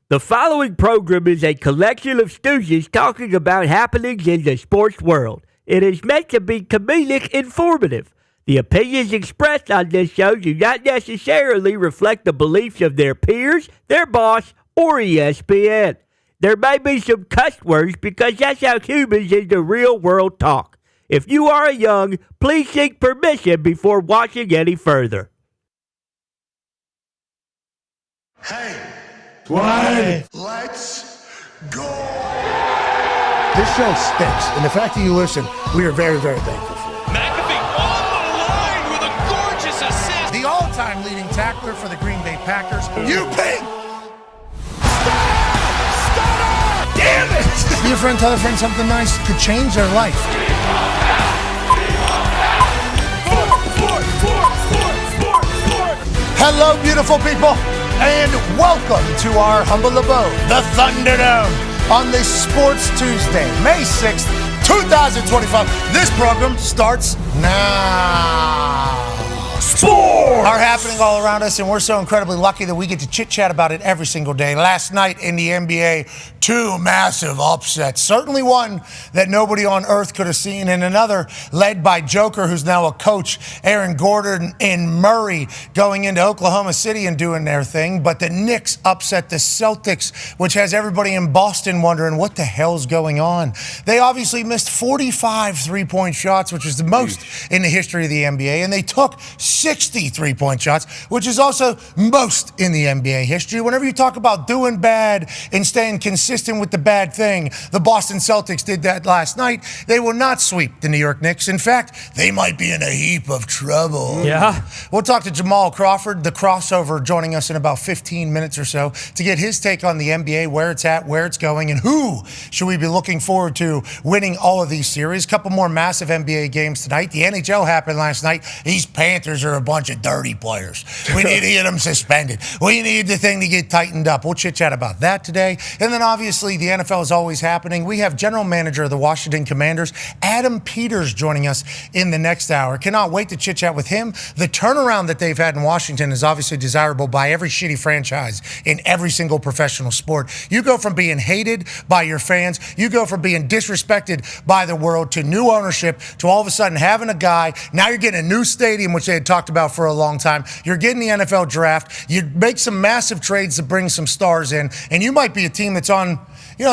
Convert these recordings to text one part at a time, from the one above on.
The following program is a collection of stooges talking about happenings in the sports world. It is meant to be comedic informative. The opinions expressed on this show do not necessarily reflect the beliefs of their peers, their boss, or ESPN. There may be some cuss words because that's how humans in the real world talk. If you are young, please seek permission before watching any further. Hey. What? Let's go! This show stinks, and the fact that you listen, we are very, very thankful for. McAfee on the line with a gorgeous assist. The all-time leading tackler for the Green Bay Packers. You pink! Stop! Damn it! Be a friend, tell a friend something nice could change their life. Hello, beautiful people, and welcome to our humble abode, the Thunderdome, on this Sports Tuesday, May 6th, 2025. This program starts now. Sports are happening all around us, and we're so incredibly lucky that we get to chit-chat about it every single day. Last night in the NBA, two massive upsets. Certainly one that nobody on earth could have seen, and another led by Joker, who's now a coach, Aaron Gordon and Murray, going into Oklahoma City and doing their thing. But the Knicks upset the Celtics, which has everybody in Boston wondering what the hell's going on. They obviously missed 45 three-point shots, which is the most in the history of the NBA, and they took 60 three-point shots, which is also most in the NBA history. Whenever you talk about doing bad and staying consistent with the bad thing, the Boston Celtics did that last night. They will not sweep the New York Knicks. In fact, they might be in a heap of trouble. Yeah. We'll talk to Jamal Crawford, the crossover, joining us in about 15 minutes or so to get his take on the NBA, where it's at, where it's going, and who should we be looking forward to winning all of these series. A couple more massive NBA games tonight. The NHL happened last night. These Panthers are a bunch of dirty players. We need to get them suspended. We need the thing to get tightened up. We'll chit-chat about that today. And then obviously the NFL is always happening. We have general manager of the Washington Commanders, Adam Peters, joining us in the next hour. Cannot wait to chit-chat with him. The turnaround that they've had in Washington is obviously desirable by every shitty franchise in every single professional sport. You go from being hated by your fans, you go from being disrespected by the world to new ownership to all of a sudden having a guy. Now you're getting a new stadium, which they had talked about for a long time. You're getting the NFL draft. You make some massive trades to bring some stars in, and you might be a team that's on,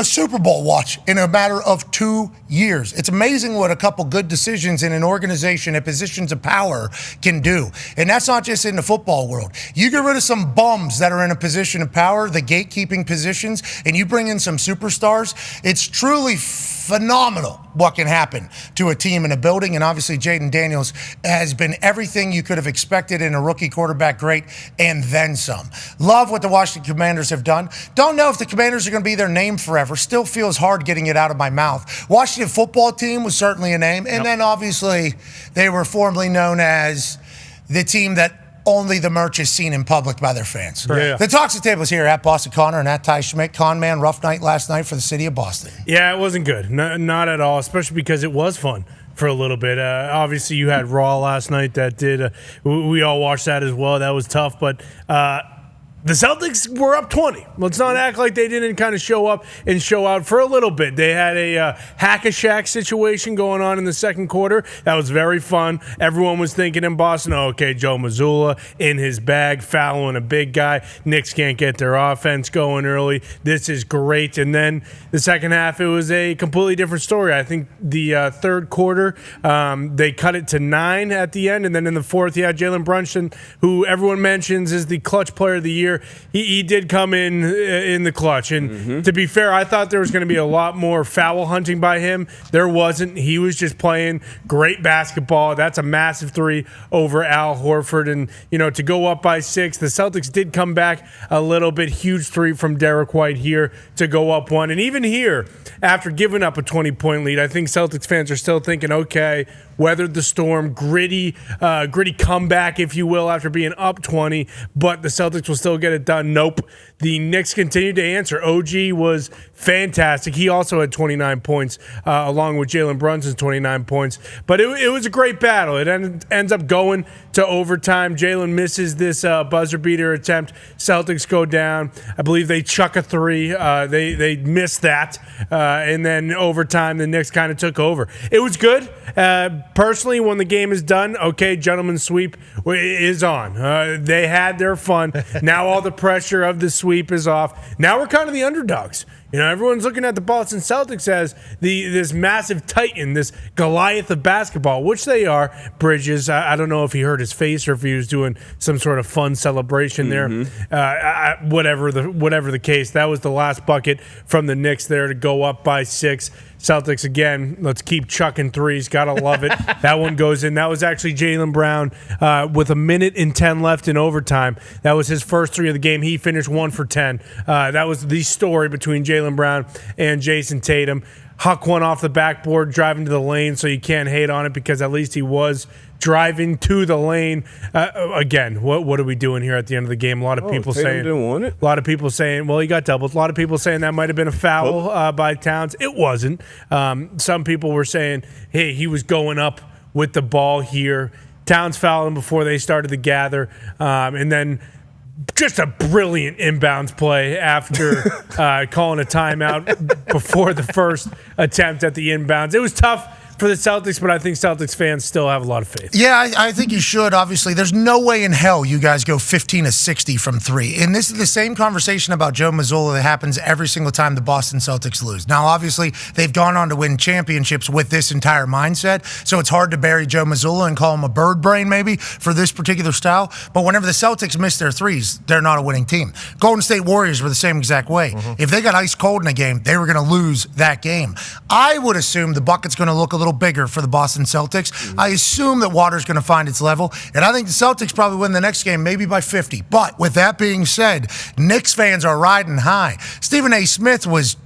Super Bowl watch in a matter of 2 years. It's amazing what a couple good decisions in an organization at positions of power can do. And that's not just in the football world. You get rid of some bums that are in a position of power, the gatekeeping positions, and you bring in some superstars. It's truly phenomenal what can happen to a team in a building. And obviously Jaden Daniels has been everything you could have expected in a rookie quarterback, great, and then some. Love what the Washington Commanders have done. Don't know if the Commanders are going to be their name forever. Still feels hard getting it out of my mouth. Washington football team was certainly a name. And then obviously they were formerly known as the team that only the merch is seen in public by their fans. Yeah. The Toxic Table is here at Boston Connor and at Ty Schmidt. Con man, rough night last night for the city of Boston. Yeah, it wasn't good. Not at all, especially because it was fun for a little bit. Obviously, you had Raw last night that did. We all watched that as well. That was tough, but the Celtics were up 20. Let's not act like they didn't kind of show up and show out for a little bit. They had a hack-a-shack situation going on in the second quarter. That was very fun. Everyone was thinking in Boston, okay, Joe Mazzulla in his bag, fouling a big guy. Knicks can't get their offense going early. This is great. And then the second half, it was a completely different story. I think the third quarter, they cut it to 9 at the end. And then in the fourth, you had Jalen Brunson, who everyone mentions is the clutch player of the year. He did come in the clutch. And to be fair, I thought there was going to be a lot more foul hunting by him. There wasn't. He was just playing great basketball. That's a massive three over Al Horford. And, to go up by 6, the Celtics did come back a little bit. Huge three from Derek White here to go up 1. And even here, after giving up a 20-point lead, I think Celtics fans are still thinking, okay, weathered the storm, gritty comeback, if you will, after being up 20. But the Celtics will still get it done. Nope. The Knicks continued to answer. OG was fantastic. He also had 29 points, along with Jalen Brunson's 29 points. But it was a great battle. It ends up going to overtime. Jalen misses this buzzer beater attempt. Celtics go down. I believe they chuck a three. They missed that. And then overtime, the Knicks kind of took over. It was good. Personally, when the game is done, okay, gentlemen's sweep is on. They had their fun. Now all the pressure of the sweep is off. Now we're kind of the underdogs. You know, everyone's looking at the Boston Celtics as this massive titan, this Goliath of basketball, which they are. Bridges, I don't know if he hurt his face or if he was doing some sort of fun celebration there. Whatever the case, that was the last bucket from the Knicks there to go up by 6. Celtics, again, let's keep chucking threes. Got to love it. That one goes in. That was actually Jaylen Brown with 1:10 left in overtime. That was his first three of the game. He finished 1 for 10. That was the story between Jaylen Brown and Jason Tatum. Huck one off the backboard, driving to the lane, so you can't hate on it because at least he was driving to the lane. Again, what are we doing here at the end of the game? A lot of people Tatum saying didn't want it. A lot of people saying, well, he got doubled. A lot of people saying that might have been a foul by Towns. It wasn't. Some people were saying, hey, he was going up with the ball here. Towns fouled him before they started to gather. And then just a brilliant inbounds play after calling a timeout before the first attempt at the inbounds. It was tough for the Celtics, but I think Celtics fans still have a lot of faith. Yeah, I think you should, obviously. There's no way in hell you guys go 15 of 60 from 3. And this is the same conversation about Joe Mazzulla that happens every single time the Boston Celtics lose. Now, obviously, they've gone on to win championships with this entire mindset, so it's hard to bury Joe Mazzulla and call him a bird brain maybe for this particular style. But whenever the Celtics miss their threes, they're not a winning team. Golden State Warriors were the same exact way. If they got ice cold in a game, they were going to lose that game. I would assume the bucket's going to look a little bigger for the Boston Celtics. I assume that water's going to find its level, and I think the Celtics probably win the next game, maybe by 50. But with that being said, Knicks fans are riding high. Stephen A. Smith was,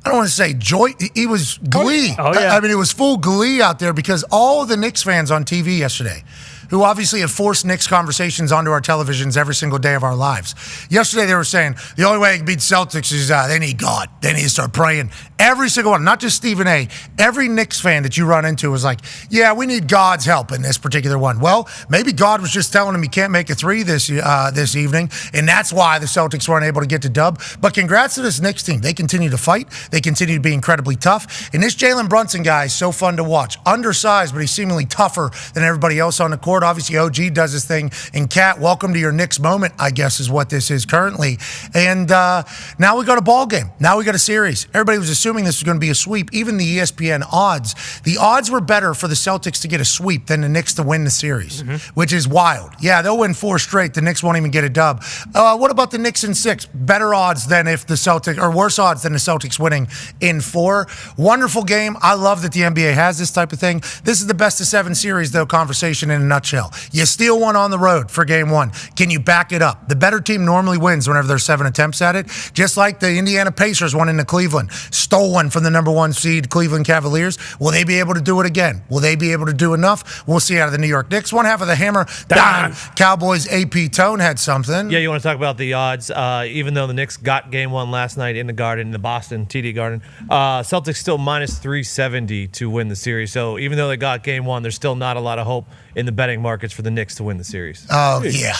I don't want to say joy, he was glee. Oh, yeah. I mean, it was full glee out there because all the Knicks fans on TV yesterday, who obviously have forced Knicks conversations onto our televisions every single day of our lives. Yesterday they were saying the only way they can beat Celtics is they need God. They need to start praying. Every single one, not just Stephen A. Every Knicks fan that you run into was like, yeah, we need God's help in this particular one. Well, maybe God was just telling him he can't make a three this evening, and that's why the Celtics weren't able to get to dub. But congrats to this Knicks team. They continue to fight. They continue to be incredibly tough. And this Jalen Brunson guy is so fun to watch. Undersized, but he's seemingly tougher than everybody else on the court. Obviously, OG does his thing. And Kat, welcome to your Knicks moment, I guess is what this is currently. And now we got a ball game. Now we got a series. Everybody was assuming this was going to be a sweep. Even the ESPN odds. The odds were better for the Celtics to get a sweep than the Knicks to win the series, which is wild. Yeah, they'll win 4 straight. The Knicks won't even get a dub. What about the Knicks in 6? Better odds than if the Celtics, or worse odds than the Celtics winning in 4. Wonderful game. I love that the NBA has this type of thing. This is the best of 7 series, though, conversation in a nutshell. You steal one on the road for game 1. Can you back it up? The better team normally wins whenever there's 7 attempts at it, just like the Indiana Pacers won into Cleveland. Stole one from the number 1 seed Cleveland Cavaliers. Will they be able to do it again? Will they be able to do enough? We'll see out of the New York Knicks. One half of the hammer, Dahn. Cowboys AP Tone had something. Yeah, you want to talk about the odds. Even though the Knicks got game 1 last night in the Garden, in the Boston TD Garden, Celtics still minus 370 to win the series. So even though they got game 1, there's still not a lot of hope in the betting markets for the Knicks to win the series. Oh, yeah.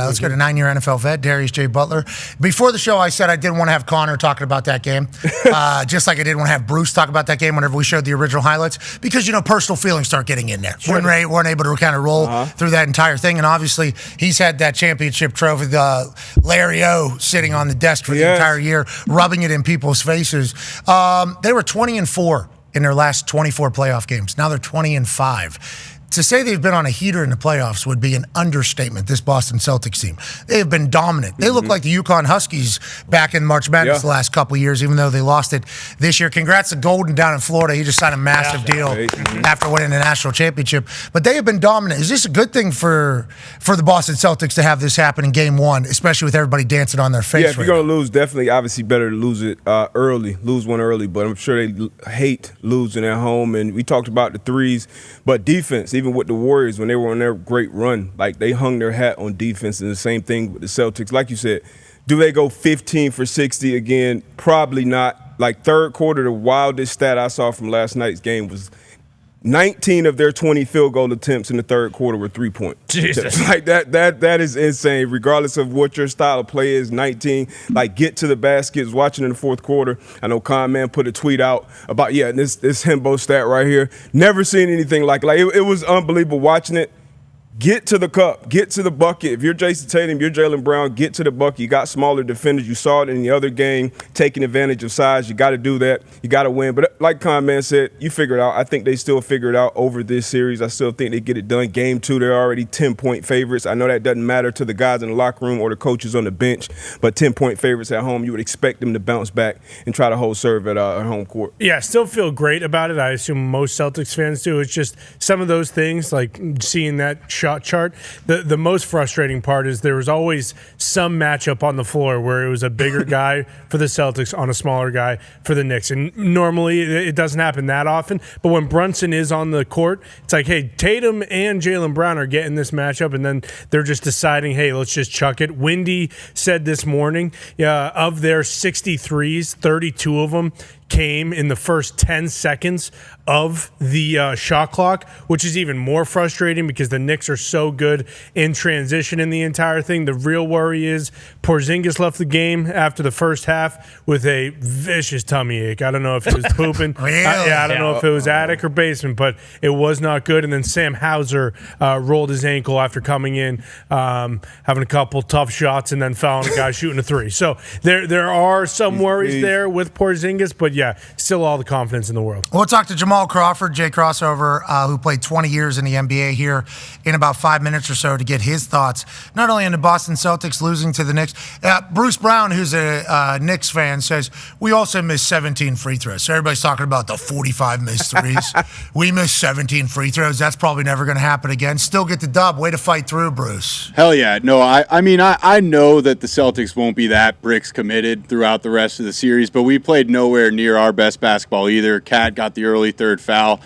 Let's go to 9-year NFL vet, Darius J. Butler. Before the show, I said I didn't want to have Connor talking about that game, just like I didn't want to have Bruce talk about that game whenever we showed the original highlights, because, personal feelings start getting in there. Sure. Weren't able to kind of roll through that entire thing, and obviously he's had that championship trophy, Larry O, sitting on the desk for the entire year, rubbing it in people's faces. They were 20-4 in their last 24 playoff games. Now they're 20-5. To say they've been on a heater in the playoffs would be an understatement, this Boston Celtics team. They have been dominant. They look like the UConn Huskies back in March Madness the last couple of years, even though they lost it this year. Congrats to Golden down in Florida. He just signed a massive deal after winning the national championship. But they have been dominant. Is this a good thing for the Boston Celtics to have this happen in game 1, especially with everybody dancing on their face? Yeah, if you're going to lose, definitely, obviously better to lose it lose one early. But I'm sure they hate losing at home. And we talked about the threes. But defense, even with the Warriors when they were on their great run. Like, they hung their hat on defense, and the same thing with the Celtics. Like you said, do they go 15 for 60 again? Probably not. Like, third quarter, the wildest stat I saw from last night's game was 19 of their 20 field goal attempts in the third quarter were three-point. Jesus. Like, that is insane. Regardless of what your style of play is, 19, like, get to the basket. Was watching in the fourth quarter. I know Con put a tweet out about, this Himbo stat right here. Never seen anything like it was unbelievable watching it. Get to the cup. Get to the bucket. If you're Jason Tatum, you're Jaylen Brown, get to the bucket. You got smaller defenders. You saw it in the other game, taking advantage of size. You got to do that. You got to win. But like Con said, you figure it out. I think they still figure it out over this series. I still think they get it done. Game 2, they're already 10-point favorites. I know that doesn't matter to the guys in the locker room or the coaches on the bench, but 10-point favorites at home, you would expect them to bounce back and try to hold serve at home court. Yeah, still feel great about it. I assume most Celtics fans do. It's just some of those things, like seeing that shot chart. The most frustrating part is there was always some matchup on the floor where it was a bigger guy for the Celtics on a smaller guy for the Knicks. And normally it doesn't happen that often. But when Brunson is on the court, it's like, hey, Tatum and Jaylen Brown are getting this matchup, and then they're just deciding, hey, let's just chuck it. Wendy said this morning, of their 63s, 32 of them came in the first 10 seconds of the shot clock, which is even more frustrating because the Knicks are so good in transition in the entire thing. The real worry is Porzingis left the game after the first half with a vicious tummy ache. I don't know if he was pooping. Really? I don't know if it was attic or basement, but it was not good. And then Sam Hauser rolled his ankle after coming in, having a couple tough shots, and then fouling a guy shooting a three. So there are some worries there with Porzingis, but yeah, still all the confidence in the world. We'll talk to Jamal Crawford, Jay Crossover, who played 20 years in the NBA here in about 5 minutes or so to get his thoughts, not only on the Boston Celtics losing to the Knicks. Bruce Brown, who's a Knicks fan, says, we also missed 17 free throws. So everybody's talking about the 45 missed threes. We missed 17 free throws. That's probably never going to happen again. Still get the dub. Way to fight through, Bruce. Hell yeah. No, I mean, I know that the Celtics won't be that bricks committed throughout the rest of the series, but we played nowhere near our best basketball either. Cat got the early third foul.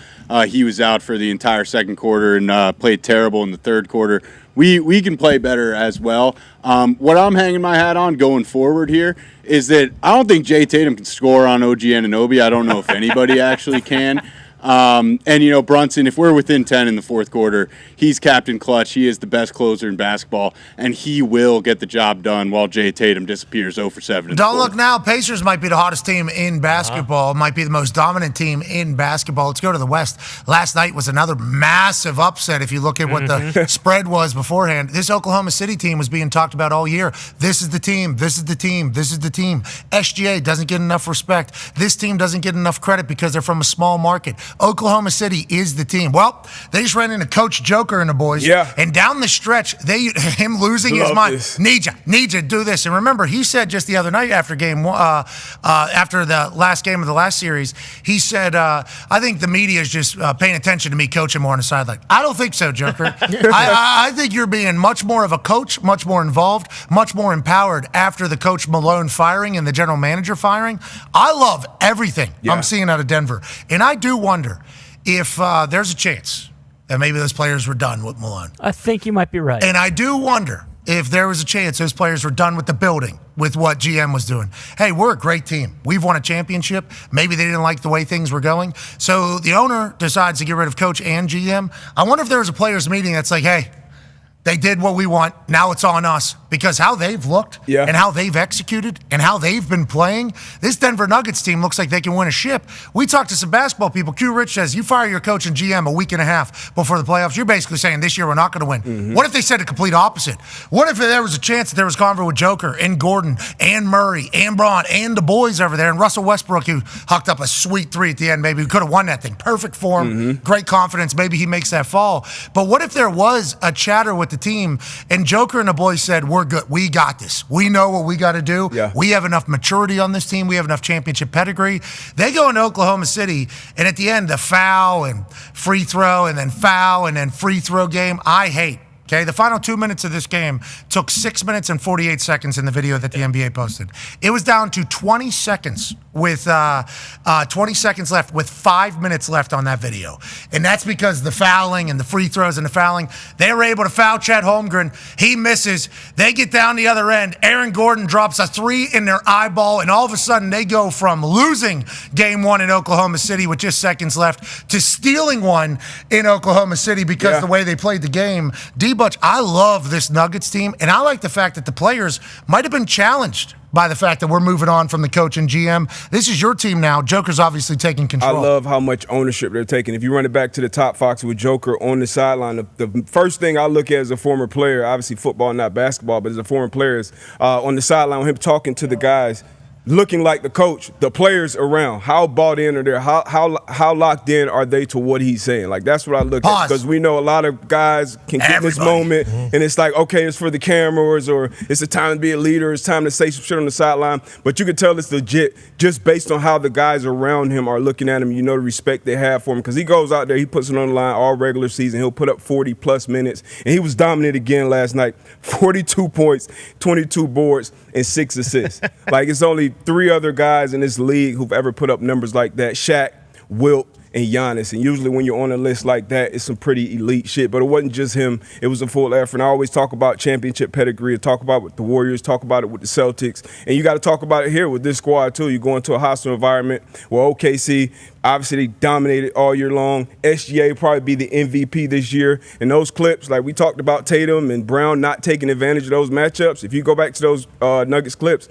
He was out for the entire second quarter and played terrible in the third quarter. We can play better as well. What I'm hanging my hat on going forward here is that I don't think Jay Tatum can score on OG Anunoby. I don't know if anybody actually can. And, Brunson, if we're within 10 in the fourth quarter, he's Captain Clutch. He is the best closer in basketball, and he will get the job done while Jay Tatum disappears 0 for 7. Don't look now. Pacers might be the hottest team in basketball, might be the most dominant team in basketball. Let's go to the West. Last night was another massive upset if you look at what the spread was beforehand. This Oklahoma City team was being talked about all year. This is the team. This is the team. This is the team. SGA doesn't get enough respect. This team doesn't get enough credit because they're from a small market. Oklahoma City is the team. Well, they just ran into Coach Joker and the boys. Yeah. And down the stretch, him losing his mind. Need you, do this. And remember, he said just the other night after after the last game of the last series, he said, I think the media is just paying attention to me coaching more on the sideline. I don't think so, Joker. I think you're being much more of a coach, much more involved, much more empowered after the Coach Malone firing and the general manager firing. I love everything I'm seeing out of Denver. And I do wonder if there's a chance that maybe those players were done with Malone. I think you might be right. And I do wonder if there was a chance those players were done with the building, with what GM was doing. Hey, we're a great team. We've won a championship. Maybe they didn't like the way things were going. So the owner decides to get rid of coach and GM. I wonder if there was a players meeting that's like, hey, they did what we want. Now it's on us. Because how they've looked and how they've executed and how they've been playing, this Denver Nuggets team looks like they can win a ship. We talked to some basketball people. Q Rich says, you fire your coach and GM a week and a half before the playoffs. You're basically saying this year we're not going to win. What if they said the complete opposite? What if there was a chance that there was convo with Joker and Gordon and Murray and Braun and the boys over there and Russell Westbrook, who hucked up a sweet three at the end. Maybe we could have won that thing. Perfect form, great confidence. Maybe he makes that fall. But what if there was a chatter with the team and Joker and the boys said, we're good. We got this. We know what we got to do. Yeah. We have enough maturity on this team. We have enough championship pedigree. They go into Oklahoma City, and at the end, the foul and free throw and then foul and then free throw game. I hate Okay, the final 2 minutes of this game took 6 minutes and 48 seconds in the video that the NBA posted. It was down to 20 seconds with 20 seconds left with 5 minutes left on that video. And that's because the fouling and the free throws and the fouling, they were able to foul Chet Holmgren. He misses. They get down the other end. Aaron Gordon drops a 3 in their eyeball, and all of a sudden they go from losing game 1 in Oklahoma City with just seconds left to stealing one in Oklahoma City because the way they played the game. D-Butch, I love this Nuggets team, and I like the fact that the players might have been challenged by the fact that we're moving on from the coach and GM. This is your team now. Joker's obviously taking control. I love how much ownership they're taking. If you run it back to the top Fox with Joker on the sideline, the first thing I look at as a former player, obviously football, not basketball, but as a former player, is on the sideline with him talking to the guys, looking like the coach, the players around, how bought in are they? How locked in are they to what he's saying? Like, that's what I look at, because we know a lot of guys can get this moment, and it's like, okay, it's for the cameras, or it's a time to be a leader, it's time to say some shit on the sideline. But you can tell it's legit just based on how the guys around him are looking at him. You know the respect they have for him, because he goes out there, he puts it on the line all regular season. He'll put up 40-plus minutes, and he was dominant again last night. 42 points, 22 boards, and 6 assists. Like, it's only 3 other guys in this league who've ever put up numbers like that: Shaq, Wilt, and Giannis. And usually when you're on a list like that, it's some pretty elite shit. But it wasn't just him. It was a full effort. And I always talk about championship pedigree. I talk about it with the Warriors, talk about it with the Celtics. And you got to talk about it here with this squad, too. You go into a hostile environment where OKC, obviously, they dominated all year long. SGA probably be the MVP this year. And those clips, like we talked about Tatum and Brown not taking advantage of those matchups. If you go back to those Nuggets clips,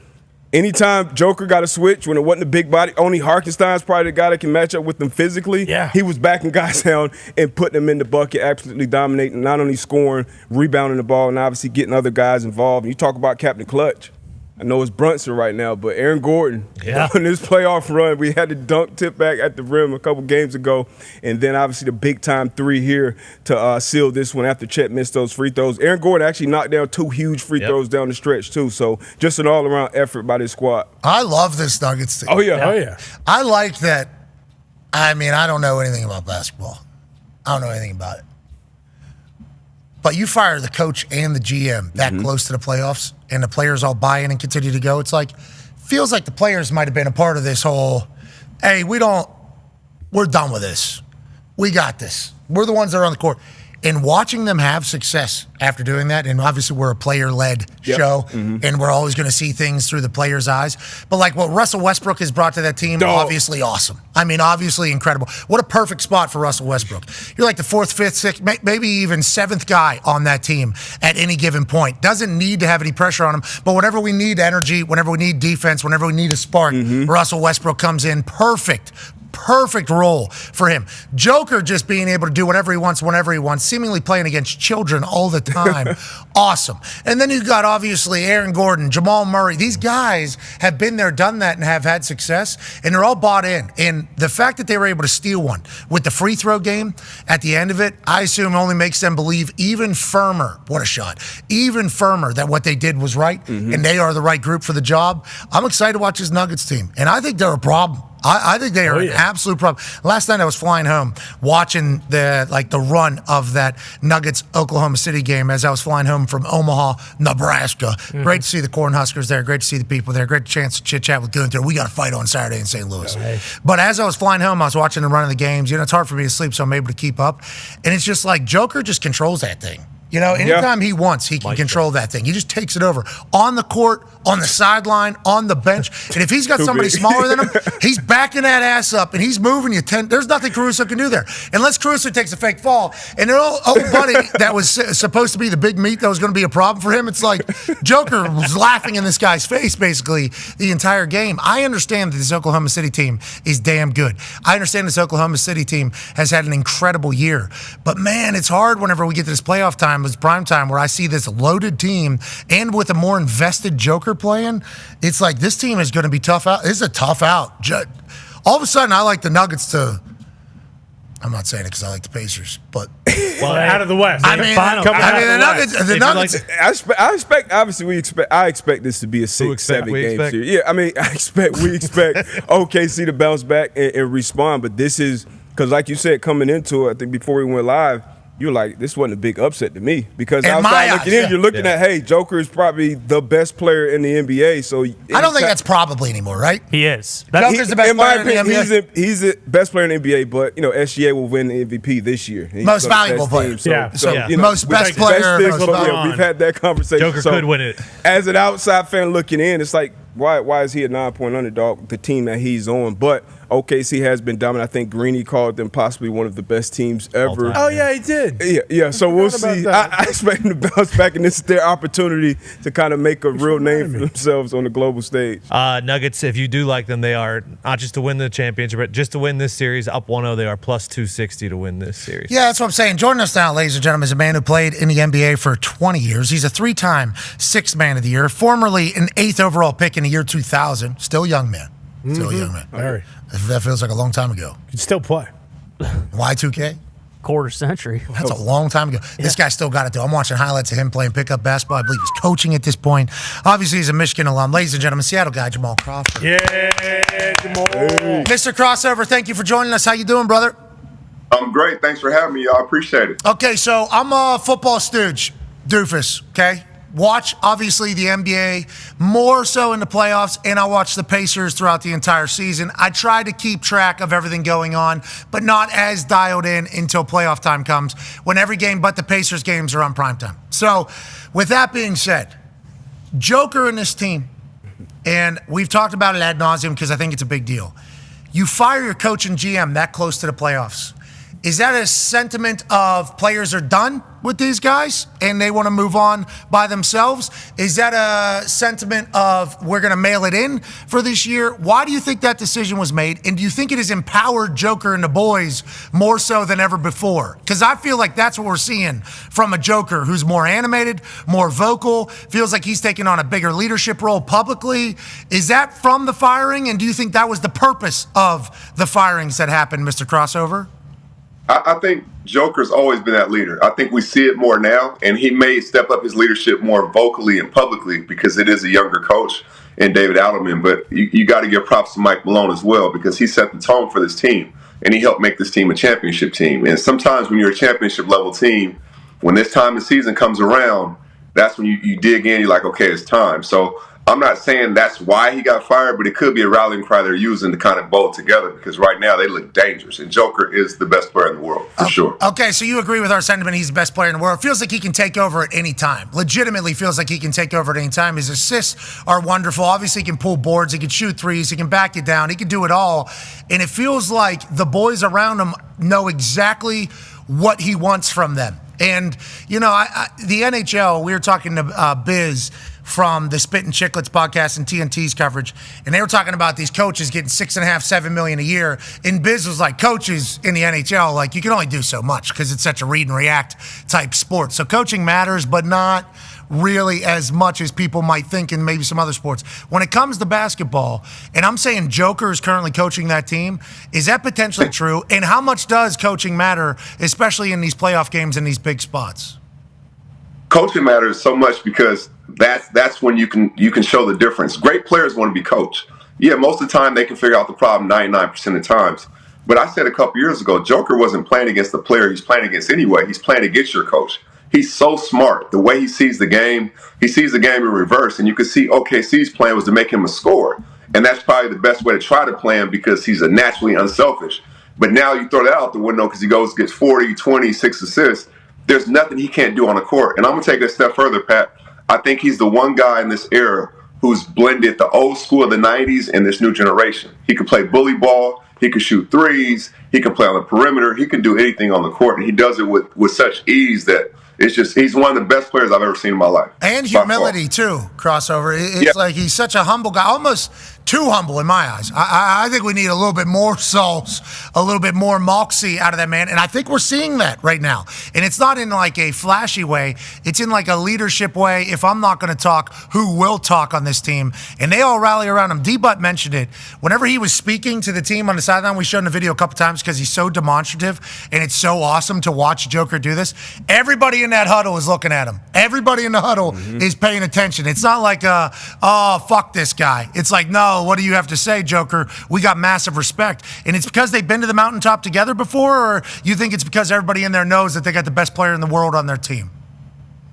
anytime Joker got a switch when it wasn't a big body, only Hartenstein's probably the guy that can match up with them physically. Yeah. He was backing guys down and putting them in the bucket, absolutely dominating, not only scoring, rebounding the ball, and obviously getting other guys involved. And you talk about Captain Clutch. I know it's Brunson right now, but Aaron Gordon, on this playoff run, we had the dunk tip back at the rim a couple games ago, and then obviously the big-time 3 here to seal this one after Chet missed those free throws. Aaron Gordon actually knocked down 2 huge free throws down the stretch, too, so just an all-around effort by this squad. I love this Nuggets team. Oh, yeah. I like that. I mean, I don't know anything about basketball. I don't know anything about it. But you fire the coach and the GM that close to the playoffs, and the players all buy in and continue to go. It's like, feels like the players might have been a part of this whole, hey, we're done with this. We got this. We're the ones that are on the court. And watching them have success after doing that, and obviously we're a player-led show, and we're always going to see things through the player's eyes. But like what Russell Westbrook has brought to that team, obviously awesome. I mean, obviously incredible. What a perfect spot for Russell Westbrook. You're like the 4th, 5th, 6th, maybe even 7th guy on that team at any given point. Doesn't need to have any pressure on him, but whenever we need energy, whenever we need defense, whenever we need a spark, Russell Westbrook comes in perfect role for him. Joker just being able to do whatever he wants, whenever he wants, seemingly playing against children all the time. Awesome. And then you've got, obviously, Aaron Gordon, Jamal Murray. These guys have been there, done that, and have had success, and they're all bought in. And the fact that they were able to steal one with the free throw game at the end of it, I assume only makes them believe even firmer, what a shot, even firmer that what they did was right, and they are the right group for the job. I'm excited to watch this Nuggets team, and I think they're a problem. I think they are an absolute problem. Last night I was flying home watching the run of that Nuggets Oklahoma City game as I was flying home from Omaha, Nebraska. Great to see the Cornhuskers there. Great to see the people there. Great chance to chit chat with Gunther. We got a fight on Saturday in St. Louis. But as I was flying home, I was watching the run of the games. You know, it's hard for me to sleep, so I'm able to keep up. And it's just like Joker just controls that thing. You know, anytime he wants, he can control that thing. He just takes it over. On the court, on the sideline, on the bench. And if he's got somebody smaller than him, he's backing that ass up and he's moving you 10. There's nothing Caruso can do there. Unless Caruso takes a fake fall. And their old buddy that was supposed to be the big meat that was going to be a problem for him, it's like Joker was laughing in this guy's face basically the entire game. I understand that this Oklahoma City team is damn good. I understand this Oklahoma City team has had an incredible year. But, man, it's hard whenever we get to this playoff time. It's prime time where I see this loaded team and with a more invested Joker playing. It's like this team is going to be tough out. This is a tough out. All of a sudden, I like the Nuggets to. I'm not saying it because I like the Pacers, but out of the West. I mean, the Nuggets. The Nuggets. I expect. Obviously, I expect this to be a 6-7 game series. Yeah, I mean, we expect OKC to bounce back and respond. But this is because, like you said, coming into it, I think before we went live, you're like, this wasn't a big upset to me because In my outside eyes, looking in, you're looking at, hey, Joker is probably the best player in the NBA. So I don't think that's probably anymore, right? He is. Joker's the best in my player in the opinion, NBA. he's the best player in the NBA. But SGA will win the MVP this year. He's Most on the valuable best player. team. So, Yeah. so, Yeah. you know, Most best player, things most gonna- valuable. we've had that conversation. Joker So, could win it. As an outside fan looking in, it's like, why is he a 9-point underdog? The team that he's on, but OKC has been dominant. I think Greeny called them possibly one of the best teams ever. Oh yeah, he did. Yeah. So we'll forgot see. about that. I expect them to bounce back, and this is their opportunity to kind of make a real name for themselves on the global stage. Nuggets, if you do like them, they are not just to win the championship, but just to win this series. Up 1-0, they are plus 260 to win this series. Yeah, that's what I'm saying. Joining us now, ladies and gentlemen, is a man who played in the NBA for 20 years. He's a 3-time Sixth Man of the Year, formerly an 8th overall pick in the year 2000. Still a young man. Still a young man. Very. That feels like a long time ago. Can still play. Y2K? Quarter century. That's a long time ago. This guy still got it, though. I'm watching highlights of him playing pickup basketball. I believe he's coaching at this point. Obviously, he's a Michigan alum. Ladies and gentlemen, Seattle guy, Jamal Crawford. Yeah, Jamal. Mr. Crossover, thank you for joining us. How you doing, brother? I'm great. Thanks for having me, y'all. I appreciate it. Okay, so I'm a football stooge, doofus, okay? Watch, obviously, the NBA more so in the playoffs, and I watch the Pacers throughout the entire season. I try to keep track of everything going on, but not as dialed in until playoff time comes, when every game but the Pacers games are on primetime. So, with that being said, Joker and this team, and we've talked about it ad nauseum because I think it's a big deal. You fire your coach and GM that close to the playoffs. Is that a sentiment of players are done with these guys and they want to move on by themselves? Is that a sentiment of we're going to mail it in for this year? Why do you think that decision was made? And do you think it has empowered Joker and the boys more so than ever before? Because I feel like that's what we're seeing from a Joker who's more animated, more vocal, feels like he's taking on a bigger leadership role publicly. Is that from the firing? And do you think that was the purpose of the firings that happened, Mr. Crossover? I think Joker's always been that leader. I think we see it more now, and he may step up his leadership more vocally and publicly because it is a younger coach in David Adelman. But you got to give props to Mike Malone as well because he set the tone for this team, and he helped make this team a championship team. And sometimes when you're a championship level team, when this time of the season comes around, that's when you dig in, you're like, okay, it's time. So I'm not saying that's why he got fired, but it could be a rallying cry they're using to kind of bowl together because right now they look dangerous. And Joker is the best player in the world, for sure. Okay, so you agree with our sentiment. He's the best player in the world. Feels like he can take over at any time. Legitimately feels like he can take over at any time. His assists are wonderful. Obviously, he can pull boards. He can shoot threes. He can back it down. He can do it all. And it feels like the boys around him know exactly what he wants from them. And, you know, the NHL, we were talking to Biz from the Spit and Chicklets podcast and TNT's coverage, and they were talking about these coaches getting $6.5, $7 million a year. And Biz was like, coaches in the NHL, like, you can only do so much because it's such a read and react type sport. So coaching matters, but not really as much as people might think in maybe some other sports. When it comes to basketball, and I'm saying Joker is currently coaching that team, is that potentially true? And how much does coaching matter, especially in these playoff games and these big spots? Coaching matters so much because that's when you can show the difference. Great players want to be coached. Yeah, most of the time they can figure out the problem 99% of the times. But I said a couple years ago, Joker wasn't playing against the player he's playing against anyway. He's playing against your coach. He's so smart. The way he sees the game, he sees the game in reverse. And you can see OKC's plan was to make him a scorer. And that's probably the best way to try to play him because he's a naturally unselfish. But now you throw that out the window because he gets 40, 20, 6 assists. There's nothing he can't do on the court. And I'm going to take it a step further, Pat. I think he's the one guy in this era who's blended the old school of the 90s and this new generation. He can play bully ball. He can shoot threes. He can play on the perimeter. He can do anything on the court. And he does it with such ease that it's just, he's one of the best players I've ever seen in my life. And humility, too, Crossover. It's like he's such a humble guy, almost too humble in my eyes. I think we need a little bit more sauce, a little bit more moxie out of that man. And I think we're seeing that right now. And it's not in like a flashy way. It's in like a leadership way. If I'm not going to talk, who will talk on this team? And they all rally around him. D-Butt mentioned it. Whenever he was speaking to the team on the sideline, we showed him the video a couple times because he's so demonstrative. And it's so awesome to watch Joker do this. Everybody in that huddle is looking at him. Everybody in the huddle is paying attention. It's not like, oh, fuck this guy. It's like, no, well, what do you have to say, Joker? We got massive respect. And it's because they've been to the mountaintop together before, or you think it's because everybody in there knows that they got the best player in the world on their team?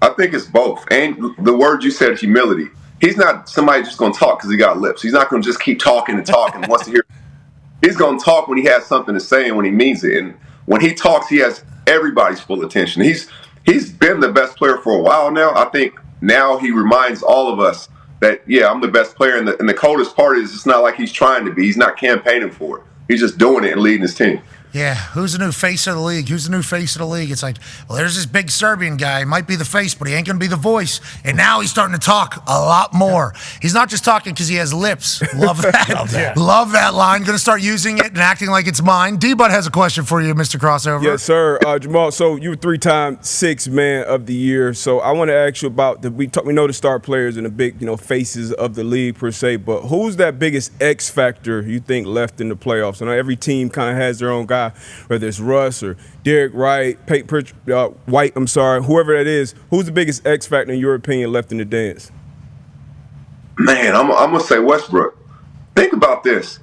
I think it's both. And the word you said, humility. He's not somebody just going to talk because he got lips. He's not going to just keep talking and talking and wants to hear. He's going to talk when he has something to say and when he means it. And when he talks, he has everybody's full attention. He's been the best player for a while now. I think now he reminds all of us that, yeah, I'm the best player. And the coldest part is it's not like he's trying to be. He's not campaigning for it. He's just doing it and leading his team. Yeah, who's the new face of the league? Who's the new face of the league? It's like, well, there's this big Serbian guy. He might be the face, but he ain't going to be the voice. And now he's starting to talk a lot more. He's not just talking because he has lips. Love that. Love that line. Going to start using it and acting like it's mine. D-Bud has a question for you, Mr. Crossover. Yes, sir. Jamal, so you were 3-time Sixth Man of the Year. So I want to ask you about we know the star players and the big, faces of the league per se, but who's that biggest X factor you think left in the playoffs? I know every team kind of has their own guy, whether it's Russ or Derek White, whoever that is. Who's the biggest X factor in your opinion left in the dance? Man, I'm going to say Westbrook. Think about this.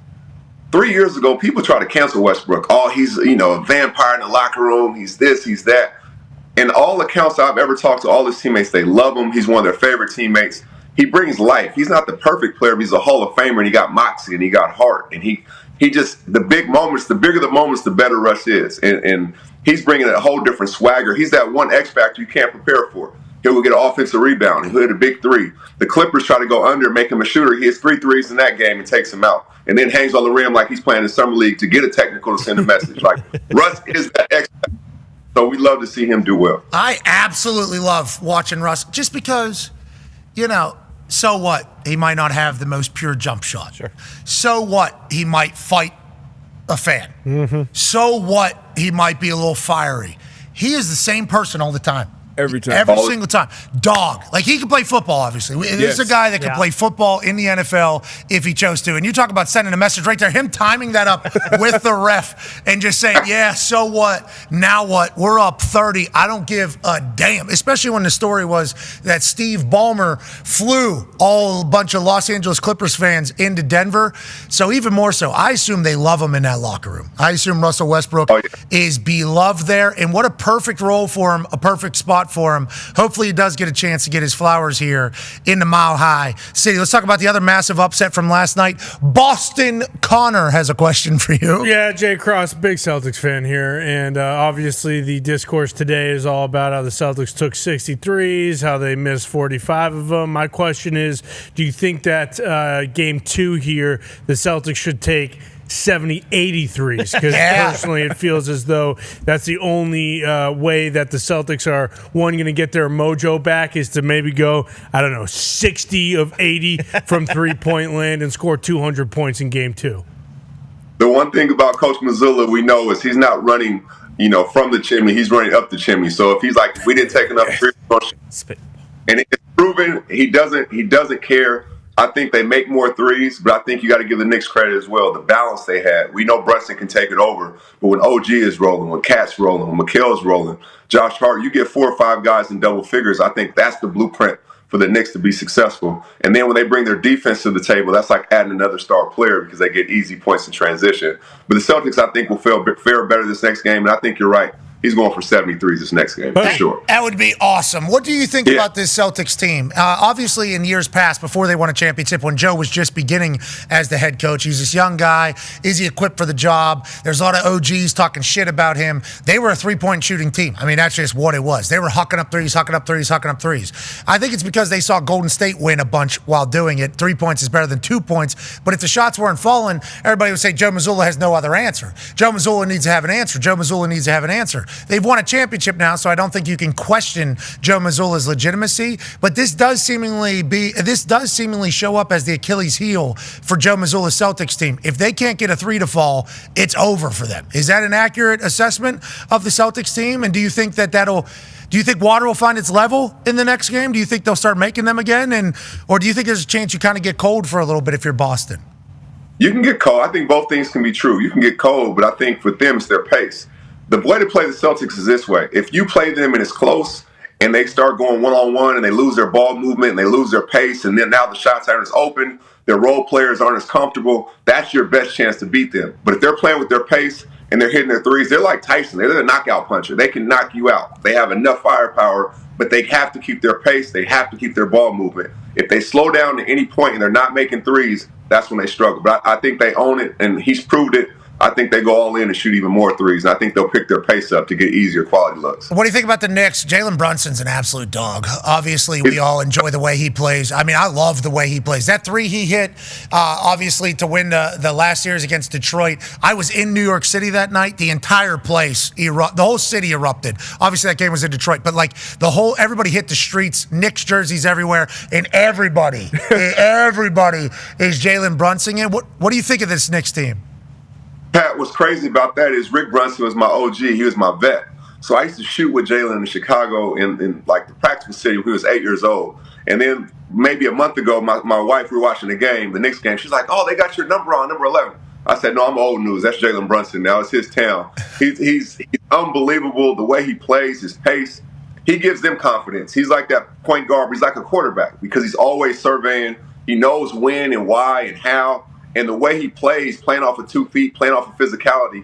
3 years ago, people tried to cancel Westbrook. Oh, he's a vampire in the locker room. He's this, he's that. And all accounts I've ever talked to all his teammates, they love him. He's one of their favorite teammates. He brings life. He's not the perfect player, but he's a Hall of Famer, and he got moxie, and he got heart. And he just, the big moments, the bigger the moments, the better Russ is. And he's bringing a whole different swagger. He's that one X factor you can't prepare for. He'll get an offensive rebound. He'll hit a big three. The Clippers try to go under, make him a shooter. He hits 3 threes in that game and takes him out. And then hangs on the rim like he's playing in Summer League to get a technical to send a message. Like, Russ is that X factor. So we love to see him do well. I absolutely love watching Russ just because, so what? He might not have the most pure jump shot. Sure. So what? He might fight a fan. Mm-hmm. So what? He might be a little fiery. He is the same person all the time. Every time. Every single time. Dog. Like, he can play football, obviously. This is a guy that can play football in the NFL if he chose to. And you talk about sending a message right there, him timing that up with the ref and just saying, yeah, so what? Now what? We're up 30. I don't give a damn. Especially when the story was that Steve Ballmer flew a bunch of Los Angeles Clippers fans into Denver. So even more so, I assume they love him in that locker room. I assume Russell Westbrook is beloved there. And what a perfect role for him, a perfect spot for him. Hopefully he does get a chance to get his flowers here in the Mile High City. Let's talk about the other massive upset from last night. Boston Connor has a question for you. Yeah, Jay Cross, big Celtics fan here. And obviously the discourse today is all about how the Celtics took 63s, how they missed 45 of them. My question is, do you think that game 2 here, the Celtics should take 70, 83s? Because personally, it feels as though that's the only way that the Celtics are, one, going to get their mojo back is to maybe go, 60 of 80 from three-point land and score 200 points in game 2. The one thing about Coach Mazzulla we know is he's not running, from the chimney. He's running up the chimney. So if he's like, we didn't take enough free throws, and it's proven he doesn't care. I think they make more threes, but I think you got to give the Knicks credit as well. The balance they had. We know Brunson can take it over, but when OG is rolling, when Cat's rolling, when Mikal's rolling, Josh Hart, you get 4 or 5 guys in double figures. I think that's the blueprint for the Knicks to be successful. And then when they bring their defense to the table, that's like adding another star player because they get easy points in transition. But the Celtics, I think, will fare better this next game, and I think you're right. He's going for 73s this next game, for sure. That would be awesome. What do you think about this Celtics team? Obviously, in years past, before they won a championship, when Joe was just beginning as the head coach, he's this young guy. Is he equipped for the job? There's a lot of OGs talking shit about him. They were a three-point shooting team. I mean, that's just what it was. They were hucking up threes. I think it's because they saw Golden State win a bunch while doing it. 3 points is better than 2 points. But if the shots weren't falling, everybody would say Joe Mazzulla has no other answer. Joe Mazzulla needs to have an answer. They've won a championship now, so I don't think you can question Joe Mazzulla's legitimacy. But this does seemingly show up as the Achilles heel for Joe Mazzulla's Celtics team. If they can't get a 3 to fall, it's over for them. Is that an accurate assessment of the Celtics team? And do you think do you think water will find its level in the next game? Do you think they'll start making them again? Or do you think there's a chance you kind of get cold for a little bit if you're Boston? You can get cold. I think both things can be true. You can get cold, but I think for them, it's their pace. The way to play the Celtics is this way. If you play them and it's close and they start going one-on-one and they lose their ball movement and they lose their pace and then now the shot pattern is open, their role players aren't as comfortable, that's your best chance to beat them. But if they're playing with their pace and they're hitting their threes, they're like Tyson. They're the knockout puncher. They can knock you out. They have enough firepower, but they have to keep their pace. They have to keep their ball movement. If they slow down at any point and they're not making threes, that's when they struggle. But I think they own it, and he's proved it. I think they go all in and shoot even more threes. And I think they'll pick their pace up to get easier quality looks. What do you think about the Knicks? Jalen Brunson's an absolute dog. Obviously, we all enjoy the way he plays. I mean, I love the way he plays. That three he hit, obviously, to win the last series against Detroit. I was in New York City that night. The entire place, the whole city erupted. Obviously, that game was in Detroit. But, like, everybody hit the streets, Knicks jerseys everywhere, and everybody is Jalen Brunson. And what do you think of this Knicks team? Pat, what's crazy about that is Rick Brunson was my OG. He was my vet. So I used to shoot with Jalen in Chicago in like the practice facility when he was 8 years old. And then maybe a month ago, my wife, we were watching the game, the Knicks game. She's like, "Oh, they got your number on, number 11." I said, "No, I'm old news. That's Jalen Brunson now. It's his town." He's unbelievable. The way he plays, his pace, he gives them confidence. He's like that point guard. He's like a quarterback because he's always surveying. He knows when and why and how. And the way he plays, playing off of 2 feet, playing off of physicality,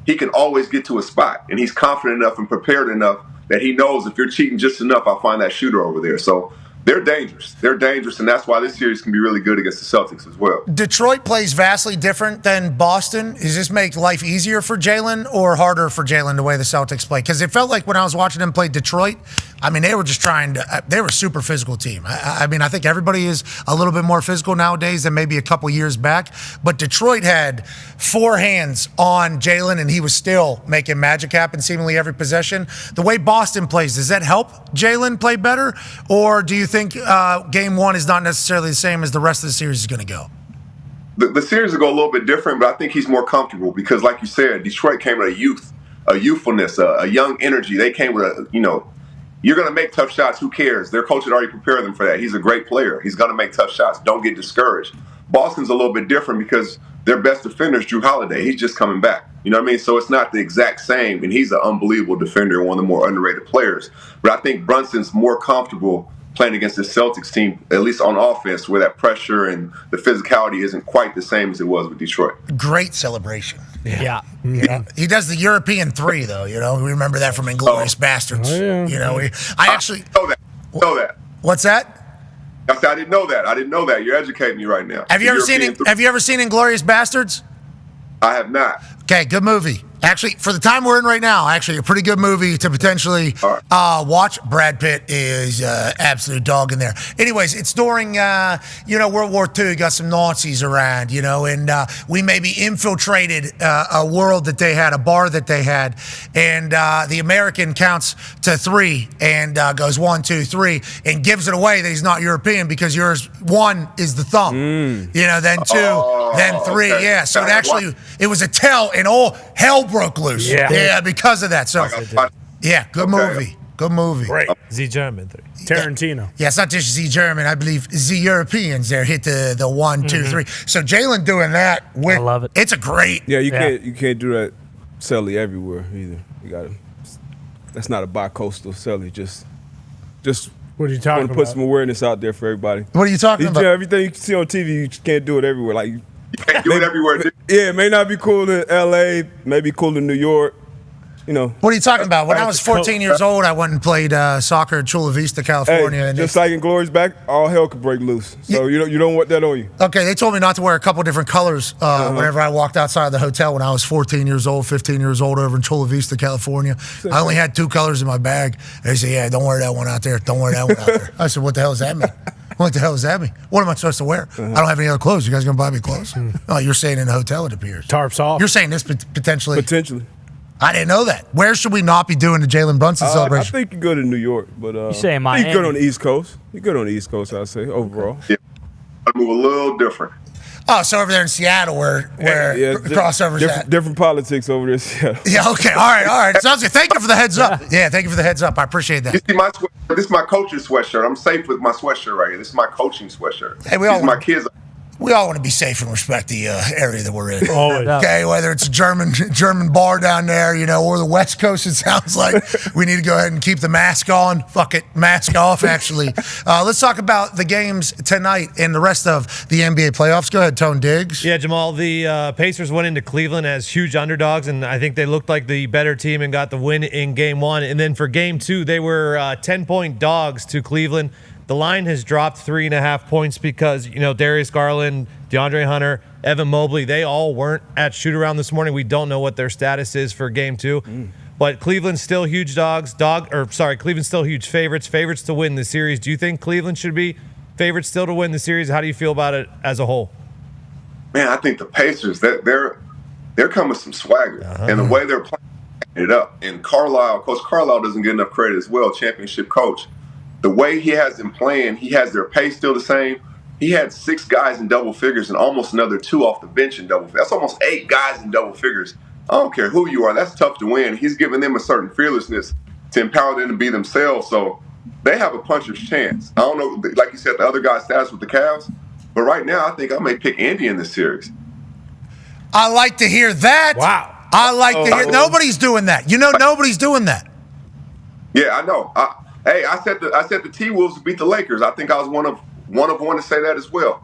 he can always get to a spot. And he's confident enough and prepared enough that he knows if you're cheating just enough, I'll find that shooter over there. So they're dangerous. They're dangerous, and that's why this series can be really good against the Celtics as well. Detroit plays vastly different than Boston. Does this make life easier for Jalen or harder for Jalen the way the Celtics play? Because it felt like when I was watching them play Detroit, I mean, they were just they were a super physical team. I mean, I think everybody is a little bit more physical nowadays than maybe a couple years back. But Detroit had 4 hands on Jalen, and he was still making magic happen seemingly every possession. The way Boston plays, does that help Jalen play better? Or do you think game 1 is not necessarily the same as the rest of the series is going to go? The series will go a little bit different, but I think he's more comfortable because, like you said, Detroit came with a youthfulness, a young energy. They came with you're going to make tough shots. Who cares? Their coach had already prepared them for that. He's a great player. He's going to make tough shots. Don't get discouraged. Boston's a little bit different because their best defender is Drew Holiday. He's just coming back. You know what I mean? So it's not the exact same, and he's an unbelievable defender, one of the more underrated players. But I think Brunson's more comfortable playing against the Celtics team, at least on offense, where that pressure and the physicality isn't quite the same as it was with Detroit. Great celebration. Yeah. You know, he does the European 3, though. You know, we remember that from Inglourious Bastards. Oh, yeah. You know, I actually know that. What's that? I said I didn't know that. You're educating me right now. Have you ever seen Inglourious Bastards? I have not. Okay, good movie. Actually, for the time we're in right now, actually a pretty good movie to potentially watch. Brad Pitt is absolute dog in there. Anyways, it's during World War II. You got some Nazis around, and we maybe infiltrated a world that they had, a bar that they had, and the American counts to 3 and goes 1, 2, 3, and gives it away that he's not European because yours 1 is the thumb, then 2, then 3, okay. Yeah. So it was a tell, and all hell broke loose. Yeah, because of that. So, yeah, good movie. Good movie. Great. Z German 3. Tarantino. Yeah, it's not just Z German. I believe Z Europeans there hit the 1, 2, 3. So Jalen doing that, I love it. It's a great. Yeah, you can't do that celly everywhere either. You got to. That's not a bi-coastal celly. Just. What are you talking about? Put some awareness out there for everybody. What are you talking about? Everything you can see on TV, you just can't do it everywhere. Like. You can't do it everywhere. Yeah, it may not be cool in L.A., maybe cool in New York. What are you talking about? When I was 14 years old, I went and played soccer in Chula Vista, California. Hey, just like in Glory's back, all hell could break loose. So you don't want that on you. Okay, they told me not to wear a couple different colors whenever I walked outside of the hotel when I was 14 years old, 15 years old over in Chula Vista, California. I only had 2 colors in my bag. They said, yeah, don't wear that one out there. Don't wear that one out there. I said, what the hell does that mean? What the hell does that mean? What am I supposed to wear? I don't have any other clothes. You guys going to buy me clothes? Oh, you're saying in the hotel, it appears. Tarps off. You're saying this potentially. Potentially. I didn't know that. Where should we not be doing the Jalen Brunson celebration? I think you go to New York, but you say Miami. you're good on the East Coast. You're good on the East Coast, I'd say, overall. Yeah. I move a little different. Oh, so over there in Seattle where crossovers at. Different politics over there in Seattle. Yeah, okay. All right. Sounds good. Thank you for the heads up. Yeah, thank you for the heads up. I appreciate that. You see this is my coach's sweatshirt. I'm safe with my sweatshirt right here. This is my coaching sweatshirt. Hey, my kids. We all want to be safe and respect the area that we're in. Always. Okay, whether it's a German bar down there, or the West Coast, it sounds like we need to go ahead and keep the mask on. Fuck it, mask off, actually. Let's talk about the games tonight and the rest of the NBA playoffs. Go ahead, Tone Diggs. Yeah, Jamal, the Pacers went into Cleveland as huge underdogs, and I think they looked like the better team and got the win in Game 1. And then for Game 2, they were 10-point dogs to Cleveland. The line has dropped 3.5 points because, Darius Garland, DeAndre Hunter, Evan Mobley, they all weren't at shoot-around this morning. We don't know what their status is for Game 2. But Cleveland's still huge Cleveland's still huge favorites to win the series. Do you think Cleveland should be favorites still to win the series? How do you feel about it as a whole? Man, I think the Pacers, they're coming with some swagger. And the way they're playing it up. And Coach Carlisle doesn't get enough credit as well, championship coach. The way he has them playing, he has their pace still the same. He had 6 guys in double figures and almost another 2 off the bench in double figures. That's almost 8 guys in double figures. I don't care who you are. That's tough to win. He's giving them a certain fearlessness to empower them to be themselves. So they have a puncher's chance. I don't know, like you said, the other guy's status with the Cavs. But right now, I think I may pick Indy in this series. I like to hear that. Wow. I like to hear. Nobody's doing that. Nobody's doing that. Yeah, I know. I said the T-Wolves beat the Lakers. I think I was one of one to say that as well.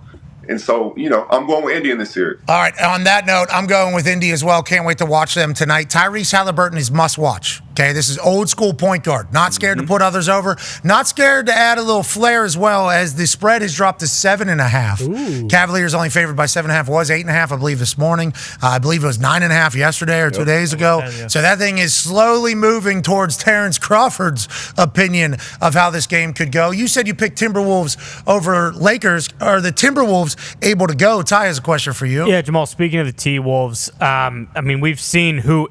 And so, I'm going with Indy in this series. All right. On that note, I'm going with Indy as well. Can't wait to watch them tonight. Tyrese Halliburton is must watch. Okay, this is old school point guard. Not scared to put others over. Not scared to add a little flair as well, as the spread has dropped to 7.5. Cavaliers only favored by 7.5. Was 8.5, I believe, this morning. I believe it was 9.5 yesterday or 2 days ago. 10, yeah. So that thing is slowly moving towards Terrence Crawford's opinion of how this game could go. You said you picked Timberwolves over Lakers. Are the Timberwolves able to go? Ty has a question for you. Yeah, Jamal, speaking of the T-Wolves, we've seen who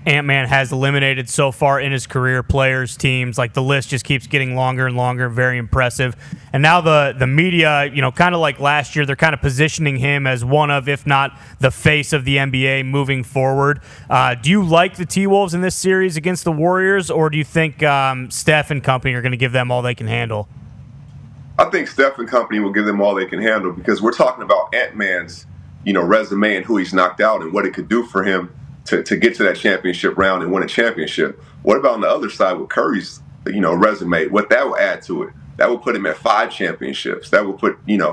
Ant-Man has eliminated so far in his career, players, teams. Like, the list just keeps getting longer and longer. Very impressive. And now the media, kind of like last year, they're kind of positioning him as one of, if not the face of the NBA moving forward. Do you like the T-Wolves in this series against the Warriors, or do you think Steph and company are going to give them all they can handle? I think Steph and company will give them all they can handle, because we're talking about Ant-Man's, resume and who he's knocked out and what it could do for him to get to that championship round and win a championship. What about on the other side with Curry's, resume? What that will add to it? That will put him at 5 championships. That will put, him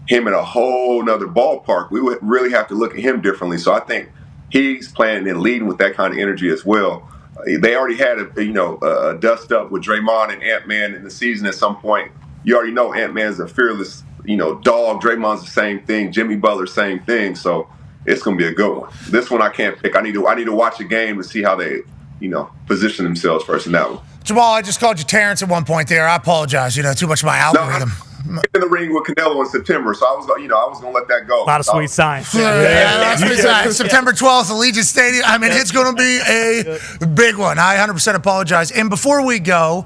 in a whole nother ballpark. We would really have to look at him differently. So I think he's playing and leading with that kind of energy as well. They already had a dust up with Draymond and Ant-Man in the season at some point. You already know Ant-Man's a fearless, dog. Draymond's the same thing. Jimmy Butler, same thing. So it's going to be a good one. This one I can't pick. I need to watch a game to see how they, position themselves first in that one. Jamal, I just called you Terrence at one point there. I apologize. Too much of my algorithm. No, in the ring with Canelo in September, so I was going to let that go. A lot of sweet signs. Yeah, sweet signs. September 12th, Allegiant Stadium. It's going to be a big one. I 100% apologize. And before we go,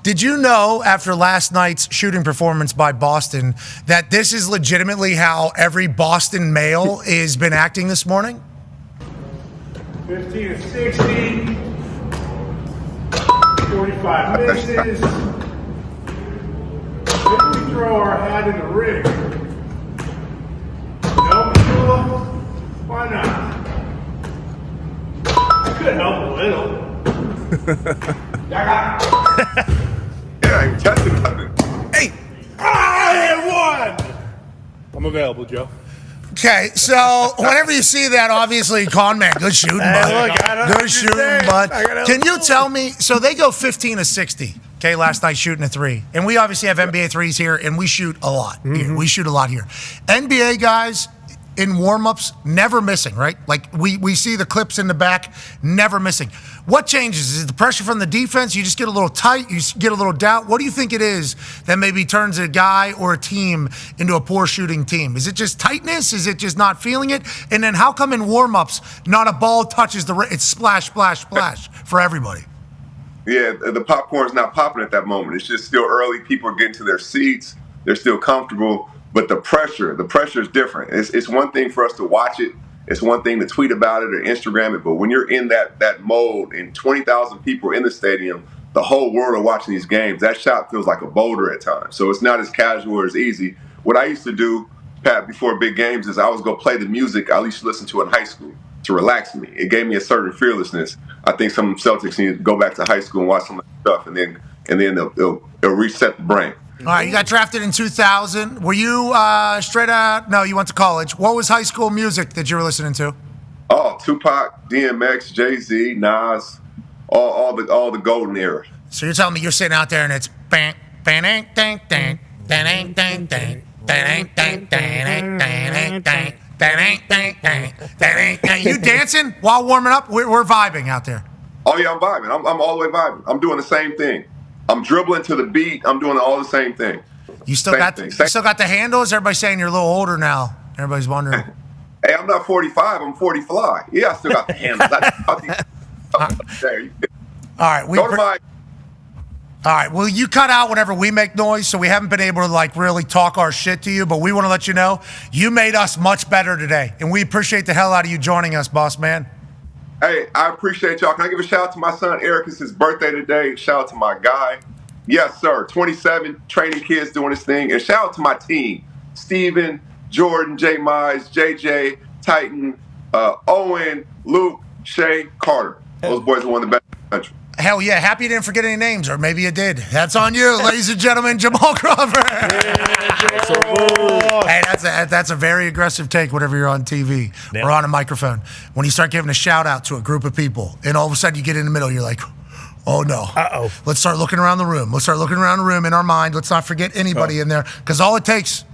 did you know, after last night's shooting performance by Boston, that this is legitimately how every Boston male has been acting this morning? 15 of 60. 45 misses. Maybe we throw our hat in the ring. No, why not? I could help a little. Yeah, testing nothing. Hey! I hit one! I'm available, Joe. Okay, so whenever you see that, obviously, con man, good shooting, bud. Good shooting, bud. Can you tell me, so they go 15 of 60, okay, last night shooting a 3. And we obviously have NBA threes here, and we shoot a lot. Here. We shoot a lot here. NBA guys in warm-ups, never missing, right? Like, we see the clips in the back, never missing. What changes? Is it the pressure from the defense? You just get a little tight? You get a little doubt? What do you think it is that maybe turns a guy or a team into a poor shooting team? Is it just tightness? Is it just not feeling it? And then how come in warm-ups, not a ball touches the rim? It's splash, splash, splash for everybody. Yeah, the popcorn's not popping at that moment. It's just still early. People are getting to their seats. They're still comfortable. But the pressure is different. It's one thing for us to watch it. It's one thing to tweet about it or Instagram it. But when you're in that mode and 20,000 people are in the stadium, the whole world are watching these games, that shot feels like a boulder at times. So it's not as casual or as easy. What I used to do Pat, before big games is I always go play the music I used to listen to in high school to relax me. It gave me a certain fearlessness. I think some Celtics need to go back to high school and watch some of that stuff, and then it'll reset the brain. All right, you got drafted in 2000. Were you straight out? No, you went to college. What was high school music that you were listening to? Oh, Tupac, DMX, Jay-Z, Nas, all the golden era. So you're telling me you're sitting out there and it's bang, bang, bang, bang, bang, bang, bang, bang, bang, bang, bang, bang, bang, bang. You dancing while warming up? We're vibing out there. Oh yeah, I'm vibing. I'm all the way vibing. I'm doing the same thing. I'm dribbling to the beat. I'm doing all the same thing. You still got the handles? Everybody's saying you're a little older now. Everybody's wondering. Hey, I'm not 45. I'm 40 fly. Yeah, I still got the handles. All right, all right, well, you cut out whenever we make noise, so we haven't been able to, like, really talk our shit to you, but we want to let you know you made us much better today, and we appreciate the hell out of you joining us, boss man. Hey, I appreciate y'all. Can I give a shout out to my son, Eric? It's his birthday today. Shout out to my guy. Yes, sir, 27, training kids, doing his thing. And shout out to my team, Steven, Jordan, J. Mize, JJ, Titan, Owen, Luke, Shay, Carter. Those boys are one of the best in the country. Hell yeah, happy you didn't forget any names, or maybe you did. That's on you, ladies and gentlemen, Jamal Crawford. Hey, that's a very aggressive take whenever you're on TV or on a microphone. When you start giving a shout out to a group of people, and all of a sudden you get in the middle, you're like, oh no. Uh-oh. Let's start looking around the room. Let's start looking around the room in our mind. Let's not forget anybody in there, because all it takes,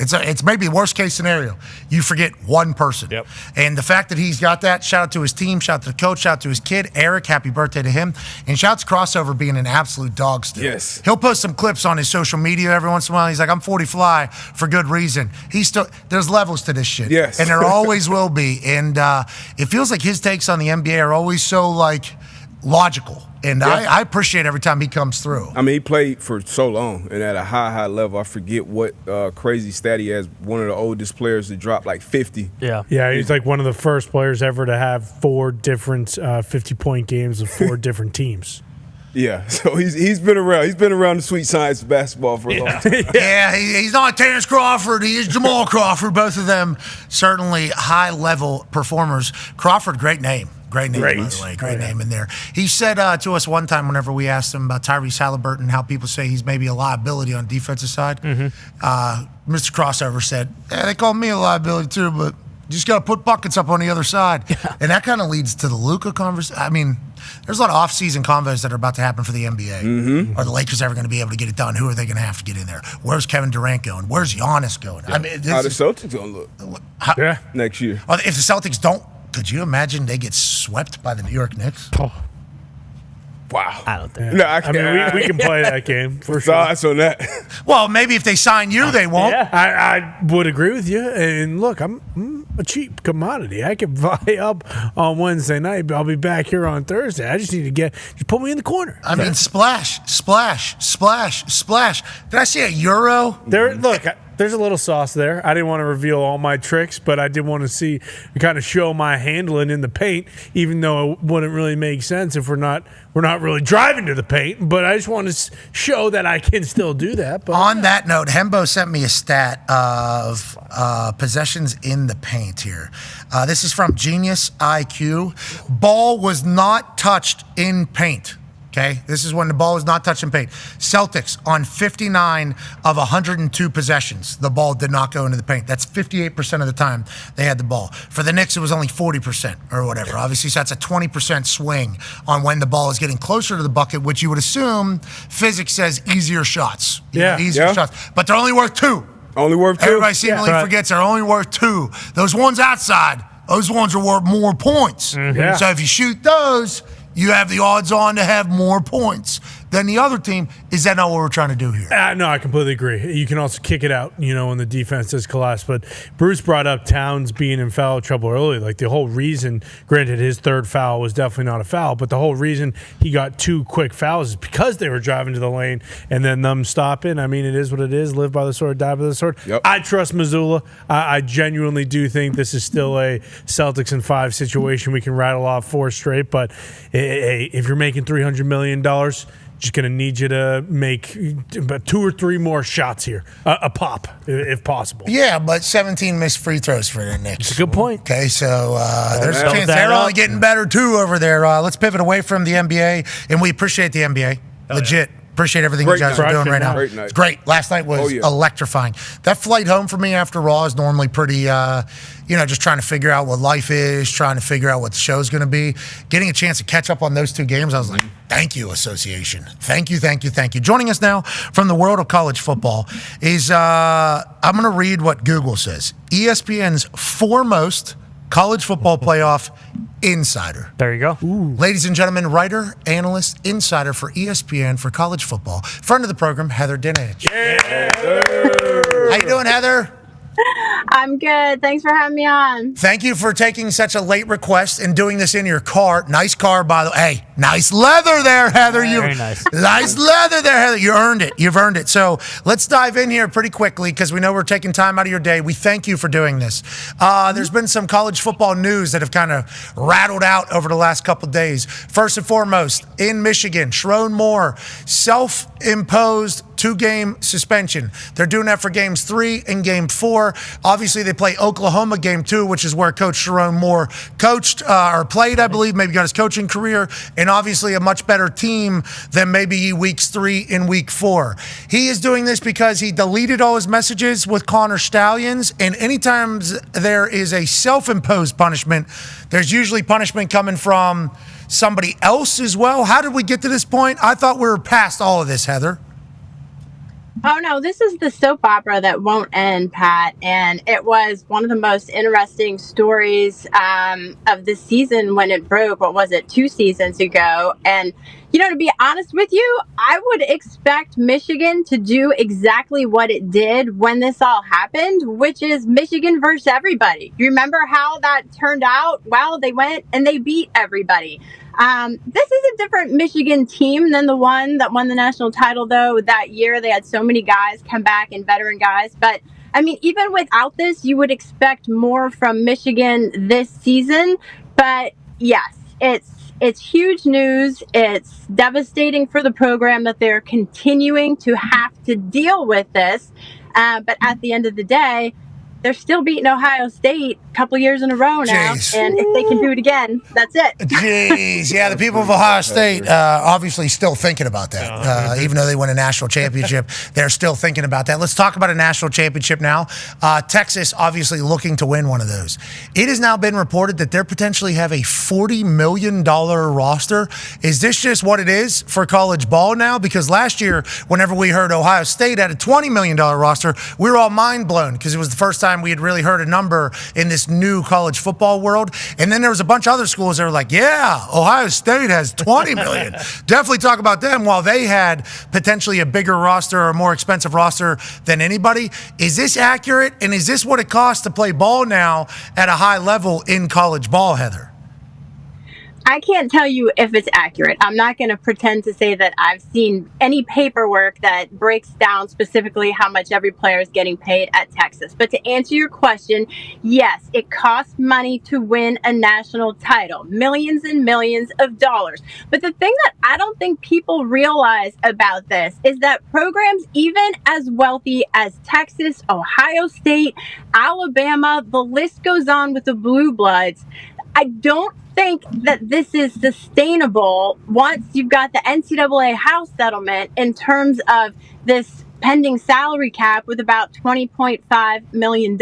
it's maybe the worst case scenario. You forget one person. Yep. And the fact that he's got that, shout out to his team, shout out to the coach, shout out to his kid, Eric, happy birthday to him. And shout out to Crossover being an absolute dog still. Yes. He'll post some clips on his social media every once in a while. He's like, I'm 40 fly for good reason. There's levels to this shit. Yes. And there always will be. And it feels like his takes on the NBA are always so, like, logical. And I appreciate every time he comes through. I mean, he played for so long and at a high level. I forget what crazy stat he has. One of the oldest players to drop like 50. Yeah, he's like one of the first players ever to have 4 different 50-point games with 4 different teams. Yeah, so he's been around. He's been around the sweet science of basketball for a long time. Yeah, he's not Terrence Crawford. He is Jamal Crawford. Both of them certainly high-level performers. Crawford, great name. Great name, by the way. Great name in there. He said to us one time whenever we asked him about Tyrese Halliburton, how people say he's maybe a liability on the defensive side, Mr. Crossover said, they call me a liability too, but you just got to put buckets up on the other side. Yeah. And that kind of leads to the Luka conversation. I mean, there's a lot of off-season convos that are about to happen for the NBA. Are the Lakers ever going to be able to get it done? Who are they going to have to get in there? Where's Kevin Durant going? Where's Giannis going? Yeah. I mean, how the Celtics going to look next year? If the Celtics don't, could you imagine they get swept by the New York Knicks? Oh. Wow. I don't think. No, I mean, we can play that game for sure. Thoughts on that? Well, maybe if they sign you, they won't. Yeah, I would agree with you. And look, I'm a cheap commodity. I can buy up on Wednesday night, but I'll be back here on Thursday. I just need to just put me in the corner. I mean, splash. Did I see a Euro? There's a little sauce there. I didn't want to reveal all my tricks, but I did want to kind of show my handling in the paint, even though it wouldn't really make sense if we're not really driving to the paint. But I just want to show that I can still do that. But on that note, Hembo sent me a stat of possessions in the paint here. This is from Genius IQ. Ball was not touched in paint. Okay, this is when the ball was not touching paint. Celtics on 59 of 102 possessions, the ball did not go into the paint. That's 58% of the time they had the ball. For the Knicks, it was only 40% or whatever. Obviously, so that's a 20% swing on when the ball is getting closer to the bucket, which you would assume physics says easier shots. Easier shots. But they're only worth 2. Only worth 2? Everybody seemingly forgets they're only worth 2. Those ones outside, those ones are worth more points. So if you shoot those, you have the odds on to have more points than the other team. Is that not what we're trying to do here? No, I completely agree. You can also kick it out, when the defense does collapse. But Bruce brought up Towns being in foul trouble early. Like the whole reason, granted his third foul was definitely not a foul, but the whole reason he got 2 quick fouls is because they were driving to the lane and then them stopping. I mean, it is what it is. Live by the sword, die by the sword. Yep. I trust Missoula. I genuinely do think this is still a Celtics in 5 situation. We can rattle off 4 straight, but hey, if you're making $300 million, just going to need you to make about 2 or 3 more shots here, a pop, if possible. Yeah, but 17 missed free throws for the Knicks. That's a good point. Okay, so there's a chance they're only getting better, too, over there. Let's pivot away from the NBA, and we appreciate the NBA. Legit. Appreciate everything you guys are doing right now. It's great. Last night was electrifying. That flight home for me after Raw is normally pretty, just trying to figure out what life is, trying to figure out what the show's going to be. Getting a chance to catch up on those 2 games, I was like, thank you, association. Thank you, thank you, thank you. Joining us now from the world of college football is, I'm going to read what Google says. ESPN's foremost college football playoff insider. There you go. Ladies and gentlemen, writer, analyst, insider for ESPN for college football. Friend of the program, Heather Dinich. How you doing, Heather? I'm good. Thanks for having me on. Thank you for taking such a late request and doing this in your car. Nice car, by the way. Hey, nice leather there, Heather. Very nice. Nice leather there, Heather. You earned it. You've earned it. So let's dive in here pretty quickly because we know we're taking time out of your day. We thank you for doing this. There's been some college football news that have kind of rattled out over the last couple of days. First and foremost, in Michigan, Sharon Moore, self-imposed 2-game suspension. They're doing that for games 3 and game 4. Obviously, they play Oklahoma game 2, which is where Coach Sharon Moore coached or played, I believe, maybe got his coaching career, and obviously a much better team than maybe weeks 3 and week 4. He is doing this because he deleted all his messages with Connor Stallions, and anytime there is a self-imposed punishment, there's usually punishment coming from somebody else as well. How did we get to this point? I thought we were past all of this, Heather. Oh, no, this is the soap opera that won't end, Pat. And it was one of the most interesting stories of this season when it broke. What was it, 2 seasons ago? And, to be honest with you, I would expect Michigan to do exactly what it did when this all happened, which is Michigan versus everybody. You remember how that turned out? Well, they went and they beat everybody. This is a different Michigan team than the one that won the national title, though. That year, they had so many guys come back and veteran guys. But, even without this, you would expect more from Michigan this season. But, yes, it's huge news. It's devastating for the program that they're continuing to have to deal with this. But at the end of the day, they're still beating Ohio State a couple years in a row now. Jeez. And if they can do it again, that's it. Jeez. Yeah, the people of Ohio State obviously still thinking about that. Even though they win a national championship, they're still thinking about that. Let's talk about a national championship now. Texas obviously looking to win one of those. It has now been reported that they potentially have a $40 million roster. Is this just what it is for college ball now? Because last year, whenever we heard Ohio State had a $20 million roster, we were all mind blown because it was the first time we had really heard a number in this new college football world. And then there was a bunch of other schools that were like, yeah, Ohio State has 20 million. Definitely talk about them while they had potentially a bigger roster or a more expensive roster than anybody. Is this accurate? And is this what it costs to play ball now at a high level in college ball, Heather? I can't tell you if it's accurate. I'm not going to pretend to say that I've seen any paperwork that breaks down specifically how much every player is getting paid at Texas. But to answer your question, yes, it costs money to win a national title, millions and millions of dollars. But the thing that I don't think people realize about this is that programs even as wealthy as Texas, Ohio State, Alabama, the list goes on with the Blue Bloods, I don't think that this is sustainable once you've got the NCAA house settlement in terms of this pending salary cap with about $20.5 million.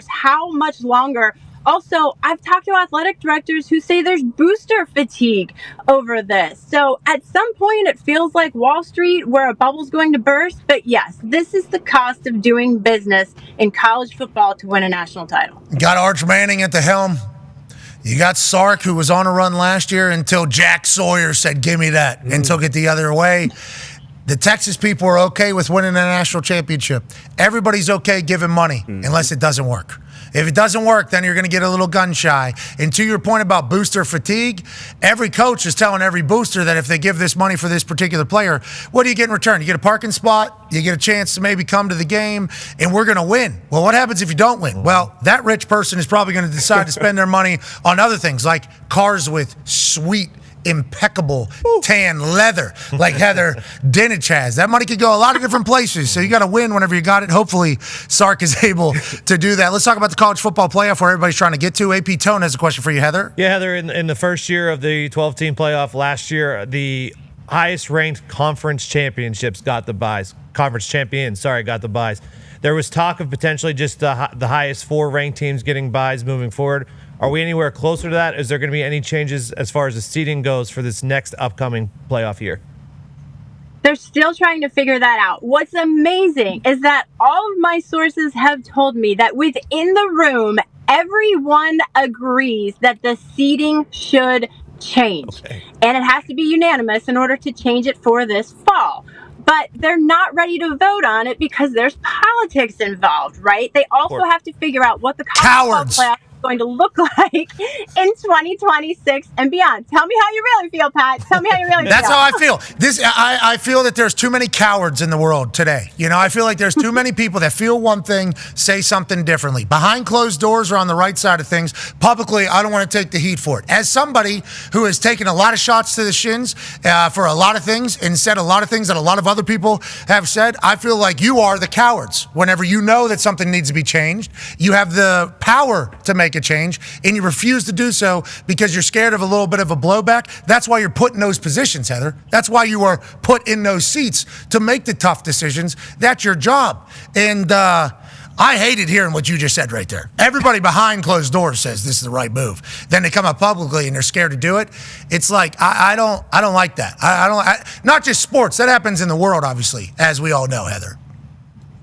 How much longer? Also, I've talked to athletic directors who say there's booster fatigue over this. So at some point, it feels like Wall Street where a bubble's going to burst. But yes, this is the cost of doing business in college football to win a national title. Got Arch Manning at the helm. You got Sark, who was on a run last year until Jack Sawyer said, give me that, and took it the other way. The Texas people are okay with winning a national championship. Everybody's okay giving money unless it doesn't work. If it doesn't work, then you're going to get a little gun shy. And to your point about booster fatigue, every coach is telling every booster that if they give this money for this particular player, what do you get in return? You get a parking spot, you get a chance to maybe come to the game, and we're going to win. Well, what happens if you don't win? Well, that rich person is probably going to decide to spend their money on other things like cars with sweet impeccable tan leather like Heather Dinich has. That money could go a lot of different places, so you got to win whenever you got it. Hopefully, Sark is able to do that. Let's talk about the college football playoff where everybody's trying to get to. AP Tone has a question for you, Heather. Yeah, Heather, in the first year of the 12-team playoff last year, the highest-ranked conference championships got the buys. Conference champions, got the buys. There was talk of potentially just the highest 4 ranked teams getting buys moving forward. Are we anywhere closer to that? Is there going to be any changes as far as the seeding goes for this next upcoming playoff year? They're still trying to figure that out. What's amazing is that all of my sources have told me that within the room, everyone agrees that the seeding should change. Okay. And it has to be unanimous in order to change it for this fall. But they're not ready to vote on it because there's politics involved, right? They also have to figure out what the college football playoff is going to look like in 2026 and beyond. Tell me how you really feel, Pat. Tell me how you really feel. That's how I feel. I feel that there's too many cowards in the world today. I feel like there's too many people that feel one thing, say something differently. Behind closed doors or on the right side of things, publicly, I don't want to take the heat for it. As somebody who has taken a lot of shots to the shins for a lot of things and said a lot of things that a lot of other people have said, I feel like you are the cowards. Whenever you know that something needs to be changed, you have the power to make a change, and you refuse to do so because you're scared of a little bit of a blowback. That's why you're put in those positions, Heather. That's why you are put in those seats to make the tough decisions. That's your job. And I hated hearing what you just said right there. Everybody behind closed doors says this is the right move. Then they come up publicly and they're scared to do it. It's like I don't like that. Not just sports. That happens in the world, obviously, as we all know, Heather.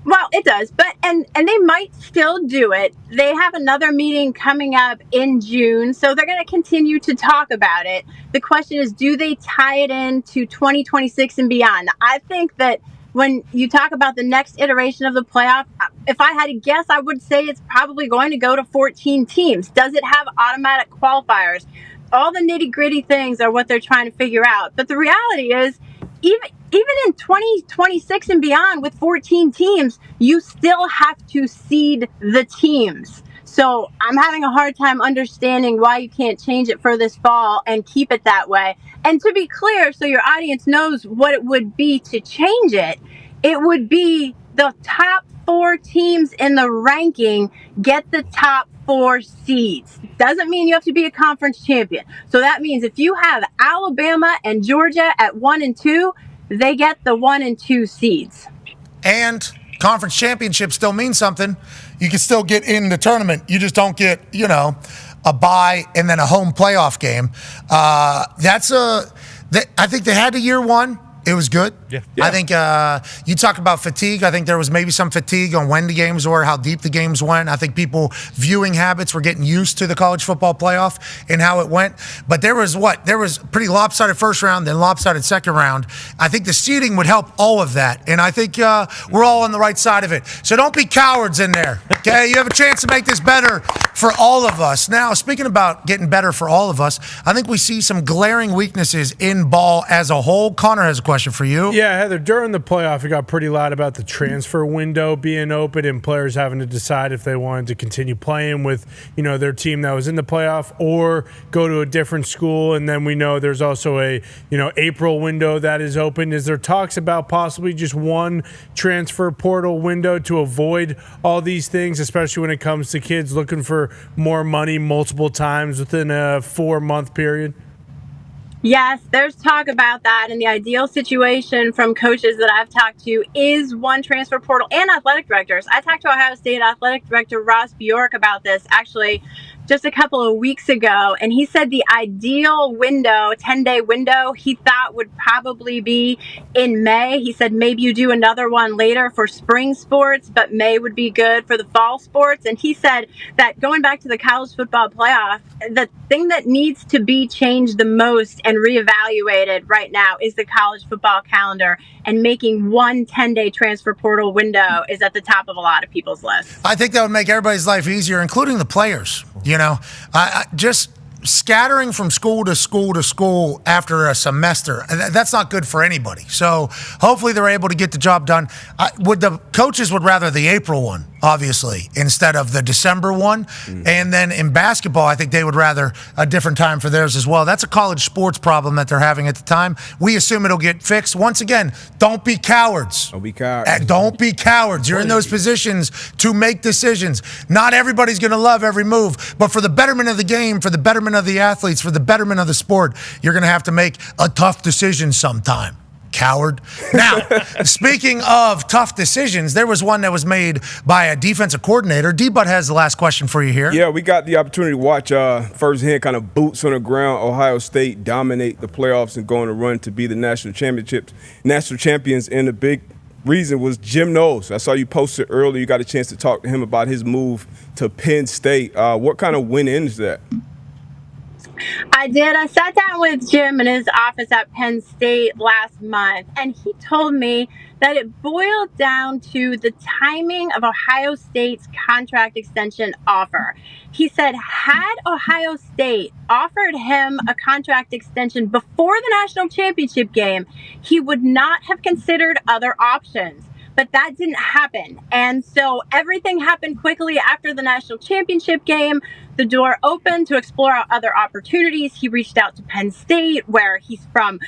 Well, it does, but and they might still do it. They have another meeting coming up in June, so they're going to continue to talk about it. The question is, do they tie it into 2026 and beyond? I think that when you talk about the next iteration of the playoff, if I had to guess, I would say it's probably going to go to 14 teams. Does it have automatic qualifiers? All the nitty-gritty things are what they're trying to figure out. But the reality is, even in 2026 and beyond with 14 teams, you still have to seed the teams. So I'm having a hard time understanding why you can't change it for this fall and keep it that way. And to be clear, so your audience knows what it would be to change it, it would be the top 4 teams in the ranking get the top 4 seeds. Doesn't mean you have to be a conference champion. So that means if you have Alabama and Georgia at 1 and 2, they get the 1 and 2 seeds. And conference championship still means something. You can still get in the tournament. You just don't get, a bye and then a home playoff game. I think they had the year 1. It was good. Yeah. I think you talk about fatigue. I think there was maybe some fatigue on when the games were, how deep the games went. I think people viewing habits were getting used to the college football playoff and how it went. But there was pretty lopsided first round, then lopsided second round. I think the seeding would help all of that. And I think we're all on the right side of it. So don't be cowards in there, okay? You have a chance to make this better for all of us. Now, speaking about getting better for all of us, I think we see some glaring weaknesses in ball as a whole. Connor has a question for you. Yeah, Heather, during the playoff, it got pretty loud about the transfer window being open and players having to decide if they wanted to continue playing with, their team that was in the playoff or go to a different school. And then we know there's also a, April window that is open. Is there talks about possibly just one transfer portal window to avoid all these things, especially when it comes to kids looking for more money multiple times within a 4-month period? Yes, there's talk about that. And the ideal situation from coaches that I've talked to is one transfer portal and athletic directors. I talked to Ohio State athletic director Ross Bjork about this actually just a couple of weeks ago. And he said the ideal window, 10-day window, he thought would probably be in May. He said maybe you do another one later for spring sports, but May would be good for the fall sports. And he said that going back to the college football playoff, the thing that needs to be changed the most and reevaluated right now is the college football calendar, and making one 10-day transfer portal window is at the top of a lot of people's lists. I think that would make everybody's life easier, including the players. Just scattering from school to school to school after a semester, that's not good for anybody. So hopefully they're able to get the job done. The coaches would rather the April one, obviously, instead of the December one. And then in basketball, I think they would rather a different time for theirs as well. That's a college sports problem that they're having at the time. We assume it'll get fixed. Once again, don't be cowards. Don't be cowards. Don't be cowards. You're in those positions to make decisions. Not everybody's going to love every move, but for the betterment of the game, for the betterment of the athletes, for the betterment of the sport, you're going to have to make a tough decision sometime. Coward. Now, speaking of tough decisions, there was one that was made by a defensive coordinator. D-Bud has the last question for you here. Yeah, we got the opportunity to watch firsthand kind of boots on the ground Ohio State dominate the playoffs and go on a run to be the national champions. And the big reason was Jim Knowles. I saw you posted earlier. You got a chance to talk to him about his move to Penn State. What kind of win is that? I did. I sat down with Jim in his office at Penn State last month, and he told me that it boiled down to the timing of Ohio State's contract extension offer. He said, had Ohio State offered him a contract extension before the national championship game, he would not have considered other options. But that didn't happen. And so everything happened quickly after the national championship game. The door opened to explore other opportunities. He reached out to Penn State, where he's from,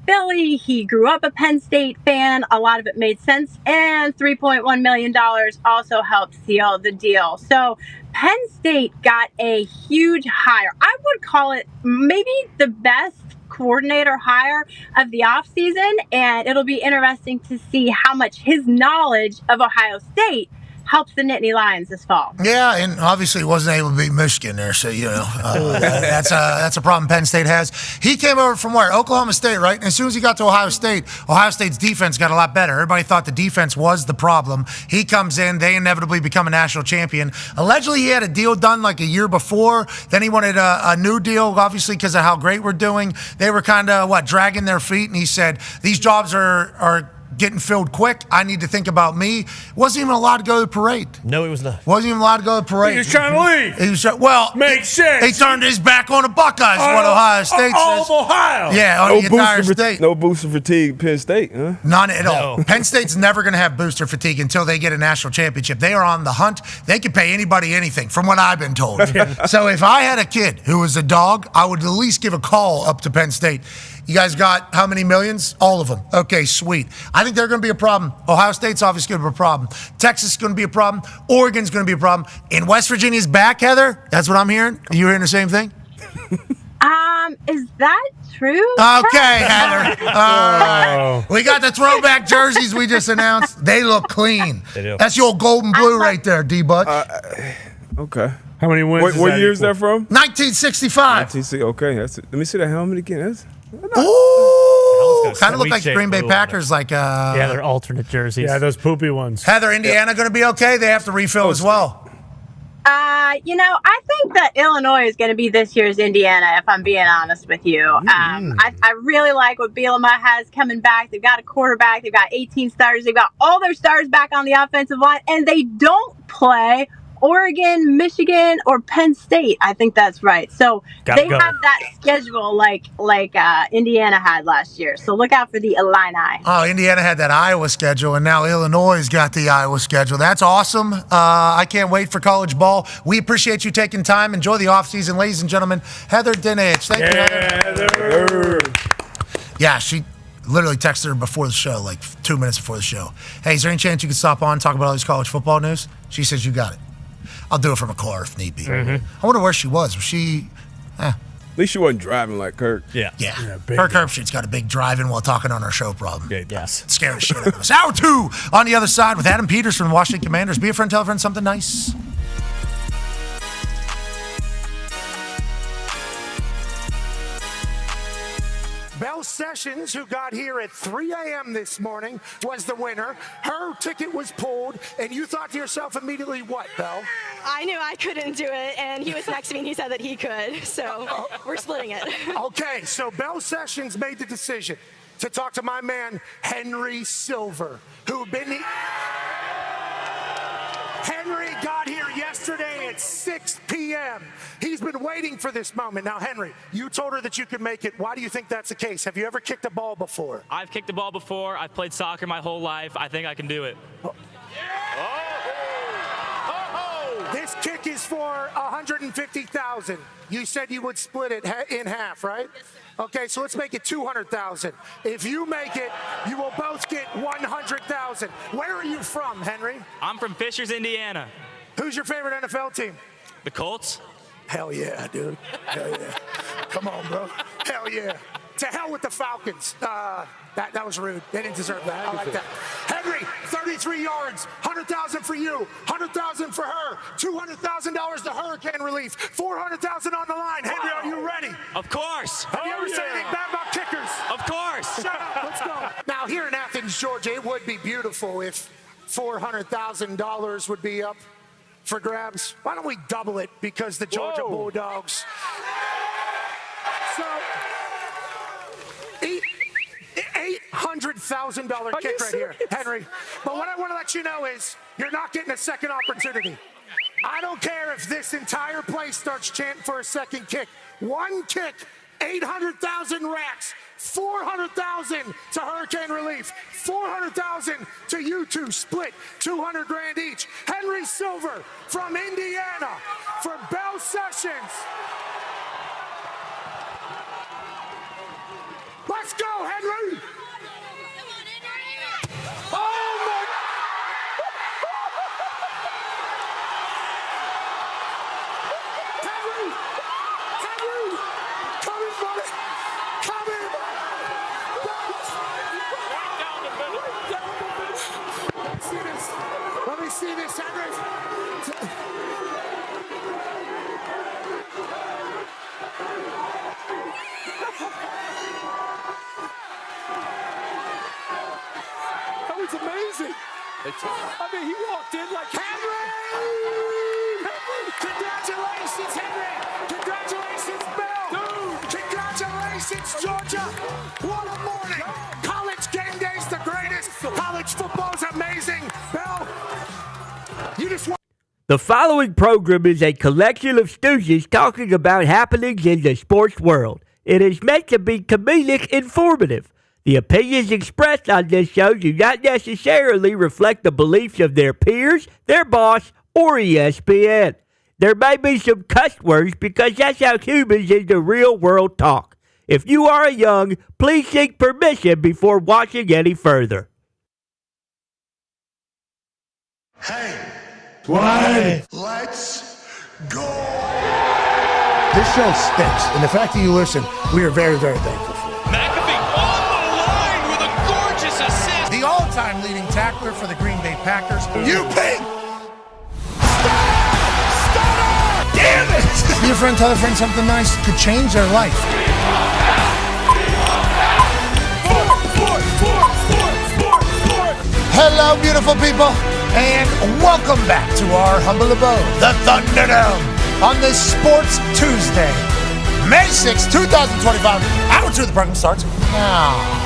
Philly. He grew up a Penn State fan. A lot of it made sense. And $3.1 million also helped seal the deal. So Penn State got a huge hire. I would call it maybe the best coordinator hire of the offseason, and it'll be interesting to see how much his knowledge of Ohio State helps the Nittany Lions this fall. Yeah, and obviously wasn't able to beat Michigan there, so that's a problem Penn State has. He came over from where? Oklahoma State, right? And as soon as he got to Ohio State's defense got a lot better. Everybody thought the defense was the problem. He comes in, they inevitably become a national champion. Allegedly, he had a deal done like a year before. Then he wanted a new deal, obviously because of how great we're doing. They were kind of dragging their feet, and he said these jobs are getting filled quick. I need to think about me. Wasn't even allowed to go to the parade. No, he was not. Wasn't even allowed to go to the parade. He was trying to leave. He was makes sense. He turned his back on the Buckeyes. What Ohio State all says. of Ohio. Yeah, on the entire state. No booster fatigue, Penn State, huh? None at all. Penn State's never going to have booster fatigue until they get a national championship. They are on the hunt. They can pay anybody anything, from what I've been told. So if I had a kid who was a dog, I would at least give a call up to Penn State. You guys got how many millions? All of them. Okay, sweet. I think they're going to be a problem. Ohio State's obviously going to be a problem. Texas is going to be a problem. Oregon's going to be a problem. And West Virginia's back, Heather? That's what I'm hearing? Are you hearing the same thing? Is that true? Okay, Heather. All right. We got the throwback jerseys we just announced. They look clean. They do. That's your gold and blue right there, D-Bud. Okay. How many wins? What year is that from? 1965. Okay, let me see that helmet again. Ooh, kind of look like Green Bay Packers. Yeah, they're alternate jerseys. Yeah, those poopy ones. Heather, Indiana going to be okay? They have to refill as well. I think that Illinois is going to be this year's Indiana, if I'm being honest with you. I really like what Bielema has coming back. They've got a quarterback. They've got 18 starters. They've got all their stars back on the offensive line, and they don't play Oregon, Michigan, or Penn State. I think that's right. So they have that schedule like Indiana had last year. So look out for the Illini. Oh, Indiana had that Iowa schedule, and now Illinois got the Iowa schedule. That's awesome. I can't wait for college ball. We appreciate you taking time. Enjoy the offseason, ladies and gentlemen. Heather Dinich. Thank you, Heather. Yeah, she literally texted her before the show, like 2 minutes before the show. Hey, is there any chance you could stop on, talk about all these college football news? She says, you got it. I'll do it from a car if need be. I wonder where she was. Was she? At least she wasn't driving like Kirk. Yeah. Kirk Herbstreit's got a big driving while talking on our show problem. Yeah, yes. Scare the shit out of us. Hour 2 on the other side with Adam Peters from the Washington Commanders. Be a friend, tell a friend something nice. Belle Sessions, who got here at 3 a.m. this morning, was the winner. Her ticket was pulled, and you thought to yourself immediately, what, Belle? I knew I couldn't do it, and he was next to me, and he said that he could, so we're splitting it. Okay, so Belle Sessions made the decision to talk to my man, Henry Silver, who Henry got here yesterday at 6 p.m. He's been waiting for this moment. Now, Henry, you told her that you could make it. Why do you think that's the case? Have you ever kicked a ball before? I've kicked a ball before. I've played soccer my whole life. I think I can do it. This kick is for $150,000. You said you would split it in half, right? Okay, so let's make it $200,000. If you make it, you will both get $100,000. Where are you from, Henry? I'm from Fishers, Indiana. Who's your favorite NFL team? The Colts. Hell yeah, dude. Hell yeah. Come on, bro. Hell yeah. To hell with the Falcons. That was rude. They didn't deserve that. I like that. Henry, 33 yards, $100,000 for you, $100,000 for her, $200,000 to hurricane relief, $400,000 on the line. Henry, are you ready? Of course. Have you ever said anything bad about kickers? Of course. Shut up. Let's go. Now, here in Athens, Georgia, it would be beautiful if $400,000 would be up for grabs. Why don't we double it? Because the Georgia Bulldogs. So, $800,000 kick right here, Henry. But what I want to let you know is you're not getting a second opportunity. I don't care if this entire place starts chanting for a second kick. One kick, 800,000 racks. 400,000 to hurricane relief, 400,000 to you two split, 200 grand each. Henry Silver from Indiana for Bell Sessions. Let's go, Henry. Oh my! Henry, come in, buddy. Come in. Let me see this, Henry. That was amazing. I mean, he walked in like Henry. Congratulations, Henry. Congratulations, Bill. Dude. Congratulations, Georgia. What a morning. College game day's the greatest. College football's amazing. Bill, you just want. The following program is a collection of stooges talking about happenings in the sports world. It is meant to be comedic informative. The opinions expressed on this show do not necessarily reflect the beliefs of their peers, their boss, or ESPN. There may be some cuss words because that's how humans in the real world talk. If you are young, please seek permission before watching any further. Hey, Why? let's go. This show stinks, and the fact that you listen, we are very, very thankful. McAfee on the line with a gorgeous assist. The all-time leading tackler for the Green Bay Packers. You pink. Damn it! Be a friend, tell a friend something nice could change their life. Hello, beautiful people, and welcome back to our humble abode, the Thunderdome, on this Sports Tuesday, May 6, 2025. Hour 2 of the program starts now.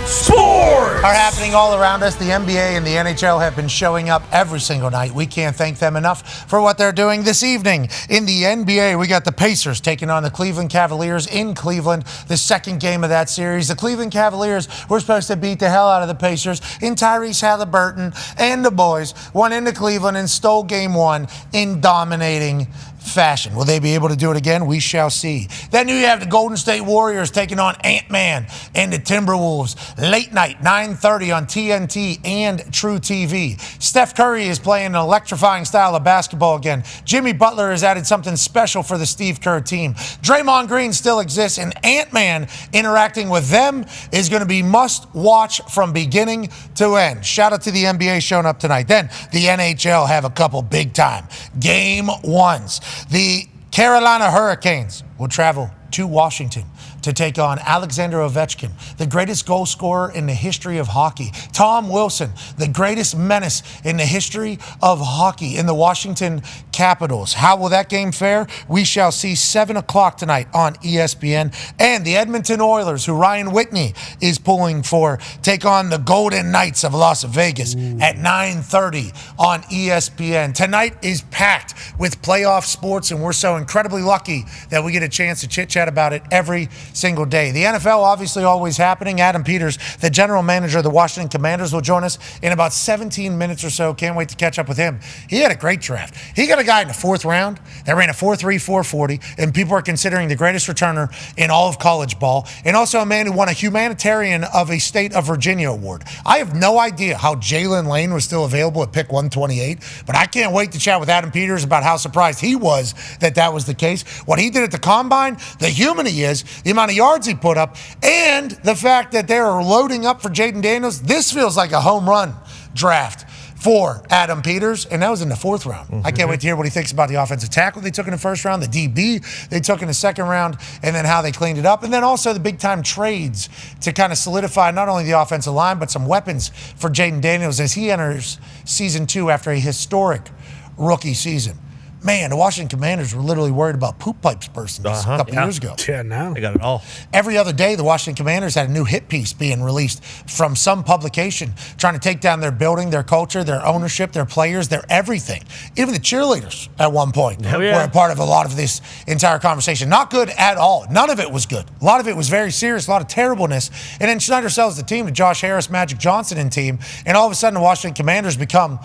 Sports are happening all around us. The NBA and the NHL have been showing up every single night. We can't thank them enough for what they're doing this evening. In the NBA, we got the Pacers taking on the Cleveland Cavaliers in Cleveland, the second game of that series. The Cleveland Cavaliers were supposed to beat the hell out of the Pacers in Tyrese Halliburton, and the boys went into Cleveland and stole game one in dominating fashion. Will they be able to do it again? We shall see. Then you have the Golden State Warriors taking on Ant-Man and the Timberwolves. Late night, 9:30 on TNT and True TV. Steph Curry is playing an electrifying style of basketball again. Jimmy Butler has added something special for the Steve Kerr team. Draymond Green still exists, and Ant-Man interacting with them is going to be must-watch from beginning to end. Shout out to the NBA showing up tonight. Then the NHL have a couple big-time game ones. The Carolina Hurricanes will travel to Washington to take on Alexander Ovechkin, the greatest goal scorer in the history of hockey. Tom Wilson, the greatest menace in the history of hockey in the Washington Capitals. How will that game fare? We shall see. 7 o'clock tonight on ESPN. And the Edmonton Oilers, who Ryan Whitney is pulling for, take on the Golden Knights of Las Vegas at 9:30 on ESPN. Tonight is packed with playoff sports, and we're so incredibly lucky that we get a chance to chit-chat about it every single day. The NFL obviously always happening. Adam Peters, the general manager of the Washington Commanders, will join us in about 17 minutes or so. Can't wait to catch up with him. He had a great draft. He got a a guy in the 4th round that ran a 4.3, 4.40, and people are considering the greatest returner in all of college ball, and also a man who won a Humanitarian of a State of Virginia award. I have no idea how Jalen Lane was still available at pick 128, but I can't wait to chat with Adam Peters about how surprised he was that was the case. What he did at the Combine, the human he is, the amount of yards he put up, and the fact that they're loading up for Jaden Daniels. This feels like a home run draft for Adam Peters, and that was in the 4th round. I can't wait to hear what he thinks about the offensive tackle they took in the 1st round, the DB they took in the 2nd round, and then how they cleaned it up, and then also the big-time trades to kind of solidify not only the offensive line, but some weapons for Jaden Daniels as he enters season 2 after a historic rookie season. Man, the Washington Commanders were literally worried about poop pipes bursting a couple years ago. Yeah, now They got it all. Every other day, the Washington Commanders had a new hit piece being released from some publication trying to take down their building, their culture, their ownership, their players, their everything. Even the cheerleaders at one point were a part of a lot of this entire conversation. Not good at all. None of it was good. A lot of it was very serious, a lot of terribleness. And then Schneider sells the team to Josh Harris, Magic Johnson and team, and all of a sudden the Washington Commanders become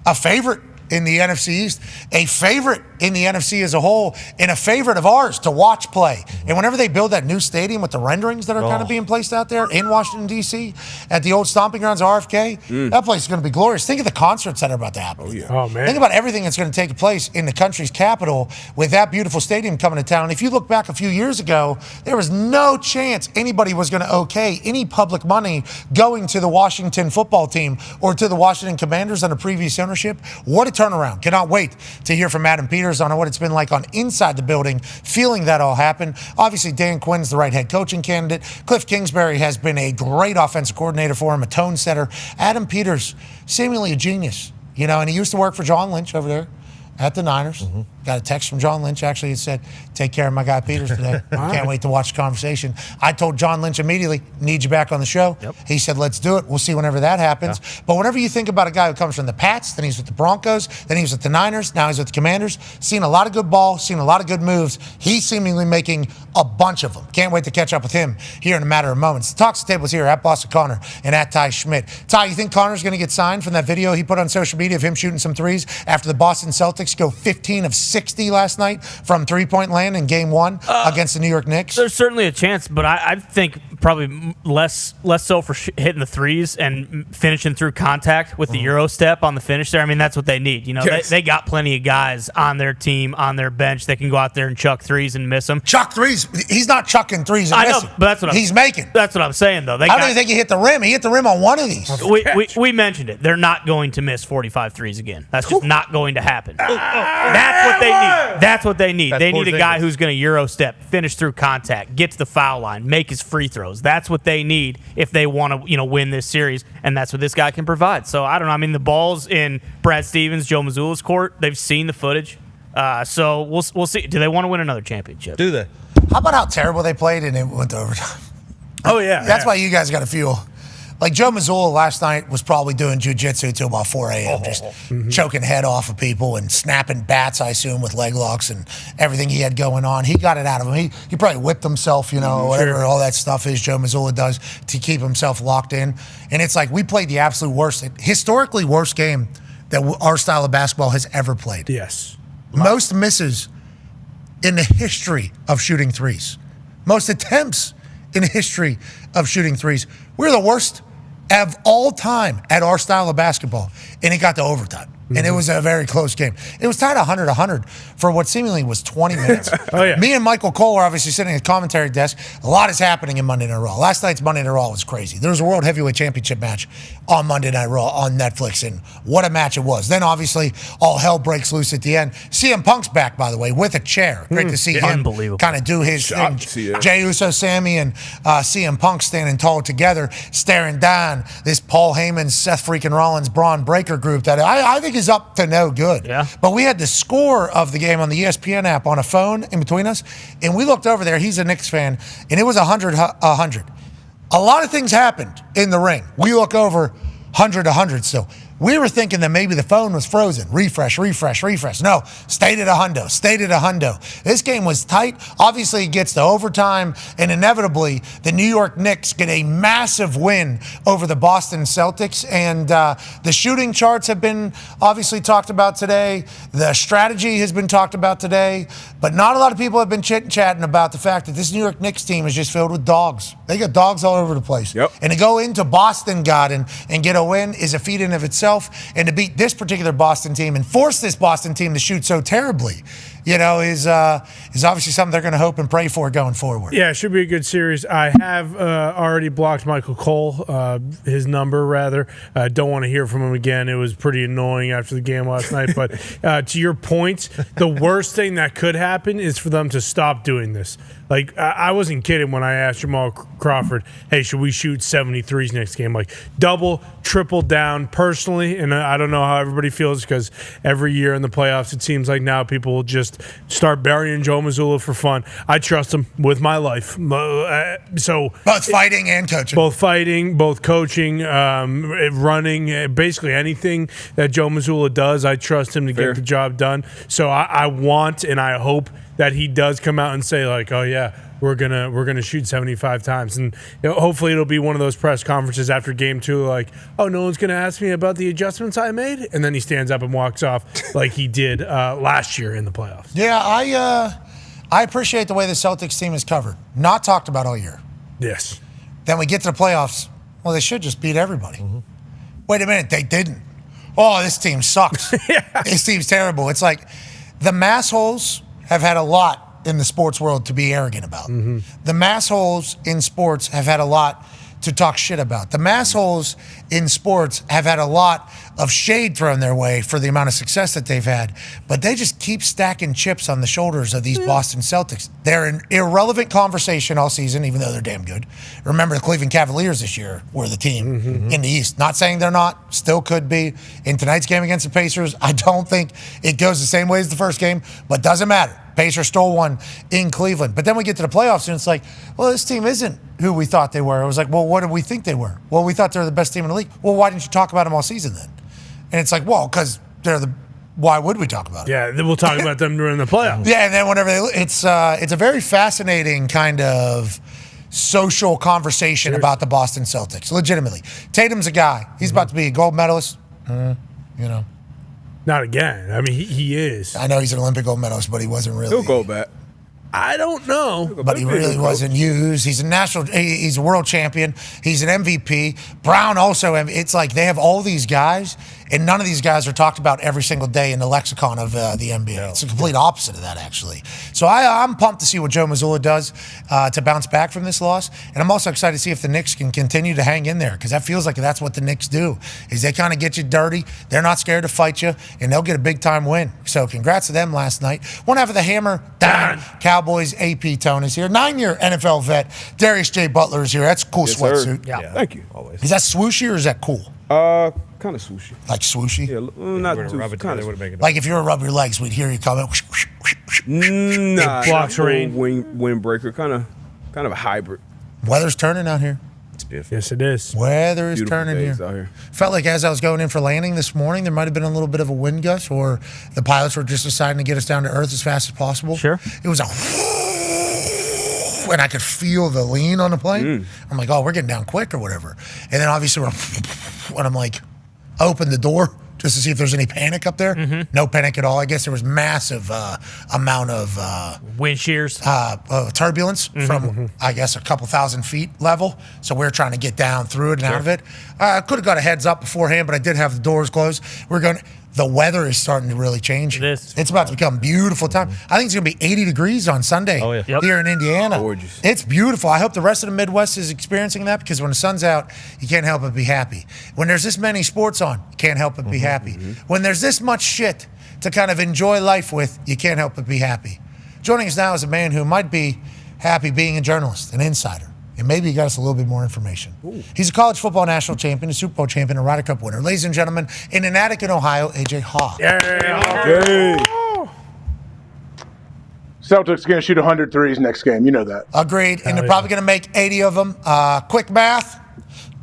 a favorite in the NFC East, a favorite in the NFC as a whole, and a favorite of ours to watch play. And whenever they build that new stadium with the renderings that are kind of being placed out there in Washington, D.C., at the old stomping grounds, RFK, that place is going to be glorious. Think of the concerts that are about to happen. Oh, man. Think about everything that's going to take place in the country's capital with that beautiful stadium coming to town. If you look back a few years ago, there was no chance anybody was going to okay any public money going to the Washington football team or to the Washington Commanders under previous ownership. What a turnaround. Cannot wait to hear from Adam Peters on what it's been like on inside the building, feeling that all happen. Obviously, Dan Quinn's the right head coaching candidate. Cliff Kingsbury has been a great offensive coordinator for him, a tone setter. Adam Peters, seemingly a genius, and he used to work for John Lynch over there at the Niners. Got a text from John Lynch, actually. It said, take care of my guy Peters today. Can't wait to watch the conversation. I told John Lynch immediately, need you back on the show. He said, let's do it. We'll see whenever that happens. But whenever you think about a guy who comes from the Pats, then he's with the Broncos, then he was with the Niners, now he's with the Commanders, seen a lot of good ball, seen a lot of good moves. He's seemingly making a bunch of them. Can't wait to catch up with him here in a matter of moments. The Talks the Tables here at Boston Connor and at Ty Schmidt. Ty, you think Connor's going to get signed from that video he put on social media of him shooting some threes after the Boston Celtics go 15 of 60 last night from three-point land in Game 1 against the New York Knicks? There's certainly a chance, but I think probably less so for hitting the threes and finishing through contact with the Euro step on the finish there. I mean, that's what they need. They got plenty of guys on their team, on their bench that can go out there and chuck threes and miss them. Chuck threes? He's not chucking threes and missing. But that's what he's making. That's what I'm saying, though. I don't even think he hit the rim. He hit the rim on one of these. We mentioned it. They're not going to miss 45 threes again. That's just not going to happen. That's what they need. That's what they need. They need a guy who's going to Euro step, finish through contact, get to the foul line, make his free throws. That's what they need if they want to, win this series, and that's what this guy can provide. So I don't know. I mean, the ball's in Brad Stevens, Joe Mazzulla's court. They've seen the footage, so we'll see. Do they want to win another championship? Do they? How about how terrible they played and it went to overtime? Oh yeah, that's why you guys got to feel. Like Joe Mazzulla last night was probably doing jiu-jitsu till about 4 a.m., just choking head off of people and snapping bats, I assume, with leg locks and everything he had going on. He got it out of him. He probably whipped himself, whatever all that stuff is Joe Mazzulla does to keep himself locked in. And it's like we played the absolute worst, historically worst game that our style of basketball has ever played. Yes. Most misses in the history of shooting threes. Most attempts in the history of shooting threes. We're the worst of all time at our style of basketball, and it got to overtime. And it was a very close game. It was tied 100-100 for what seemingly was 20 minutes. Me and Michael Cole are obviously sitting at the commentary desk. A lot is happening in Monday Night Raw. Last night's Monday Night Raw was crazy. There was a World Heavyweight Championship match on Monday Night Raw on Netflix, and what a match it was. Then, obviously, all hell breaks loose at the end. CM Punk's back, by the way, with a chair. Great to see him kind of do his thing. Jey Uso, Sammy, and CM Punk standing tall together, staring down this Paul Heyman, Seth freaking Rollins, Braun Breaker group that I think is up to no good. Yeah. But we had the score of the game on the ESPN app on a phone in between us, and we looked over there. He's a Knicks fan, and it was 100-100. A lot of things happened in the ring. We look over 100-100 still. We were thinking that maybe the phone was frozen. Refresh. No, stayed at a hundo. This game was tight. Obviously, it gets to overtime, and inevitably, the New York Knicks get a massive win over the Boston Celtics. And the shooting charts have been obviously talked about today. The strategy has been talked about today. But not a lot of people have been chit-chatting about the fact that this New York Knicks team is just filled with dogs. They got dogs all over the place. Yep. And to go into Boston Garden and get a win is a feat in of itself. And to beat this particular Boston team and force this Boston team to shoot so terribly, is obviously something they're going to hope and pray for going forward. Yeah, it should be a good series. I have already blocked Michael Cole, his number rather. Don't want to hear from him again. It was pretty annoying after the game last night. But to your point, the worst thing that could happen is for them to stop doing this. Like, I wasn't kidding when I asked Jamal Crawford, hey, should we shoot 73s next game? Like, double, triple down personally. And I don't know how everybody feels because every year in the playoffs, it seems like now people will just start burying Joe Mazzulla for fun. I trust him with my life. So both fighting and coaching. Both fighting, both coaching, running, basically anything that Joe Mazzulla does, I trust him to get the job done. So I want and I hope that he does come out and say, like, oh yeah, we're gonna shoot 75 times, and hopefully it'll be one of those press conferences after game 2, like, oh, no one's gonna ask me about the adjustments I made, and then he stands up and walks off like he did last year in the playoffs. Yeah, I appreciate the way the Celtics team is covered, not talked about all year. Yes. Then we get to the playoffs. Well, they should just beat everybody. Wait a minute, they didn't. Oh, this team sucks. This team's terrible. It's like the massholes have had a lot in the sports world to be arrogant about. The massholes in sports have had a lot to talk shit about. The massholes in sports have had a lot of shade thrown their way for the amount of success that they've had, but they just keep stacking chips on the shoulders of these Boston Celtics. They're an irrelevant conversation all season, even though they're damn good. Remember, the Cleveland Cavaliers this year were the team in the East. Not saying they're not, still could be. In tonight's game against the Pacers, I don't think it goes the same way as the first game, but doesn't matter. Pacers stole one in Cleveland. But then we get to the playoffs, and it's like, well, this team isn't who we thought they were. It was like, well, what did we think they were? Well, we thought they were the best team in the league. Well, why didn't you talk about them all season then? And it's like, well, because why would we talk about it? Yeah, then we'll talk about them during the playoffs. Yeah, and then whenever it's a very fascinating kind of social conversation about the Boston Celtics, legitimately. Tatum's a guy. He's about to be a gold medalist, Not again. I mean, he is. I know he's an Olympic gold medalist, but he wasn't really. He'll go back. I don't know. But he really wasn't used. He's he's a world champion. He's an MVP. Brown also, it's like they have all these guys, and none of these guys are talked about every single day in the lexicon of the NBA. It's the complete opposite of that, actually. So I'm pumped to see what Joe Mazzulla does to bounce back from this loss. And I'm also excited to see if the Knicks can continue to hang in there, because that feels like that's what the Knicks do, is they kind of get you dirty. They're not scared to fight you, and they'll get a big-time win. So congrats to them last night. One half of the Hammer, Dahn, Cowboys, AP Tone is here. 9-year NFL vet, Darius J. Butler is here. That's a cool sweatsuit. Yeah. Thank you. Always. Is that swooshy or is that cool? Kind of swooshy. Like swooshy? Yeah, not too kind of. Like if you were to rub your legs, we'd hear you coming. Nah, blocks rain. Windbreaker, kind of a hybrid. Weather's turning out here. It's beautiful. Yes, it is. Weather is Beautiful turning days here. out here. Felt like as I was going in for landing this morning, there might have been a little bit of a wind gust, or the pilots were just deciding to get us down to earth as fast as possible. Sure. It was and I could feel the lean on the plane. I'm like, oh, we're getting down quick or whatever. And then obviously when I'm like, I opened the door just to see if there's any panic up there. No panic at all. I guess there was massive amount of wind shears, turbulence from, I guess, a couple thousand feet level. So we were trying to get down through it and out of it. I could have got a heads up beforehand, but I did have the doors closed. The weather is starting to really change. It is. It's about to become beautiful time. I think it's going to be 80 degrees on Sunday here in Indiana. Gorgeous. It's beautiful. I hope the rest of the Midwest is experiencing that, because when the sun's out, you can't help but be happy. When there's this many sports on, you can't help but be happy. When there's this much shit to kind of enjoy life with, you can't help but be happy. Joining us now is a man who might be happy being a journalist, an insider. And maybe he got us a little bit more information. He's a college football national champion, a Super Bowl champion, a Ryder Cup winner. Ladies and gentlemen, in Attica, Ohio, AJ Hawk. Celtics going to shoot 100 threes next game. You know that. Agreed. And they're probably going to make 80 of them. Quick math,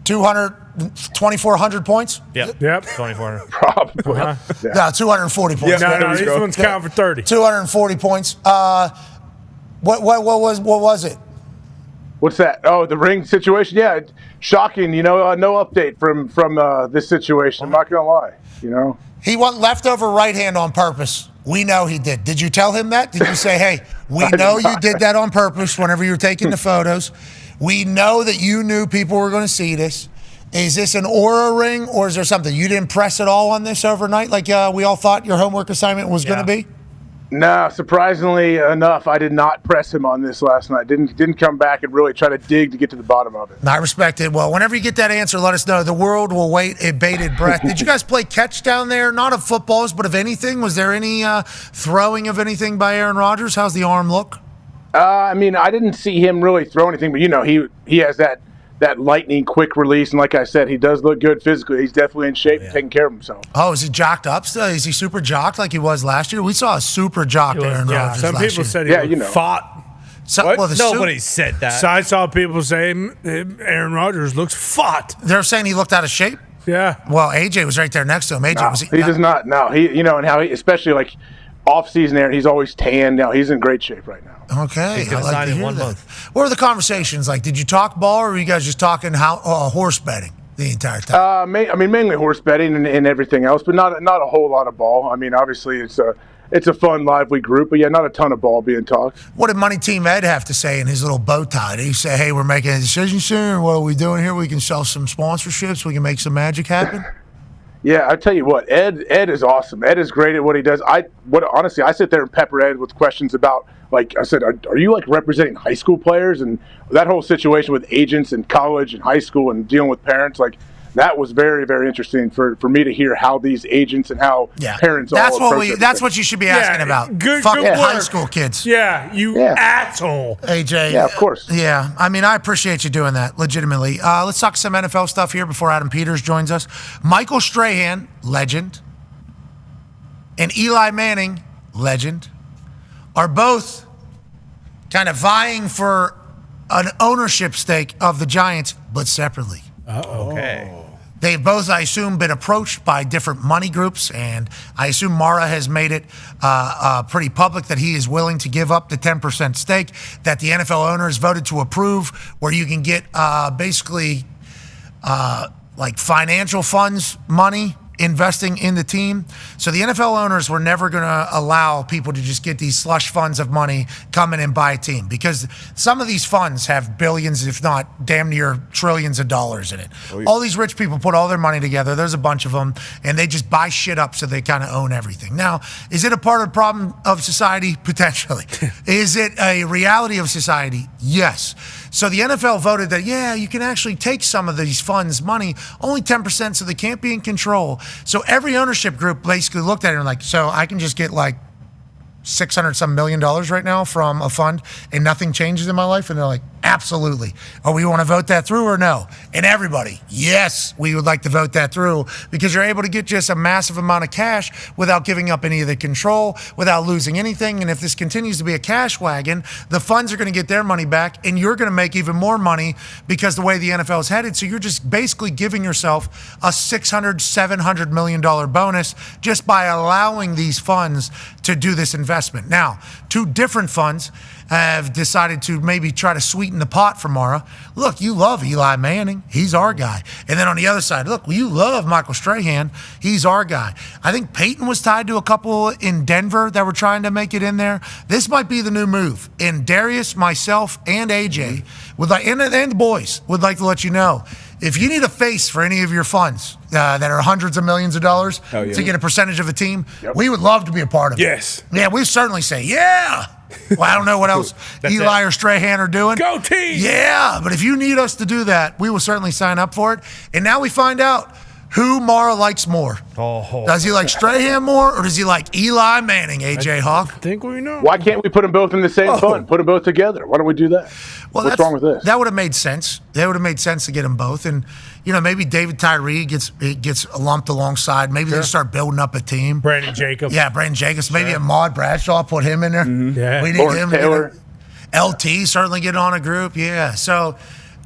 200 2,400 points? Yep. 2,400. Probably. No, 240 points. No, these ones count for 30. 240 points. What was it? What's that? Oh, the ring situation? Yeah, shocking. No update from this situation. I'm not going to lie, He went leftover right hand on purpose. We know he did. Did you tell him that? Did you say, hey, we know you did that on purpose whenever you were taking the photos. We know that you knew people were going to see this. Is this an aura ring, or is there something? You didn't press at all on this overnight like we all thought your homework assignment was going to be? No, surprisingly enough, I did not press him on this last night. Didn't come back and really try to dig to get to the bottom of it. I respect it. Well, whenever you get that answer, let us know. The world will wait a bated breath. Did you guys play catch down there? Not of footballs, but of anything? Was there any throwing of anything by Aaron Rodgers? How's the arm look? I didn't see him really throw anything, but he has that lightning quick release, and like I said, he does look good physically. He's definitely in shape and taking care of himself. Oh, is he jocked up still? Is he super jocked like he was last year? We saw a super jocked Aaron Rodgers some last people year. said he looked fought. Nobody said that. So I saw people say Aaron Rodgers looks fought. They're saying he looked out of shape? Yeah. Well, AJ was right there next to him. AJ he does not. No, and how he, especially like off-season Aaron, he's always tan. Now he's in great shape right now. Okay, He's gonna I like sign to in hear 1 that. month. What were the conversations like? Did you talk ball, or were you guys just talking horse betting the entire time? Mainly horse betting and everything else, but not a whole lot of ball. Obviously it's a fun, lively group, but yeah, not a ton of ball being talked. What did Money Team Ed have to say in his little bow tie? Did he say, hey, we're making a decision soon? What are we doing here? We can sell some sponsorships. We can make some magic happen? Yeah, I tell you what, Ed is awesome. Ed is great at what he does. Honestly, I sit there and pepper Ed with questions about, like I said, are you like representing high school players? And that whole situation with agents in college and high school and dealing with parents, like that was very, very interesting for me to hear how these agents and how parents That's all that's what you should be asking about. Good Fucking work. high school kids. Yeah, asshole. AJ. Yeah, of course. Yeah, I appreciate you doing that, legitimately. Let's talk some NFL stuff here before Adam Peters joins us. Michael Strahan, legend, and Eli Manning, legend, are both kind of vying for an ownership stake of the Giants, but separately. Okay. They've both, I assume, been approached by different money groups, and I assume Mara has made it pretty public that he is willing to give up the 10% stake that the NFL owners voted to approve, where you can get basically like financial funds money investing in the team. So the NFL owners were never going to allow people to just get these slush funds of money come in and buy a team, because some of these funds have billions, if not damn near trillions of dollars in it. Oh, yeah. All these rich people put all their money together. There's a bunch of them, and they just buy shit up so they kind of own everything. Now, is it a part of the problem of society? Potentially. Is it a reality of society? Yes. So the NFL voted that, yeah, you can actually take some of these funds' money, only 10%, so they can't be in control. So every ownership group basically looked at it and like, so I can just get like $600 million right now from a fund and nothing changes in my life? And they're like, absolutely. Oh, we want to vote that through or no? And everybody, yes, we would like to vote that through, because you're able to get just a massive amount of cash without giving up any of the control, without losing anything. And if this continues to be a cash wagon, the funds are going to get their money back, and you're going to make even more money because the way the NFL is headed. So you're just basically giving yourself a $600, $700 million bonus just by allowing these funds to do this investment. Now, two different funds have decided to maybe try to sweeten the pot for Mara. Look, you love Eli Manning. He's our guy. And then on the other side, look, you love Michael Strahan. He's our guy. I think Peyton was tied to a couple in Denver that were trying to make it in there. This might be the new move. And Darius, myself, and AJ, would like, and the boys would like to let you know, if you need a face for any of your funds that are hundreds of millions of dollars to get a percentage of a team, we would love to be a part of it. Yes. Yeah, we certainly say, yeah. Well, I don't know what else Eli or Strahan are doing. Go team! Yeah, but if you need us to do that, we will certainly sign up for it. And now we find out who Mara likes more. Does he like Strahan more, or does he like Eli Manning, AJ Hawk? I think we know. Why can't we put them both in the same fund? Put them both together. Why don't we do that? Well, what's wrong with this? That would have made sense. That would have made sense to get them both. And, you know, maybe David Tyree gets lumped alongside. Maybe they start building up a team. Brandon Jacobs. Yeah, Brandon Jacobs. Maybe Ahmad Bradshaw, put him in there. Yeah. We need Lawrence him. Taylor. LT certainly get on a group. Yeah. So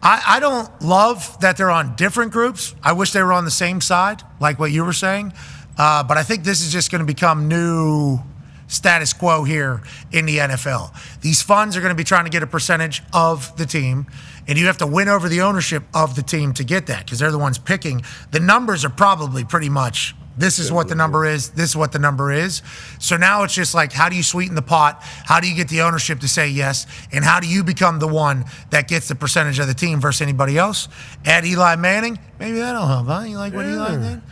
I don't love that they're on different groups. I wish they were on the same side, like what you were saying. But I think this is just going to become new status quo here in the NFL. These funds are going to be trying to get a percentage of the team, and you have to win over the ownership of the team to get that because they're the ones picking. The numbers are probably pretty much this is what the number is, this is what the number is. So now it's just like, how do you sweeten the pot? How do you get the ownership to say yes? And how do you become the one that gets the percentage of the team versus anybody else? Add Eli Manning, maybe that'll help, huh? You like what Eli did?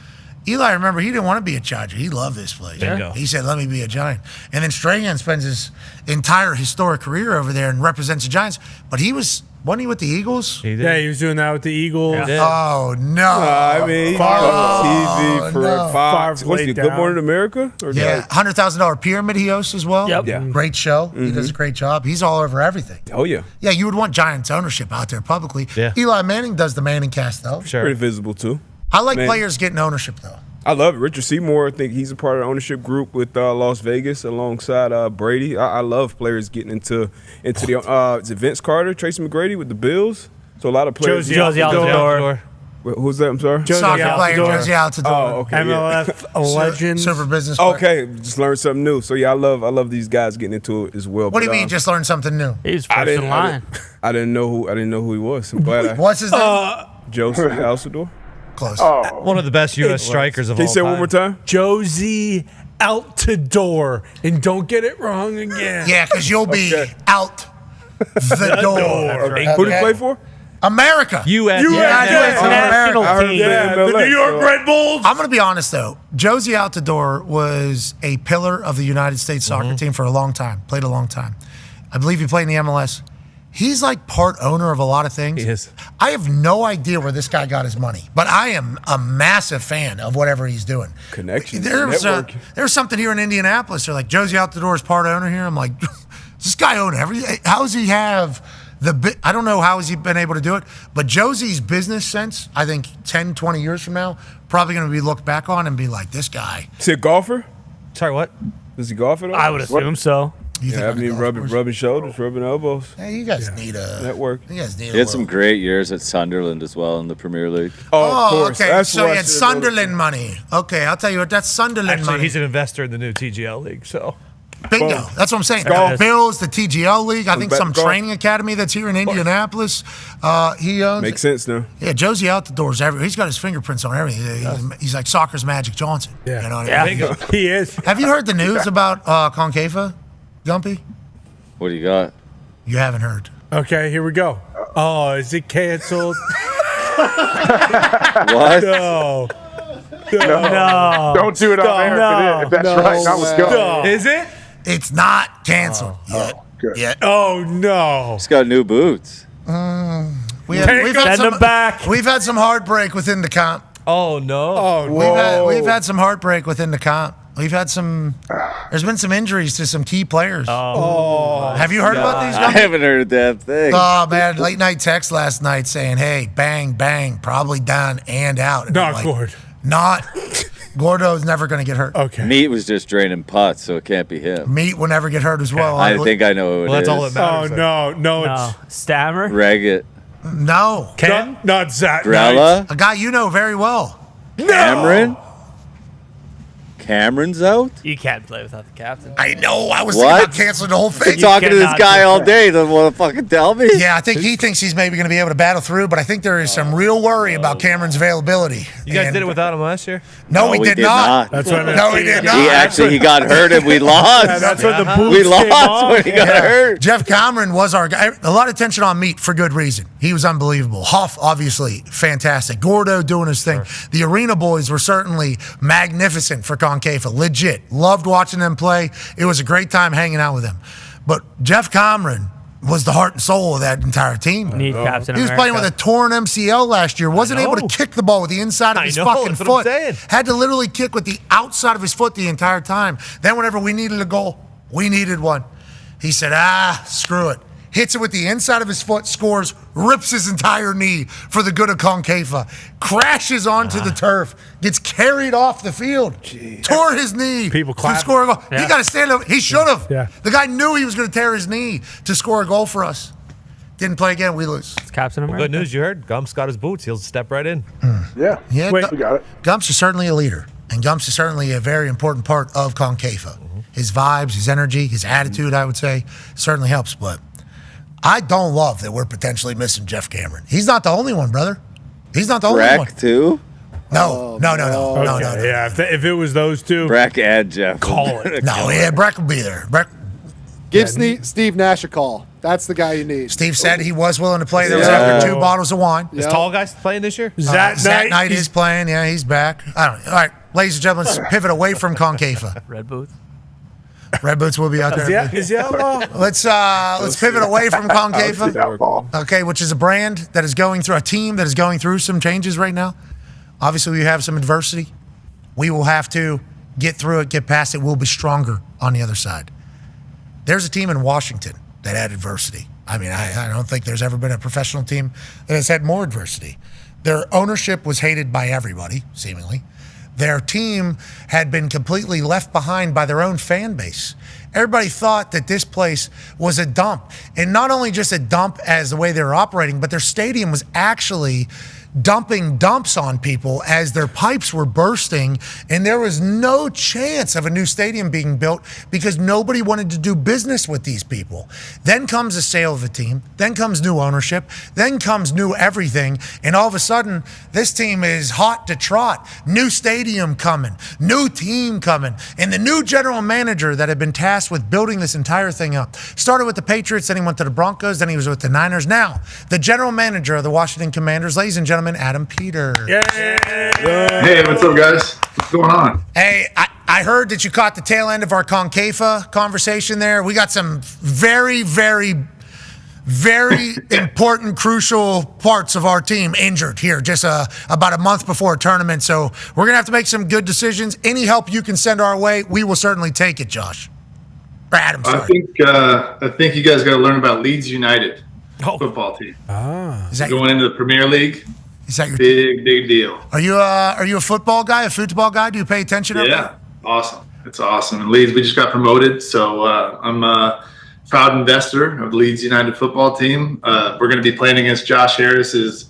Eli, remember, he didn't want to be a Charger. He loved this place. Bingo. He said, let me be a Giant. And then Strahan spends his entire historic career over there and represents the Giants. But wasn't he with the Eagles? He was doing that with the Eagles. Oh, no. I mean, TV for Fox. What's he, Good Morning America? Or yeah, $100,000 pyramid he hosts as well. Yep. Yeah. Great show. He does a great job. He's all over everything. Oh, yeah. Yeah, you would want Giants ownership out there publicly. Yeah. Eli Manning does the Manning cast, though. Sure. Pretty visible, too. I like players getting ownership, though. I love it. Richard Seymour, I think he's a part of the ownership group with Las Vegas alongside Brady. I love players getting into the is it Vince Carter, Tracy McGrady with the Bills? So a lot of players. Josie Altidore. Who's that? I'm sorry. Soccer player, Josie Altidore. Oh, okay. MLS legend. Silver business player. Okay, just learned something new. So yeah, I love these guys getting into it as well. What do you mean? Just learned something new? He's first in line. I didn't know who he was. I'm glad. What's his name? Josie Altidore. Close. One of the best U.S. strikers of Can all you say it time. one more time? Josie Altidore. And don't get it wrong again. Yeah, because you'll be out the door. Okay. Who did he play for? America. U.S. national team. The New York Red Bulls. I'm going to be honest, though. Josie Altidore was a pillar of the United States soccer team for a long time. Played a long time. I believe he played in the MLS. He's like part owner of a lot of things. He is. I have no idea where this guy got his money, but I am a massive fan of whatever he's doing. Connections. There's something here in Indianapolis. They're like, Josie Altidore is part owner here. I'm like, does this guy own everything? How does he have I don't know how has he been able to do it, but Josie's business sense, I think 10, 20 years from now, probably going to be looked back on and be like, this guy. Is he a golfer? Sorry, what? Does he golf at all? I would assume so. I mean, rubbing shoulders, rubbing elbows. Hey, you guys need a network. You guys need. He had some great years at Sunderland as well in the Premier League. Oh, of course. Okay. That's So he had Sunderland money. Okay, I'll tell you what. That's Sunderland Actually, money. he's an investor in the new TGL league, so. Bingo. Boom. That's what I'm saying. Golf. Bills, the TGL league. I think Golf. some training academy that's here in Indianapolis. He owns. Makes sense now. Yeah, Josie Altidore's everywhere. He's got his fingerprints on everything. He's like soccer's Magic Johnson. Yeah. You know what I mean? He is. Have you heard the news about CONCAFA, Gumpy? What do you got? You haven't heard. Okay, here we go. Oh, is it canceled? What? No. No. Don't do it on air if that's right. Now let's go. Is it? It's not canceled yet. Good. Yet. Oh, no. He's got new boots. We've had Send him back. We've had some heartbreak within the comp. Oh, no. Oh, We've had some heartbreak within the comp. We've had some. There's been some injuries to some key players. Oh. Have you heard about these I guys? haven't heard a damn thing. Oh man, late night text last night saying, "Hey, bang, bang, probably down and out." And Not I'm like, Gord. Not. Gordo's never going to get hurt. Okay. Meat was just draining putts, so it can't be him. Meat will never get hurt as well. I think I know who it is. Well, that's all that matters. Oh, no, No. Stammer? Reggett. No. Not Zach. Grella. A guy you know very well. Cameron. Cameron's out? You can't play without the captain. I know. I was thinking about What? canceling the whole Been thing. talking to this cannot guy do all that. day. Doesn't want to fucking tell me. Yeah, I think he thinks he's maybe going to be able to battle through, but I think there is some real worry about Cameron's availability. You guys And- did it without him last year? No, we did not. That's what I meant. No, we did not. He got hurt and we lost. That's what the boots We came lost off. when he got hurt. Jeff Cameron was our guy. A lot of attention on Meat for good reason. He was unbelievable. Huff, obviously, fantastic. Gordo doing his thing. Sure. The Arena Boys were certainly magnificent for CONCAFA. Legit. Loved watching them play. It was a great time hanging out with them. But Jeff Cameron was the heart and soul of that entire team. Need Captain He was America. playing with a torn MCL last year. Wasn't able to kick the ball with the inside of his fucking that's what I'm foot. saying. Had to literally kick with the outside of his foot the entire time. Then whenever we needed a goal, we needed one. He said, screw it. Hits it with the inside of his foot, scores, rips his entire knee for the good of CONCAFA, crashes onto the turf, gets carried off the field, tore his knee People to clap. score a goal. Yeah. He got to stand up. He should have. Yeah. The guy knew he was going to tear his knee to score a goal for us. Didn't play again, we lose. It's Captain Well, America. good news, you heard. Gumps got his boots. He'll step right in. Yeah. Yeah, we got it. Gumps is certainly a leader, and Gumps is certainly a very important part of CONCAFA. His vibes, his energy, his attitude, I would say, certainly helps. But I don't love that we're potentially missing Jeff Cameron. He's not the only one, brother. He's not the only one. Breck, too? No. Yeah, if it was those two, Breck and Jeff. call it. No, yeah, Breck will be there. Breck. Give Steve Nash a call. That's the guy you need. Steve said he was willing to play. That was after 2 bottles of wine. Is Tall Guy playing this year? Zach Knight is playing. Yeah, he's back. I don't know. All right, ladies and gentlemen, let's pivot away from CONCAFA. Red Boots. Red Boots will be out there. Is he outlaw? Let's pivot away from CONCAFA. Okay, which is a brand that is going through a team that is going through some changes right now. Obviously, we have some adversity. We will have to get through it, get past it. We'll be stronger on the other side. There's a team in Washington that had adversity. I mean, I don't think there's ever been a professional team that has had more adversity. Their ownership was hated by everybody, seemingly. Their team had been completely left behind by their own fan base. Everybody thought that this place was a dump. And not only just a dump as the way they were operating, but their stadium was actually dumping dumps on people as their pipes were bursting, and there was no chance of a new stadium being built because nobody wanted to do business with these people. Then comes the sale of the team, then comes new ownership, then comes new everything, and all of a sudden, this team is hot to trot. New stadium coming, new team coming, and the new general manager that had been tasked with building this entire thing up. Started with the Patriots, then he went to the Broncos, then he was with the Niners. Now, the general manager of the Washington Commanders, ladies and gentlemen, Adam Peters. Hey, what's up, guys? What's going on? Hey, I heard that you caught the tail end of our CONCAFA conversation there. We got some very, very, very important, crucial parts of our team injured here just about a month before a tournament. So we're going to have to make some good decisions. Any help you can send our way, we will certainly take it, Josh. Or Adam, sorry. I think you guys got to learn about Leeds United football team. Is that going into the Premier League? Is that your big deal? Are you a football guy, a football guy? Do you pay attention? Yeah, awesome. It's awesome. And Leeds, we just got promoted, so I'm a proud investor of the Leeds United football team. We're going to be playing against Josh Harris's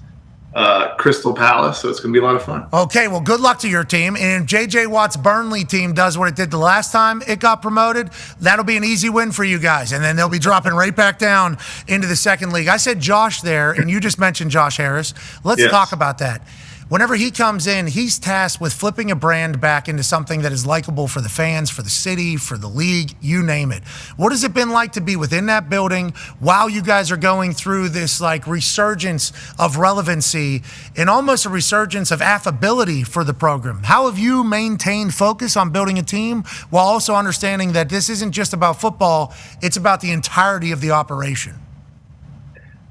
Crystal Palace, so it's going to be a lot of fun. Okay, well, good luck to your team. And if J.J. Watt's Burnley team does what it did the last time it got promoted, that'll be an easy win for you guys. And then they'll be dropping right back down into the second league. I said Josh there, and you just mentioned Josh Harris. Let's talk about that. Whenever he comes in, he's tasked with flipping a brand back into something that is likable for the fans, for the city, for the league, you name it. What has it been like to be within that building while you guys are going through this like resurgence of relevancy and almost a resurgence of affability for the program? How have you maintained focus on building a team while also understanding that this isn't just about football, it's about the entirety of the operation?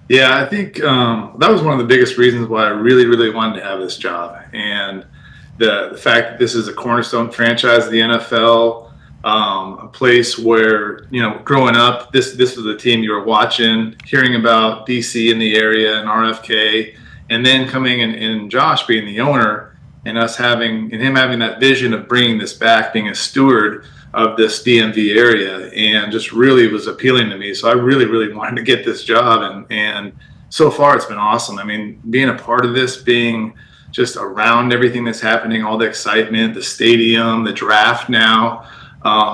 Yeah, I think that was one of the biggest reasons why I really wanted to have this job. And the fact that this is a cornerstone franchise of the NFL, a place where, growing up, this was the team you were watching, hearing about DC in the area and RFK, and then coming and Josh being the owner and him having that vision of bringing this back, being a steward of this DMV area, and just really was appealing to me. So I really wanted to get this job, and so far it's been awesome. I mean, being a part of this, being just around everything that's happening, all the excitement, the stadium, the draft now,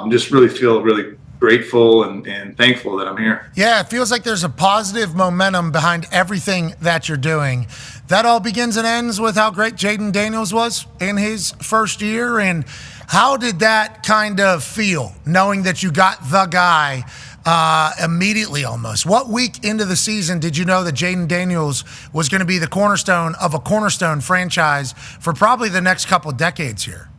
just really feel really grateful and thankful that I'm here. Yeah, it feels like there's a positive momentum behind everything that you're doing. That all begins and ends with how great Jaden Daniels was in his first year. And how did that kind of feel, knowing that you got the guy immediately almost? What week into the season did you know that Jaden Daniels was going to be the cornerstone of a cornerstone franchise for probably the next couple of decades here?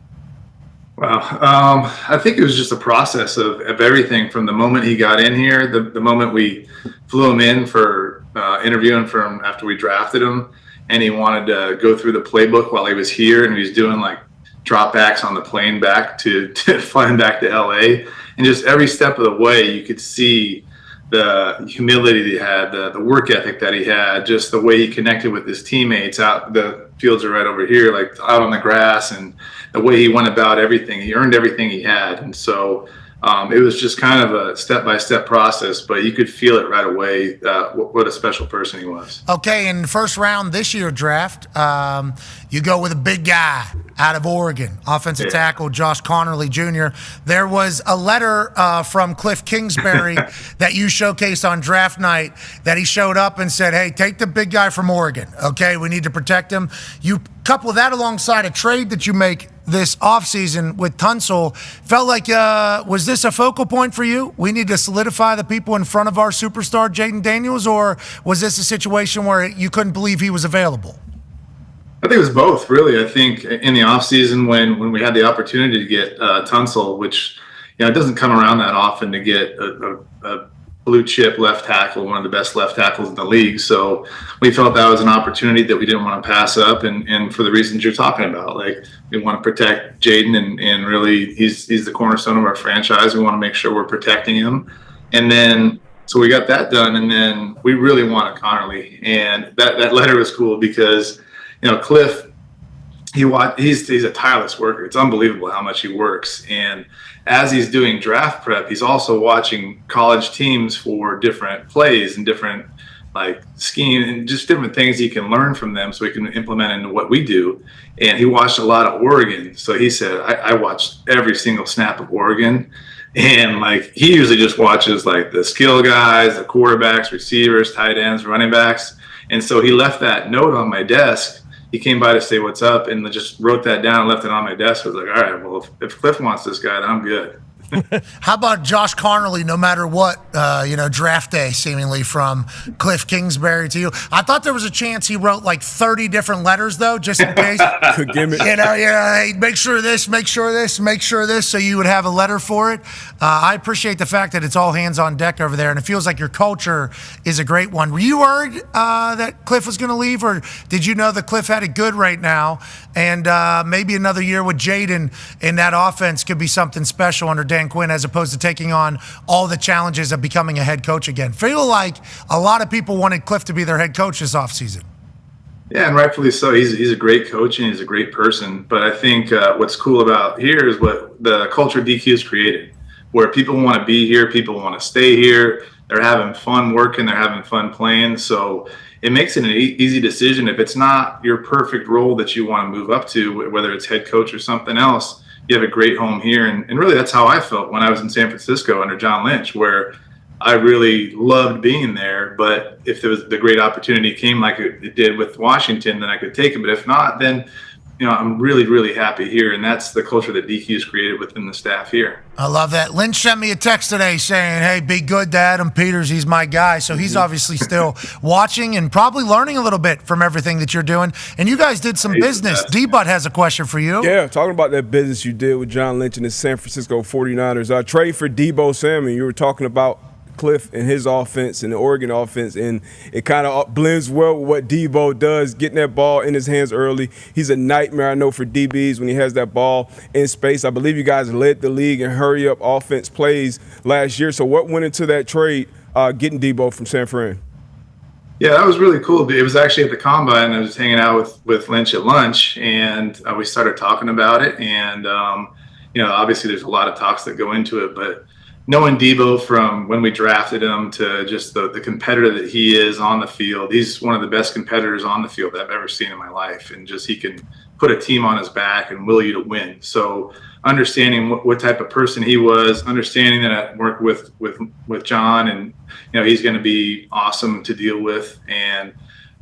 Well, I think it was just a process of everything from the moment he got in here, the moment we flew him in for interviewing for him after we drafted him, and he wanted to go through the playbook while he was here, and he was doing like dropbacks on the plane back to flying back to LA. And just every step of the way, you could see the humility that he had, the work ethic that he had, just the way he connected with his teammates out. The fields are right over here, like out on the grass, and the way he went about everything. He earned everything he had. And so It was just kind of a step-by-step process, but you could feel it right away what a special person he was. Okay, in the first round this year draft, you go with a big guy out of Oregon, offensive tackle Josh Connerly Jr. There was a letter from Cliff Kingsbury that you showcased on draft night that he showed up and said, hey, take the big guy from Oregon, okay? We need to protect him. You couple that alongside a trade that you make this offseason with Tunsil. Felt like, was this a focal point for you? We need to solidify the people in front of our superstar, Jaden Daniels, or was this a situation where you couldn't believe he was available? I think it was both, really. I think in the offseason when we had the opportunity to get Tunsil, which it doesn't come around that often to get a blue chip left tackle, one of the best left tackles in the league. So we felt that was an opportunity that we didn't want to pass up, and for the reasons you're talking about. Like, we want to protect Jaden, and really he's the cornerstone of our franchise. We want to make sure we're protecting him. And then so we got that done, and then we really wanted Connerly. And that letter was cool because Cliff, he's a tireless worker. It's unbelievable how much he works. And as he's doing draft prep, he's also watching college teams for different plays and different scheme and just different things he can learn from them so he can implement into what we do. And he watched a lot of Oregon. So he said, I watched every single snap of Oregon. And he usually just watches the skill guys, the quarterbacks, receivers, tight ends, running backs. And so he left that note on my desk. He came by to say what's up and just wrote that down and left it on my desk. I was like, all right, well, if Cliff wants this guy, then I'm good. How about Josh Connerly, no matter what, draft day seemingly from Cliff Kingsbury to you? I thought there was a chance he wrote 30 different letters, though, just in case. Hey, make sure this, make sure this, make sure this, so you would have a letter for it. I appreciate the fact that it's all hands on deck over there, and it feels like your culture is a great one. Were you worried that Cliff was going to leave, or did you know that Cliff had it good right now, and maybe another year with Jaden in that offense could be something special under Dan Quinn, as opposed to taking on all the challenges of becoming a head coach again? Feel like a lot of people wanted Cliff to be their head coach this offseason. Yeah, and rightfully so. He's a great coach and he's a great person. But I think what's cool about here is what the culture DQ's created, where people want to be here, people want to stay here. They're having fun working, they're having fun playing. So it makes it an easy decision. If it's not your perfect role that you want to move up to, whether it's head coach or something else, you have a great home here. And really that's how I felt when I was in San Francisco under John Lynch, where I really loved being there. But if there was the great opportunity came like it did with Washington, then I could take it. But if not, then I'm really, really happy here. And that's the culture that DQ's created within the staff here. I love that. Lynch sent me a text today saying, hey, be good to Adam Peters. He's my guy. So he's obviously still watching and probably learning a little bit from everything that you're doing. And you guys did some business. D-Butt has a question for you. Yeah, talking about that business you did with John Lynch and the San Francisco 49ers. Trade for Deebo Samuel. You were talking about Cliff and his offense and the Oregon offense, and it kind of blends well with what Deebo does, getting that ball in his hands early. He's a nightmare, I know, for DBs when he has that ball in space. I believe you guys led the league in hurry-up offense plays last year. So what went into that trade, getting Deebo from San Fran? Yeah, that was really cool. It was actually at the Combine. I was hanging out with Lynch at lunch, and we started talking about it. And, obviously there's a lot of talks that go into it, but knowing Deebo from when we drafted him to just the competitor that he is on the field, he's one of the best competitors on the field I've ever seen in my life. And just he can put a team on his back and will you to win. So understanding what type of person he was, understanding that I worked with John, and he's going to be awesome to deal with, and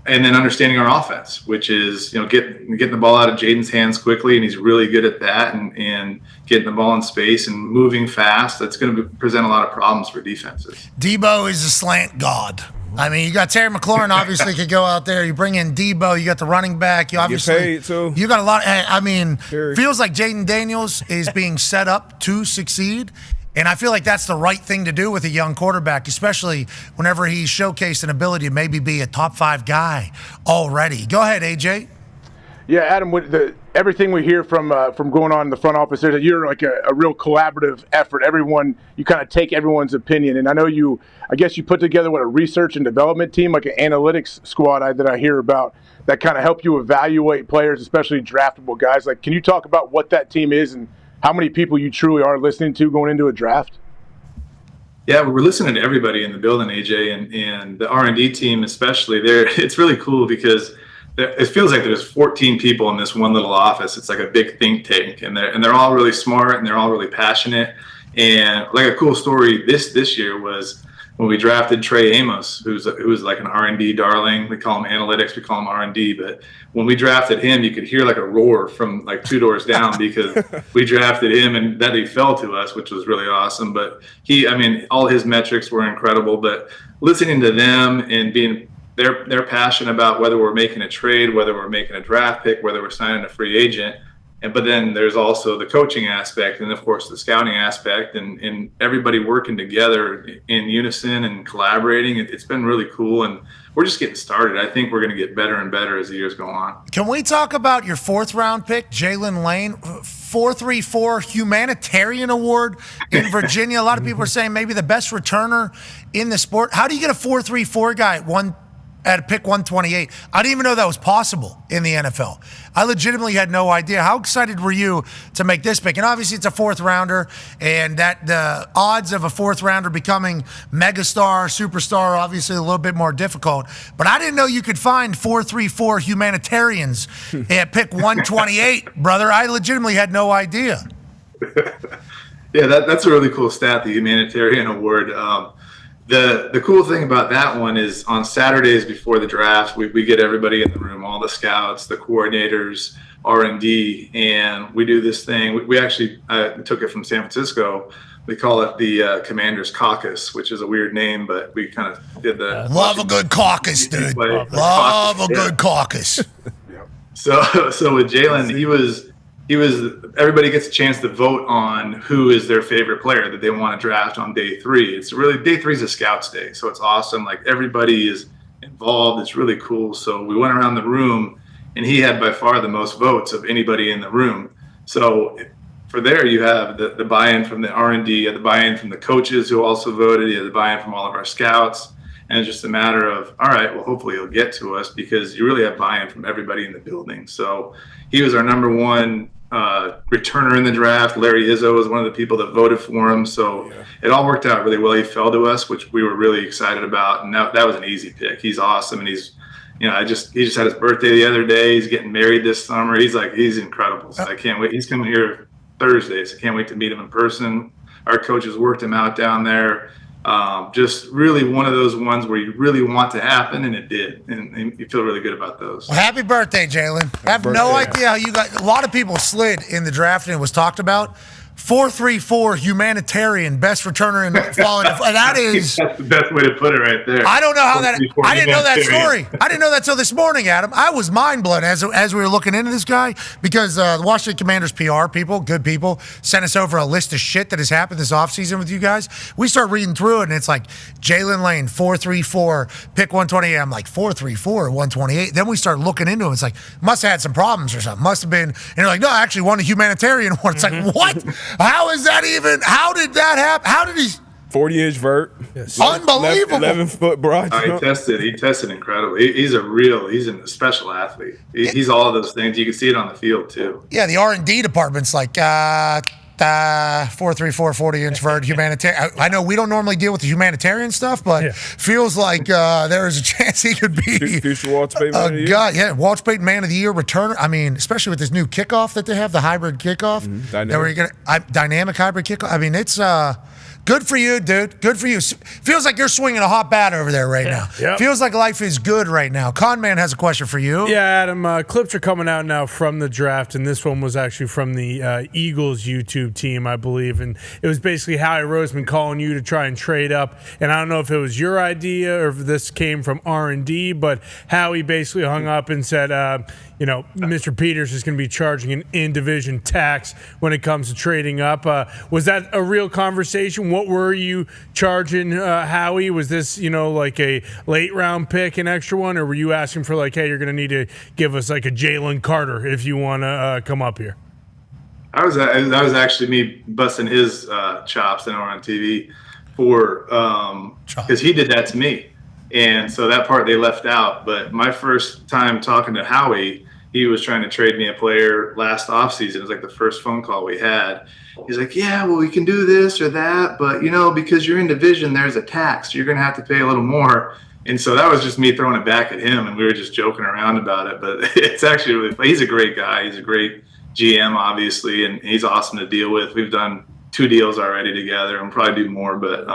then understanding our offense, which is getting the ball out of Jaden's hands quickly, and he's really good at that, and getting the ball in space and moving fast. That's going to present a lot of problems for defenses. Deebo is a slant god. I mean, you got Terry McLaurin, obviously, could go out there. You bring in Deebo, you got the running back. You obviously get paid too. You got a lot. I mean, feels like Jaden Daniels is being set up to succeed. And I feel like that's the right thing to do with a young quarterback, especially whenever he's showcased an ability to maybe be a top 5 guy already. Go ahead, AJ. Yeah, Adam, with everything we hear from going on in the front office, that you're like a real collaborative effort. Everyone, you kind of take everyone's opinion. And I know I guess you put together a research and development team, like an analytics squad that I hear about, that kind of help you evaluate players, especially draftable guys. Like, can you talk about what that team is and how many people you truly are listening to going into a draft? Yeah, we're listening to everybody in the building, AJ, and the R&D team especially. It's really cool because it feels like there's 14 people in this one little office. It's like a big think tank, and they're all really smart and they're all really passionate. And like a cool story this year was when we drafted Trey Amos, who was like an R&D darling. We call him analytics, we call him R&D. But when we drafted him, you could hear like a roar from like 2 doors down because we drafted him and that he fell to us, which was really awesome. But all his metrics were incredible. But listening to them and being they're passionate about whether we're making a trade, whether we're making a draft pick, whether we're signing a free agent. But then there's also the coaching aspect and, of course, the scouting aspect and everybody working together in unison and collaborating. It's been really cool, and we're just getting started. I think we're going to get better and better as the years go on. Can we talk about your 4th-round pick, Jalen Lane? 434 Humanitarian Award in Virginia. A lot of people are saying maybe the best returner in the sport. How do you get a 434 guy at pick 128? I didn't even know that was possible in the NFL. I legitimately had no idea. How excited were you to make this pick? And obviously it's a 4th rounder, and that the odds of a 4th rounder becoming megastar, superstar, obviously a little bit more difficult. But I didn't know you could find 434 humanitarians at pick 128, brother. I legitimately had no idea. Yeah, that's a really cool stat, the Humanitarian Award. The cool thing about that one is on Saturdays before the draft, we get everybody in the room, all the scouts, the coordinators, R&D, and we do this thing. We actually took it from San Francisco. We call it the Commander's Caucus, which is a weird name, but we kind of did the... Love a good caucus, dude. Love a good caucus. So with Jalen, he was everybody gets a chance to vote on who is their favorite player that they want to draft on day 3. It's really, day 3 is a scouts day, so it's awesome. Like, everybody is involved. It's really cool. So we went around the room, and he had by far the most votes of anybody in the room. So for there, you have the buy-in from the R&D, you have the buy-in from the coaches who also voted, you have the buy-in from all of our scouts. And it's just a matter of, all right, well, hopefully he'll get to us because you really have buy-in from everybody in the building. So he was our number 1 returner in the draft. Larry Izzo was one of the people that voted for him. So it all worked out really well. He fell to us, which we were really excited about. And that was an easy pick. He's awesome. And he's, he just had his birthday the other day. He's getting married this summer. He's incredible. So I can't wait. He's coming here Thursday, so I can't wait to meet him in person. Our coaches worked him out down there. Just really one of those ones where you really want to happen, and it did, and you feel really good about those. Well, happy birthday, Jalen. I have no idea how you got. A lot of people slid in the draft, and it was talked about. 434 humanitarian best returner in falling. That is that's the best way to put it right there. I don't know how that. I didn't know that story. I didn't know that till this morning, Adam. I was mind blown as we were looking into this guy because the Washington Commanders PR people, good people, sent us over a list of shit that has happened this offseason with you guys. We start reading through it, and it's like Jalen Lane 434 pick 128. I'm like 434 128. Then we start looking into him. It's like must have had some problems or something. Must have been. And you're like, no, I actually won a humanitarian one. It's like what? How is that even? How did that happen? How did he? 40-inch vert. Yes. Unbelievable. 11-foot broad. He tested incredibly. He's a special athlete. He's all of those things. You can see it on the field too. Yeah, the R&D department's like 434 40-inch vert humanitarian. I know we don't normally deal with the humanitarian stuff, but feels like there is a chance he could be future Walter Payton Man of the Year. God, yeah, Walter Payton Man of the Year returner. I mean, especially with this new kickoff that they have, the hybrid kickoff. Dynamic hybrid kickoff. I mean, it's good for you, dude. Good for you. Feels like you're swinging a hot bat over there right now. Yep. Feels like life is good right now. Conman has a question for you. Yeah, Adam, clips are coming out now from the draft, and this one was actually from the Eagles YouTube team, I believe. And it was basically Howie Roseman calling you to try and trade up. And I don't know if it was your idea or if this came from R&D, but Howie basically hung up and said, Mr. Peters is going to be charging an in-division tax when it comes to trading up. Was that a real conversation? What were you charging Howie? Was this, like a late-round pick, an extra one, or were you asking for hey, you're going to need to give us like a Jalen Carter if you want to come up here? That was actually me busting his chops on TV for because he did that to me. And so that part they left out. But my first time talking to Howie, he was trying to trade me a player last offseason. It was like the first phone call we had. He's like, yeah, well, we can do this or that, but, because you're in division, there's a tax. You're going to have to pay a little more. And so that was just me throwing it back at him, and we were just joking around about it. But it's actually really – he's a great guy. He's a great GM, obviously, and he's awesome to deal with. We've done 2 deals already together and probably do more. But,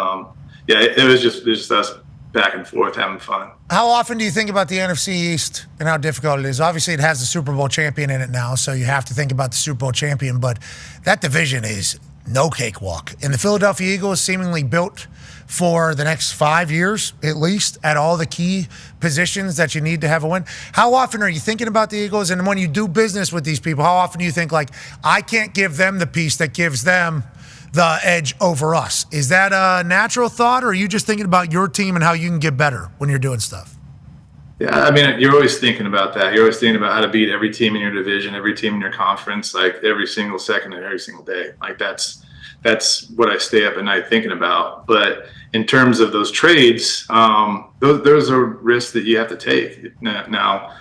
it was just us back and forth having fun. How often do you think about the NFC East and how difficult it is? Obviously, it has the Super Bowl champion in it now, so you have to think about the Super Bowl champion. But that division is no cakewalk. And the Philadelphia Eagles seemingly built for the next 5 years, at least, at all the key positions that you need to have a win. How often are you thinking about the Eagles? And when you do business with these people, how often do you think, like, I can't give them the piece that gives them the edge over us? Is that a natural thought, or are you just thinking about your team and how you can get better when you're doing stuff? Yeah, I mean, you're always thinking about that. You're always thinking about how to beat every team in your division, every team in your conference, like every single second and every single day. Like that's what I stay up at night thinking about. But in terms of those trades, those are risks that you have to take. Now,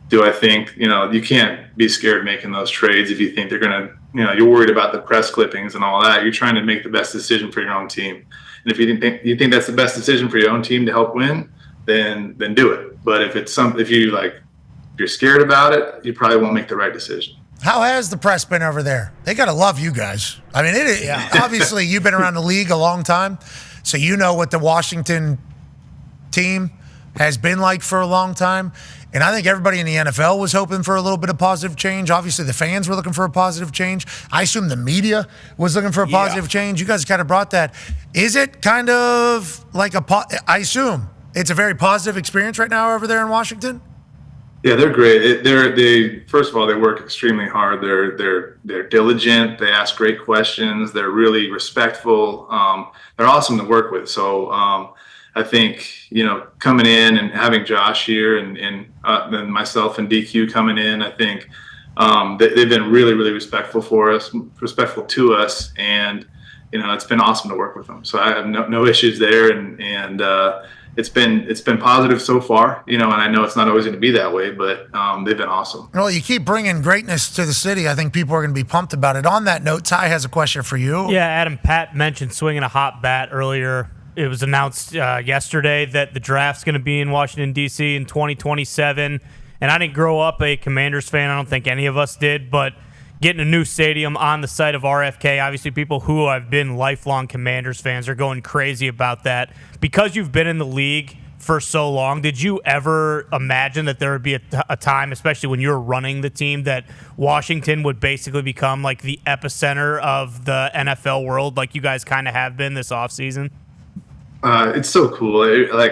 do I think, you can't be scared making those trades if you think they're going to, you're worried about the press clippings and all that. You're trying to make the best decision for your own team. And if you think that's the best decision for your own team to help win, then do it. But if you're scared about it, you probably won't make the right decision. How has the press been over there? They got to love you guys. I mean, obviously you've been around the league a long time, so you know what the Washington team has been like for a long time. And I think everybody in the NFL was hoping for a little bit of positive change. Obviously, the fans were looking for a positive change. I assume the media was looking for a positive change. You guys kind of brought that. Is it kind of like I assume it's a very positive experience right now over there in Washington? Yeah, they're great. They first of all, they work extremely hard. They're diligent. They ask great questions. They're really respectful. They're awesome to work with. So I think, coming in and having Josh here and then myself and DQ coming in, I think they've been really, really respectful to us, and it's been awesome to work with them. So I have no issues there, and it's been positive so far, and I know it's not always going to be that way, but they've been awesome. Well, you keep bringing greatness to the city. I think people are going to be pumped about it. On that note, Ty has a question for you. Yeah, Adam, Pat mentioned swinging a hot bat earlier. It was announced yesterday that the draft's going to be in Washington, D.C. in 2027. And I didn't grow up a Commanders fan. I don't think any of us did. But getting a new stadium on the site of RFK, obviously people who have been lifelong Commanders fans are going crazy about that. Because you've been in the league for so long, did you ever imagine that there would be a time, especially when you were running the team, that Washington would basically become like the epicenter of the NFL world like you guys kind of have been this offseason? It's so cool. I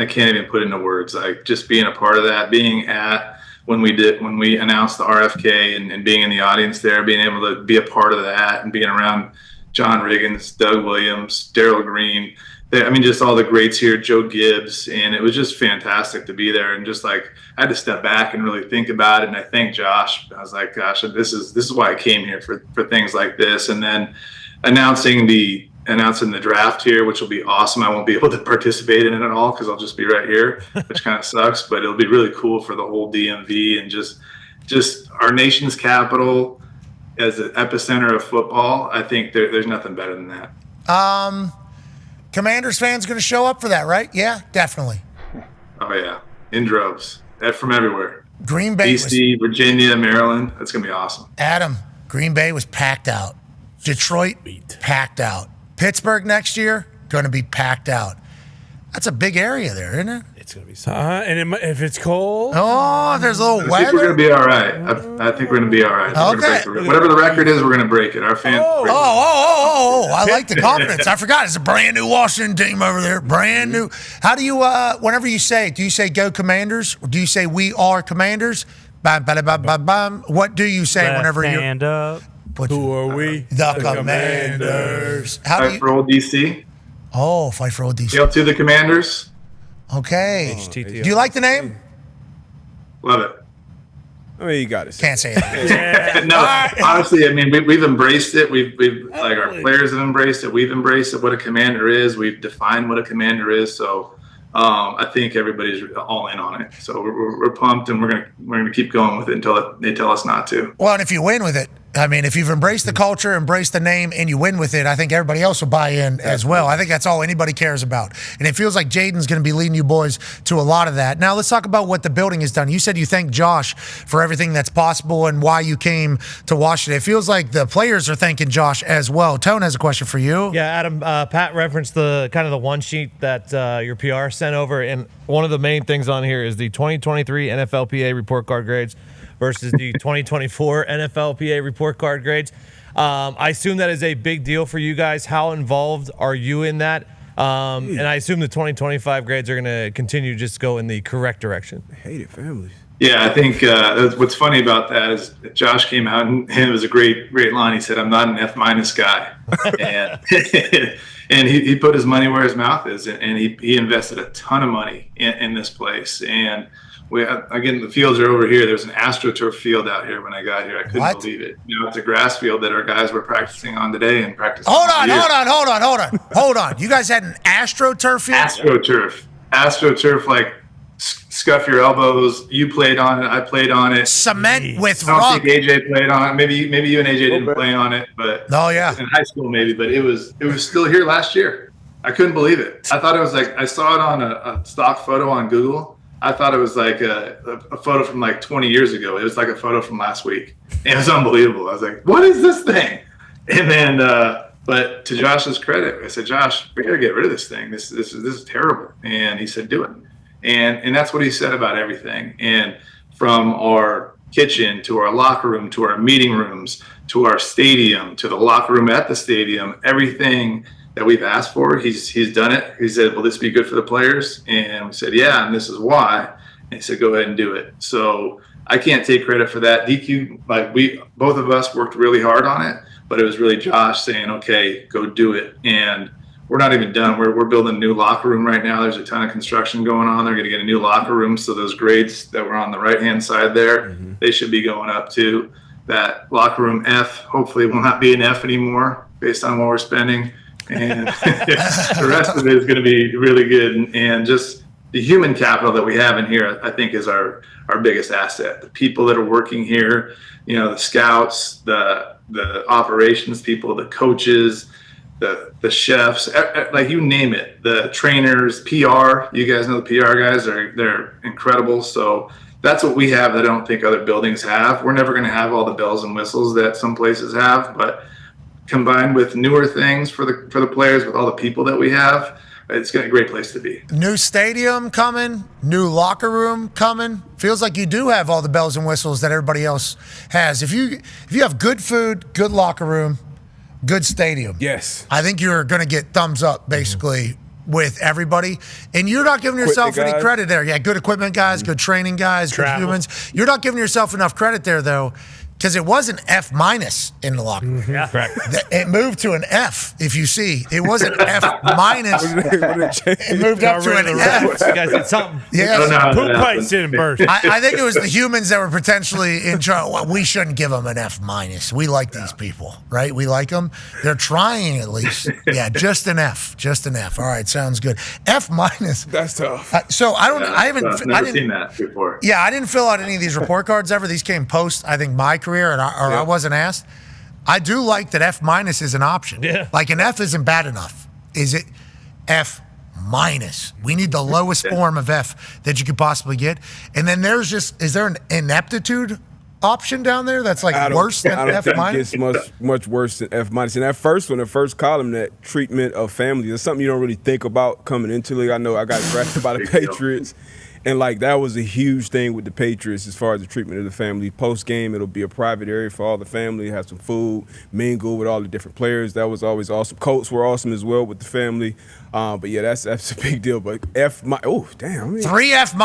can't even put into words. Like, just being a part of that, being at when we announced the RFK and being in the audience there, being able to be a part of that and being around John Riggins, Doug Williams, Darryl Green. Just all the greats here, Joe Gibbs, and it was just fantastic to be there. And just like, I had to step back and really think about it. And I thanked Josh. I was like, gosh, this is why I came here for things like this. And then announcing the draft here, which will be awesome. I won't be able to participate in it at all because I'll just be right here, which kind of sucks, but it'll be really cool for the whole DMV and just our nation's capital as an epicenter of football. I think there's nothing better than that. Commanders fans going to show up for that, right? Yeah, definitely. Oh yeah, in droves, from everywhere. Green Bay, DC, Virginia, Maryland. That's going to be awesome. Adam, Green Bay was packed out. Detroit, packed out. Pittsburgh next year, going to be packed out. That's a big area there, isn't it? It's going to be something. And if it's cold. Oh, there's a little weather. I think we're going to be all right. I think we're going to be all right. Okay. Whatever the record is, we're going to break it. Our fans. I like the confidence. I forgot. It's a brand new Washington team over there. Brand new. How do you, whenever you say, do you say go Commanders? Or do you say we are Commanders? Bam, bam, bam, bam, bam. What do you say whenever you. Hand up. Who are we? The Commanders. Fight for old DC. Oh, fight for old DC. Hail to the Commanders. Okay. HTTO. Do you like the name? Love it. I mean, you got it. Can't say it. No, honestly, we've embraced it. We've our players have embraced it. We've embraced it. What a commander is. We've defined what a commander is. So I think everybody's all in on it. So we're pumped, and we're gonna keep going with it until they tell us not to. Well, and if you win with it, I mean, if you've embraced the culture, embraced the name, and you win with it, I think everybody else will buy in as well. I think that's all anybody cares about. And it feels like Jaden's going to be leading you boys to a lot of that. Now, let's talk about what the building has done. You said you thank Josh for everything that's possible and why you came to Washington. It feels like the players are thanking Josh as well. Tone has a question for you. Yeah, Adam, Pat referenced the kind of the one sheet that your PR sent over, and one of the main things on here is the 2023 NFLPA report card grades versus the 2024 NFLPA report card grades. I assume that is a big deal for you guys. How involved are you in that? And I assume the 2025 grades are going to continue to just go in the correct direction. I hate it, families. Yeah, I think what's funny about that is Josh came out and it was a great line. He said, "I'm not an F- guy," and and he put his money where his mouth is, and he invested a ton of money in this place. And again, the fields are over here. There's an AstroTurf field out here when I got here. I couldn't believe it. It's a grass field that our guys were practicing on today and practicing. Hold on. You guys had an AstroTurf field? AstroTurf, like scuff your elbows. You played on it. I played on it. Cement with I rock. don't think AJ played on it. Maybe you and AJ didn't play on it, but in high school maybe. But it was still here last year. I couldn't believe it. I thought it was like I saw it on a stock photo on Google. I thought it was like a photo from like 20 years ago. It was like a photo from last week. And it was unbelievable. I was like, what is this thing? And then, but to Josh's credit, I said, Josh, we got to get rid of this thing. This is terrible. And he said, do it. And that's what he said about everything. And from our kitchen to our locker room, to our meeting rooms, to our stadium, to the locker room at the stadium, everything that we've asked for, he's done it. He said, will this be good for the players? And we said, yeah, and this is why. And he said, go ahead and do it. So I can't take credit for that. DQ, both of us worked really hard on it, but it was really Josh saying, okay, go do it. And we're not even done. We're building a new locker room right now. There's a ton of construction going on. They're going to get a new locker room. So those grades that were on the right-hand side there, they should be going up too. That locker room F hopefully will not be an F anymore based on what we're spending. And the rest of it is going to be really good. And just the human capital that we have in here, I think, is our biggest asset. The people that are working here, the scouts, the operations people, the coaches, the chefs, like you name it, the trainers, PR. You guys know the PR guys they're incredible. So that's what we have that I don't think other buildings have. We're never going to have all the bells and whistles that some places have, but combined with newer things for the players, with all the people that we have, it's a great place to be. New stadium coming, new locker room coming. Feels like you do have all the bells and whistles that everybody else has. If you have good food, good locker room, good stadium, yes, I think you're going to get thumbs up basically with everybody. And you're not giving yourself any credit there. Yeah, good equipment guys, good training guys, good humans. You're not giving yourself enough credit there though, because it was an F- in the locker room. Yeah, correct. It moved to an F, if you see. It wasn't F-. It moved up to an F. You guys did something. Yeah. Poop pipes didn't burst. I think it was the humans that were potentially in charge. Well, we shouldn't give them an F-. We like these people, right? We like them. They're trying at least. Yeah, just an F. Just an F. All right, sounds good. F-. That's tough. So I don't. I haven't. Never seen that before. Yeah, I didn't fill out any of these report cards ever. These came post, I think, my career, and I wasn't asked. I do like that F- is an option. Yeah. Like an F isn't bad enough. Is it F-? We need the lowest form of F that you could possibly get. And then is there an ineptitude option down there that's like worse than F-? I don't think it's much worse than F-. And that first one, the first column, that treatment of family, is something you don't really think about coming into the league. I know I got drafted by the Patriots. And, that was a huge thing with the Patriots as far as the treatment of the family. Post-game, it'll be a private area for all the family, have some food, mingle with all the different players. That was always awesome. Colts were awesome as well with the family. But, yeah, that's a big deal. But damn. 3 F-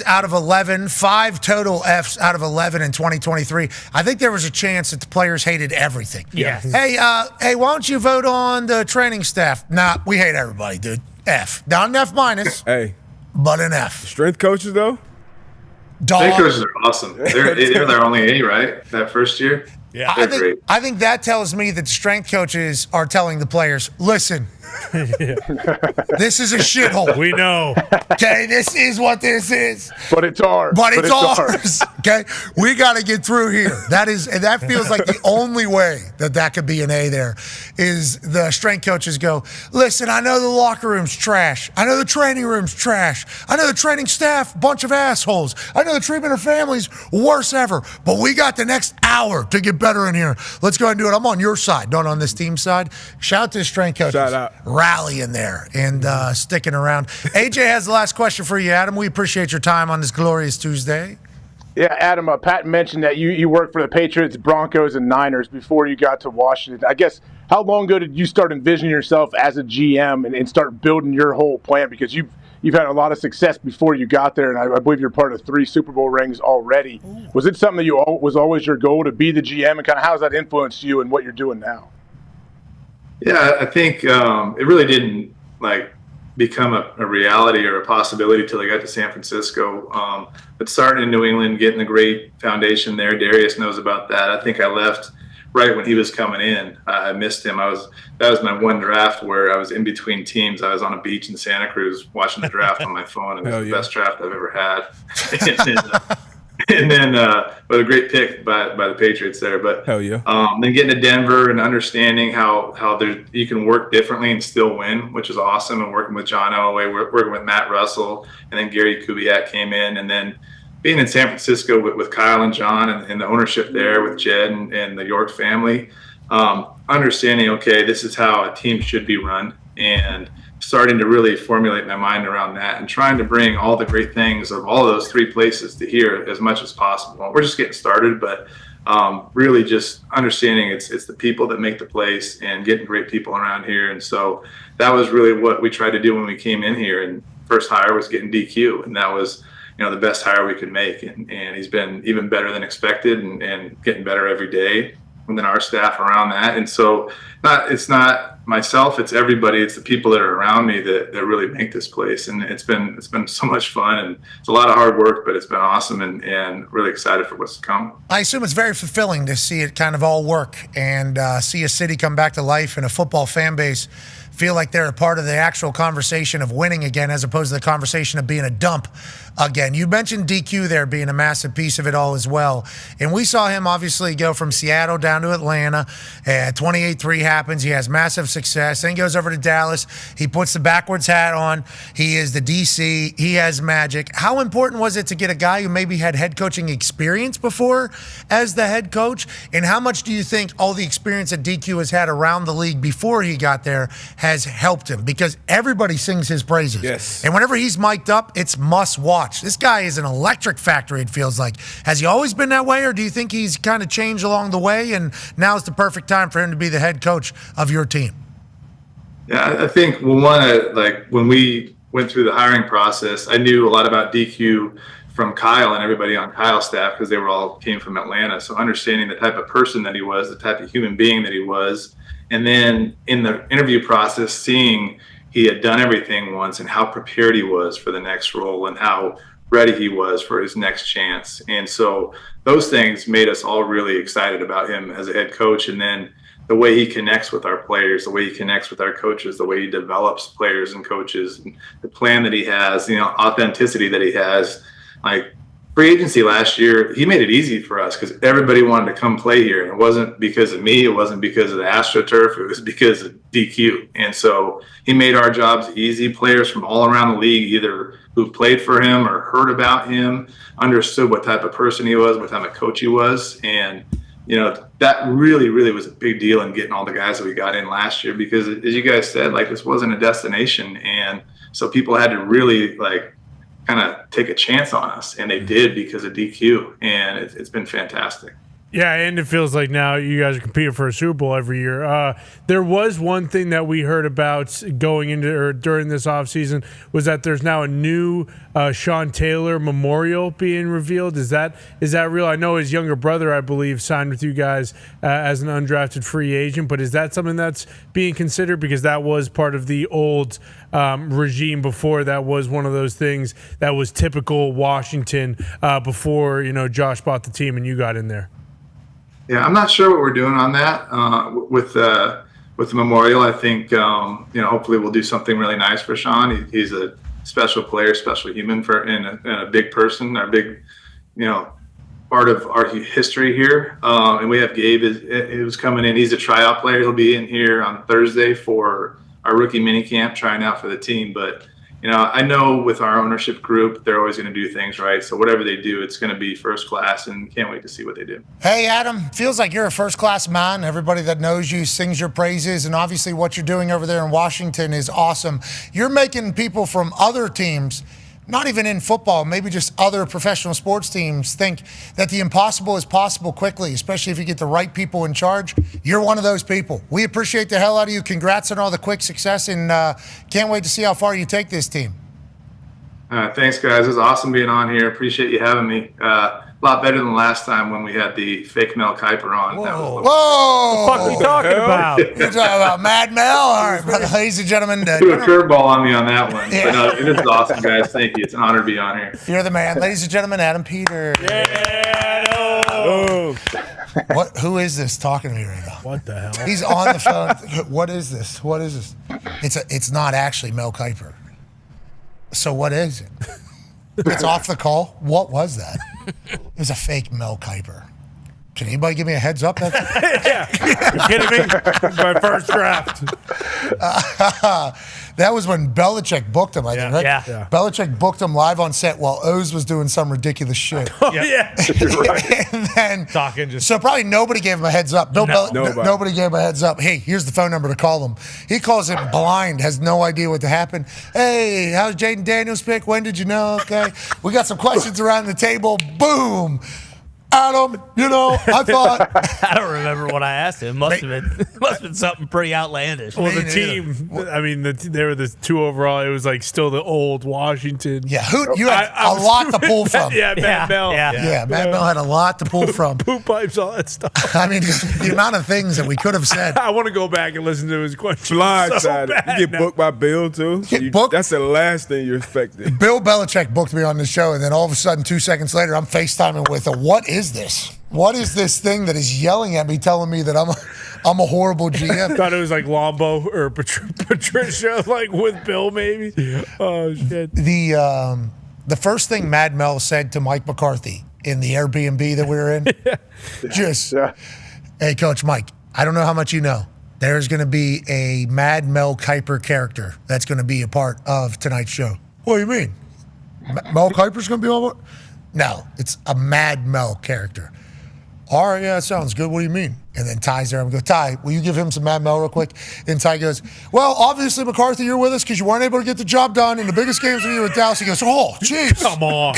out of 11, 5 total Fs out of 11 in 2023. I think there was a chance that the players hated everything. Yeah. Hey, why don't you vote on the training staff? Nah, we hate everybody, dude. F. Not an F-. Hey. But an F. Strength coaches, though? Strength coaches are awesome. They're their only A, right? That first year? Yeah, I think that tells me that strength coaches are telling the players, listen, this is a shithole. We know. Okay, this is what this is. But it's ours. But it's ours. Okay, we got to get through here. That feels like the only way that could be an A there is the strength coaches go, listen, I know the locker room's trash. I know the training room's trash. I know the training staff, bunch of assholes. I know the treatment of families, worst ever. But we got the next hour to get better in here. Let's go ahead and do it. I'm on your side, not on this team side. Shout out to the strength coaches. Shout out. Rallying there and sticking around. AJ has the last question for you, Adam. We appreciate your time on this glorious Tuesday. Yeah, Adam, Pat mentioned that you worked for the Patriots, Broncos, and Niners before you got to Washington. I guess, how long ago did you start envisioning yourself as a GM and start building your whole plan? Because you've had a lot of success before you got there, and I believe you're part of 3 Super Bowl rings already. Was it something that was always your goal to be the GM, and kind of how has that influenced you and what you're doing now? Yeah, I think it really didn't become a reality or a possibility till I got to San Francisco. But starting in New England, getting a great foundation there, Darius knows about that. I think I left right when he was coming in. I missed him. That was my one draft where I was in between teams. I was on a beach in Santa Cruz watching the draft on my phone, and it was the best draft I've ever had. And then with a great pick by the Patriots there. But hell yeah. Then getting to Denver and understanding how you can work differently and still win, which is awesome. And working with John Elway, working with Matt Russell, and then Gary Kubiak came in. And then being in San Francisco with Kyle and John and the ownership there with Jed and the York family, understanding, okay, this is how a team should be run. And starting to really formulate my mind around that and trying to bring all the great things of all of those 3 places to here as much as possible. We're just getting started, but really just understanding it's the people that make the place and getting great people around here. And so that was really what we tried to do when we came in here. And first hire was getting DQ, and that was the best hire we could make. And he's been even better than expected and getting better every day. And then our staff around that. And so it's not myself, it's everybody, it's the people that are around me that really make this place. And it's been so much fun, and it's a lot of hard work, but it's been awesome and really excited for what's to come. I assume it's very fulfilling to see it kind of all work and see a city come back to life and a football fan base feel like they're a part of the actual conversation of winning again, as opposed to the conversation of being a dump again. You mentioned DQ there being a massive piece of it all as well. And we saw him obviously go from Seattle down to Atlanta. 28-3 happens. He has massive success. Then he goes over to Dallas. He puts the backwards hat on. He is the DC. He has magic. How important was it to get a guy who maybe had head coaching experience before as the head coach? And how much do you think all the experience that DQ has had around the league before he got there has helped him? Because everybody sings his praises. Yes. And whenever he's mic'd up, it's must watch. This guy is an electric factory, it feels like. Has he always been that way, or do you think he's kind of changed along the way and now's the perfect time for him to be the head coach of your team? Yeah, I think when we went through the hiring process, I knew a lot about DQ from Kyle and everybody on Kyle's staff because they all came from Atlanta. So understanding the type of person that he was, the type of human being that he was, and then in the interview process, seeing he had done everything once and how prepared he was for the next role and how ready he was for his next chance. And so those things made us all really excited about him as a head coach. And then the way he connects with our players, the way he connects with our coaches, the way he develops players and coaches, and the plan that he has, authenticity that he has. Like free agency last year, he made it easy for us because everybody wanted to come play here. And it wasn't because of me. It wasn't because of the AstroTurf. It was because of DQ. And so he made our jobs easy. Players from all around the league, either who played for him or heard about him, understood what type of person he was, what type of coach he was. And, that really, really was a big deal in getting all the guys that we got in last year because, as you guys said, this wasn't a destination. And so people had to really, kind of take a chance on us, and they did because of DQ, and it's been fantastic. Yeah, and it feels like now you guys are competing for a Super Bowl every year. There was one thing that we heard about going into or during this offseason was that there's now a new Sean Taylor memorial being revealed. Is that real? I know his younger brother, I believe, signed with you guys as an undrafted free agent, but is that something that's being considered? Because that was part of the old regime before. That was one of those things that was typical Washington before, Josh bought the team and you got in there. Yeah, I'm not sure what we're doing on that with the memorial. I think hopefully we'll do something really nice for Sean. He's a special player, special human and a big person, our big part of our history here. And we have Gabe who's coming in. He's a tryout player. He'll be in here on Thursday for our rookie mini camp, trying out for the team. But I know with our ownership group, they're always going to do things right. So whatever they do, it's going to be first class, and can't wait to see what they do. Hey, Adam, feels like you're a first-class man. Everybody that knows you sings your praises, and obviously what you're doing over there in Washington is awesome. You're making people from other teams, not even in football, maybe just other professional sports teams, think that the impossible is possible quickly, especially if you get the right people in charge. You're one of those people. We appreciate the hell out of you. Congrats on all the quick success, and can't wait to see how far you take this team. Thanks, guys. It was awesome being on here. Appreciate you having me. A lot better than last time when we had the fake Mel Kiper on. Whoa! What the fuck are you talking about? You're talking about Mad Mel? All right, brother, ladies and gentlemen. Threw a curveball on me on that one. Yeah. But no, it is awesome, guys. Thank you. It's an honor to be on here. You're the man. Ladies and gentlemen, Adam Peter. Yeah, no. What? Who is this talking to me right now? What the hell? He's on the phone. What is this? What is this? It's not actually Mel Kiper. So what is it? It's off the call. What was that? It was a fake Mel Kiper. Can anybody give me a heads up? Yeah. You kidding me? My first draft. That was when Belichick booked him, I think, right? Yeah. Belichick booked him live on set while Oz was doing some ridiculous shit. Oh, yeah. You're right. And then, Talking just. so probably nobody gave him a heads up. Nobody gave him a heads up. Hey, here's the phone number to call him. He calls him blind, has no idea what to happen. Hey, how's Jaden Daniels pick? When did you know? Okay. We got some questions around the table. Boom. Adam, I thought. I don't remember what I asked him. Must have been something pretty outlandish. Well, the team, they were the 2 overall. It was like still the old Washington. Yeah, you had a lot to pull from. Yeah, Matt Bell. Yeah, Matt Bell had a lot to pull from. Poop pipes, all that stuff. I mean, the amount of things that we could have said. I want to go back and listen to his questions. Blindsided. You get booked by Bill, too? That's the last thing you're expecting. Bill Belichick booked me on the show, and then all of a sudden, 2 seconds later, I'm FaceTiming with what is this? What is this thing that is yelling at me, telling me that I'm a horrible GM? Thought it was like Lombo or Patricia, like with Bill, maybe. Oh shit. The first thing Mad Mel said to Mike McCarthy in the Airbnb that we were in, hey, Coach Mike, I don't know how much you know. There's going to be a Mad Mel Kiper character that's going to be a part of tonight's show. What do you mean? Mel Kiper's going to be all? No, it's a Mad Mel character. All right, yeah, that sounds good. What do you mean? And then Ty's there. I'm going, Ty, will you give him some Mad Mel real quick? And Ty goes, well, obviously, McCarthy, you're with us because you weren't able to get the job done in the biggest games of the year with Dallas. He goes, oh, jeez. Come on.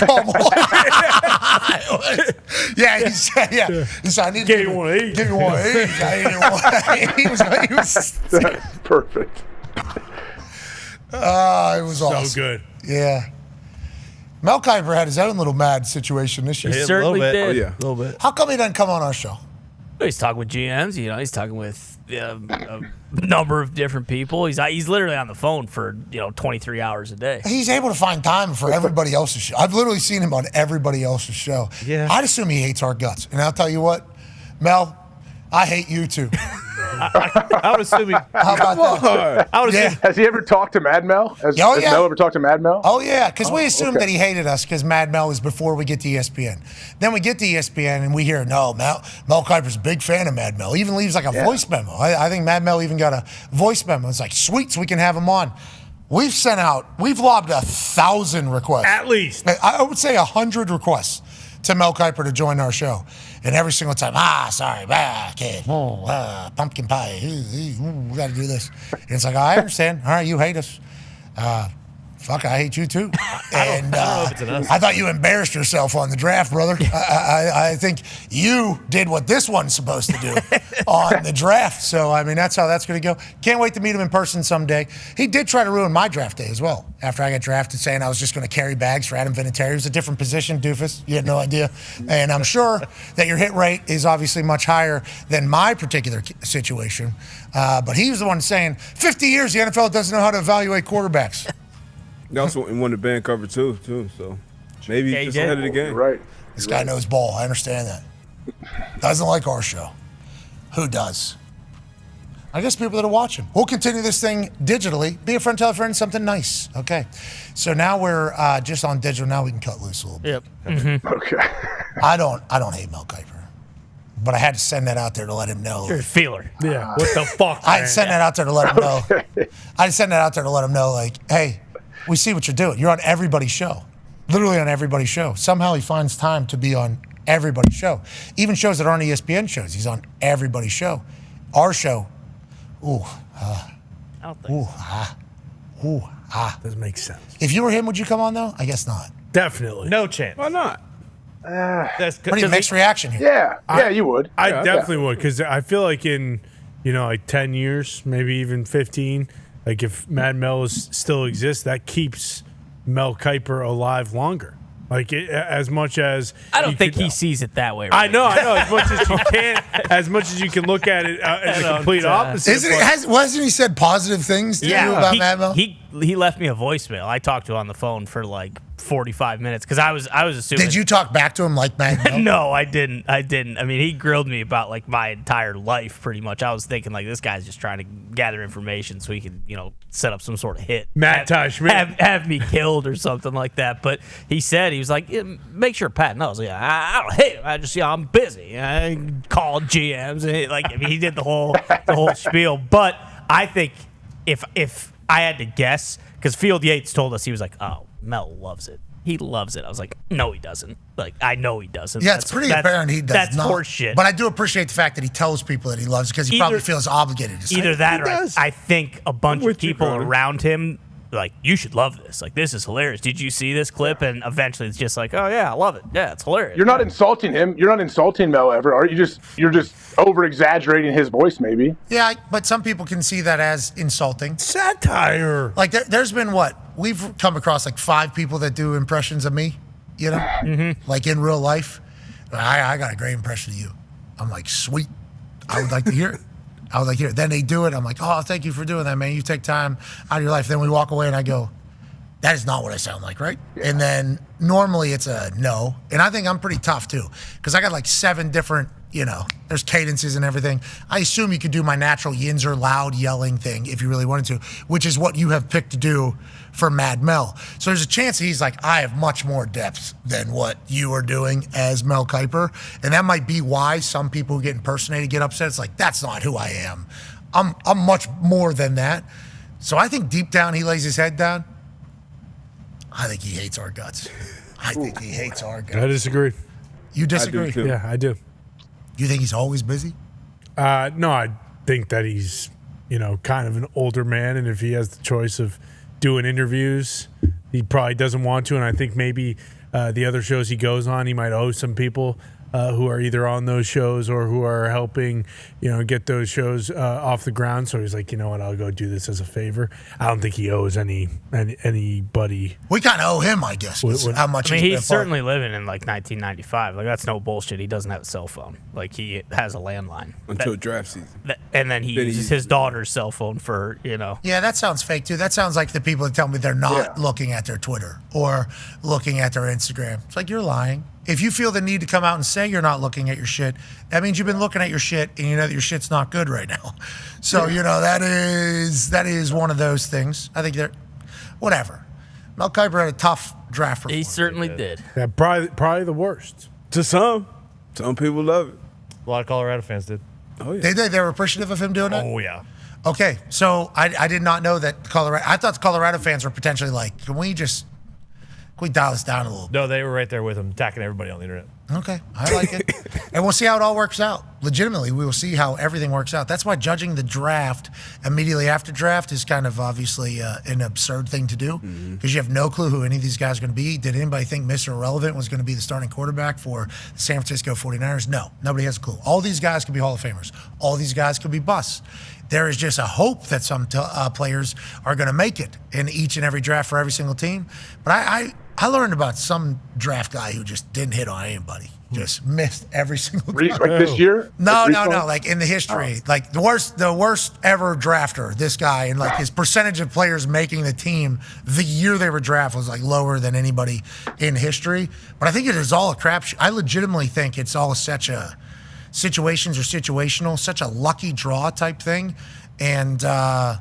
Yeah, he said, I need to give you one of these. Give you one of these. He was Perfect. it was awesome. So good. Yeah. Mel Kiper had his own little mad situation this year. He certainly did. Oh, yeah. A little bit. How come he doesn't come on our show? He's talking with GMs. He's talking with a number of different people. He's literally on the phone for 23 hours a day. He's able to find time for everybody else's show. I've literally seen him on everybody else's show. Yeah. I'd assume he hates our guts. And I'll tell you what, Mel, I hate you too. I would assume he. How about that? I would assume. Has he ever talked to Mad Mel? Has Mel ever talked to Mad Mel? Oh, yeah, because we assumed that he hated us because Mad Mel was before we get to ESPN. Then we get to ESPN and we hear, no, Mel Kiper's a big fan of Mad Mel. He even leaves like a voice memo. I think Mad Mel even got a voice memo. It's like, sweet, so we can have him on. We've lobbed 1,000 requests. At least. I would say 100 requests to Mel Kiper to join our show. And every single time, sorry, kid, pumpkin pie, we got to do this. And it's like, I understand. All right, you hate us. Fuck, I hate you too. And I thought you embarrassed yourself on the draft, brother. I think you did what this one's supposed to do on the draft. So, I mean, that's how that's going to go. Can't wait to meet him in person someday. He did try to ruin my draft day as well after I got drafted, saying I was just going to carry bags for Adam Vinatieri. It was a different position, doofus. You had no idea. And I'm sure that your hit rate is obviously much higher than my particular situation. But he was the one saying, 50 years, the NFL doesn't know how to evaluate quarterbacks. He also won the band cover too. So maybe just ahead of the game. Right. This guy knows ball. I understand that. Doesn't like our show. Who does? I guess people that are watching. We'll continue this thing digitally. Be a friend, tell a friend something nice. Okay. So now we're just on digital. Now we can cut loose a little bit. Yep. Okay. I don't hate Mel Kiper, but I had to send that out there to let him know. You're a feeler. Yeah. What the fuck? I had to send that out there to let him know. I had to send that out there to let him know, like, hey, we see what you're doing. You're on everybody's show. Literally on everybody's show. Somehow he finds time to be on everybody's show. Even shows that aren't ESPN shows. He's on everybody's show. Our show. Doesn't make sense. If you were him, would you come on though? I guess not. Definitely. No chance. Why not? That's Pretty mixed reaction here. Yeah, you would. I Yeah, definitely would, because I feel like in, like 10 years, maybe even 15, like if Mad Mel still exists, that keeps Mel Kiper alive longer. Like as much as I don't think he sees it that way. I know. As much as you can, as much as you can look at it as a complete opposite. Wasn't he said positive things to you about Mad Mel? He left me a voicemail. I talked to him on the phone for like 45 minutes because I was assuming. Did you talk back to him like Mad Mel? No, I didn't. I mean, he grilled me about like my entire life pretty much. I was thinking like this guy's just trying to gather information so he can set up some sort of hit. Matt Schmidt. Have me killed or something like that. But he said, he was like, make sure Pat knows. Yeah, I don't hate him. I just, I'm busy. I called GMs. And he did the whole spiel. But I think if I had to guess, because Field Yates told us, he was like, oh, Mel loves it. He loves it. I was like, no, he doesn't. Like, I know he doesn't. Yeah, it's pretty apparent he does that's not. That's horseshit. But I do appreciate the fact that he tells people that he loves it because he probably feels obligated to say either it. that or I think a bunch of people around him, like, you should love this. Like, this is hilarious. Did you see this clip? And eventually it's just like, oh, yeah, I love it. Yeah, it's hilarious. You're not insulting him. You're not insulting Mel ever, are you? You're just over-exaggerating his voice, maybe. Yeah, but some people can see that as insulting. Satire. Like, there's been we've come across like 5 people that do impressions of me, like in real life. I got a great impression of you. I'm like, sweet. I would like to hear it. I would like to hear it. Then they do it. I'm like, oh, thank you for doing that, man. You take time out of your life. Then we walk away and I go, that is not what I sound like, right? Yeah. And then normally it's a no. And I think I'm pretty tough too, because I got like 7 different, there's cadences and everything. I assume you could do my natural Yinzer loud yelling thing if you really wanted to, which is what you have picked to do for Mad Mel. So there's a chance that he's like, I have much more depth than what you are doing as Mel Kiper. And that might be why some people who get impersonated get upset. It's like, that's not who I am. I'm much more than that. So I think deep down he lays his head down. I think he hates our guts. I think he hates our guts. I disagree. You disagree? I do too. Yeah, I do. You think he's always busy? No, I think that he's, kind of an older man, and if he has the choice of doing interviews, he probably doesn't want to. And I think maybe the other shows he goes on, he might owe some people who are either on those shows or who are helping, get those shows off the ground. So he's like, you know what, I'll go do this as a favor. I don't think he owes anybody. We kind of owe him, I guess. How much? He's certainly living in like 1995. Like that's no bullshit. He doesn't have a cell phone. Like he has a landline until draft season, and then he uses his daughter's cell phone for Yeah, that sounds fake too. That sounds like the people that tell me they're not looking at their Twitter or looking at their Instagram. It's like you're lying. If you feel the need to come out and say you're not looking at your shit, that means you've been looking at your shit and you know that your shit's not good right now. So, that is one of those things. I think whatever. Mel Kiper had a tough draft. He certainly did. Yeah, probably the worst. To some. Some people love it. A lot of Colorado fans did. Oh, yeah. They were appreciative of him doing it? Oh, yeah. Okay, so I did not know that I thought the Colorado fans were potentially like, can we dial this down a little bit? No, they were right there with him, attacking everybody on the internet. Okay, I like it. And we'll see how it all works out. Legitimately, we will see how everything works out. That's why judging the draft immediately after draft is kind of obviously an absurd thing to do because you have no clue who any of these guys are going to be. Did anybody think Mr. Irrelevant was going to be the starting quarterback for the San Francisco 49ers? No, nobody has a clue. All these guys could be Hall of Famers. All these guys could be busts. There is just a hope that some players are going to make it in each and every draft for every single team. But I I learned about some draft guy who just didn't hit on anybody. Just missed every single Like this year? No. Like in the history, like the worst ever drafter. This guy, and like his percentage of players making the team the year they were drafted was like lower than anybody in history. But I think it is all a crapshoot. I legitimately think it's all such a situational, such a lucky draw type thing. And I'm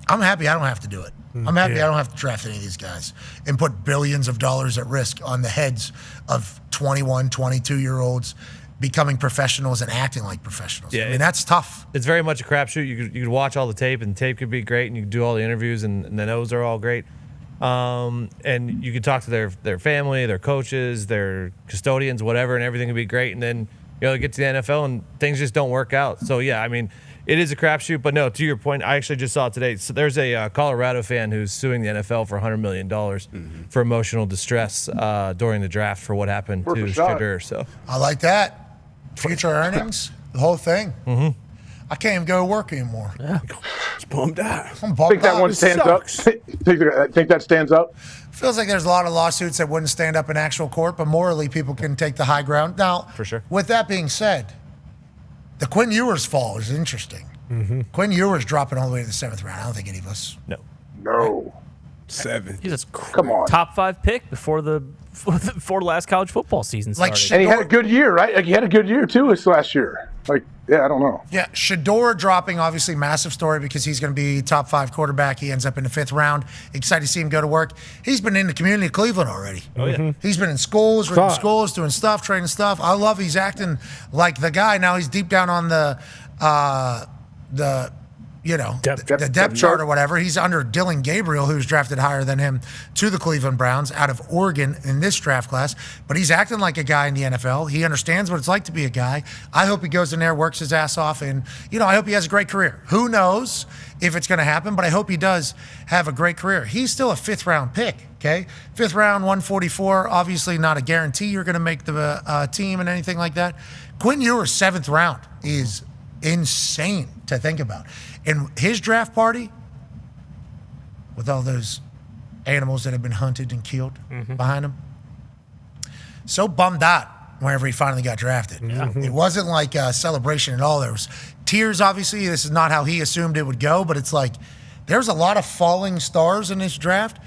happy I don't have to do it. I'm happy I don't have to draft any of these guys and put billions of dollars at risk on the heads of 21, 22-year-olds becoming professionals and acting like professionals. Yeah, I mean, that's tough. It's very much a crapshoot. You could watch all the tape, and the tape could be great, and you could do all the interviews, and the no's are all great. And you could talk to their family, their coaches, their custodians, whatever, and everything could be great. And then get to the NFL, and things just don't work out. So, yeah, I mean, it is a crapshoot, but no, to your point, I actually just saw it today. So there's a Colorado fan who's suing the NFL for $100 million for emotional distress during the draft for what happened to Shedeur. So I like that. Future earnings, the whole thing. Mm-hmm. I can't even go to work anymore. Yeah. It's bummed out. I'm bummed Think that out. one It stands sucks. up? Think that stands up? Feels like there's a lot of lawsuits that wouldn't stand up in actual court, but morally people can take the high ground. Now, for sure. With that being said, the Quinn Ewers fall is interesting. Mm-hmm. Quinn Ewers dropping all the way to the 7th round. I don't think any of us. No. 7. He's a Come on. top 5 pick before the last college football season started. And he had a good year, right? Like he had a good year too this last year. Like, yeah, I don't know. Yeah, Shedeur dropping, obviously massive story because he's going to be top 5 quarterback. He ends up in the 5th round. Excited to see him go to work. He's been in the community of Cleveland already. Oh, yeah. He's been in schools, doing stuff, training stuff. I love he's acting like the guy. Now he's deep down on the depth chart or whatever. He's under Dylan Gabriel, who's drafted higher than him to the Cleveland Browns out of Oregon in this draft class. But he's acting like a guy in the NFL. He understands what it's like to be a guy. I hope he goes in there, works his ass off, and, I hope he has a great career. Who knows if it's going to happen, but I hope he does have a great career. He's still a 5th round pick, okay? 5th round, 144, obviously not a guarantee you're going to make the team and anything like that. Quinn Ewers, 7th round, is insane to think about. And his draft party, with all those animals that have been hunted and killed behind him, so bummed out whenever he finally got drafted. It wasn't like a celebration at all. There was tears, obviously. This is not how he assumed it would go, but it's like there's a lot of falling stars in this draft,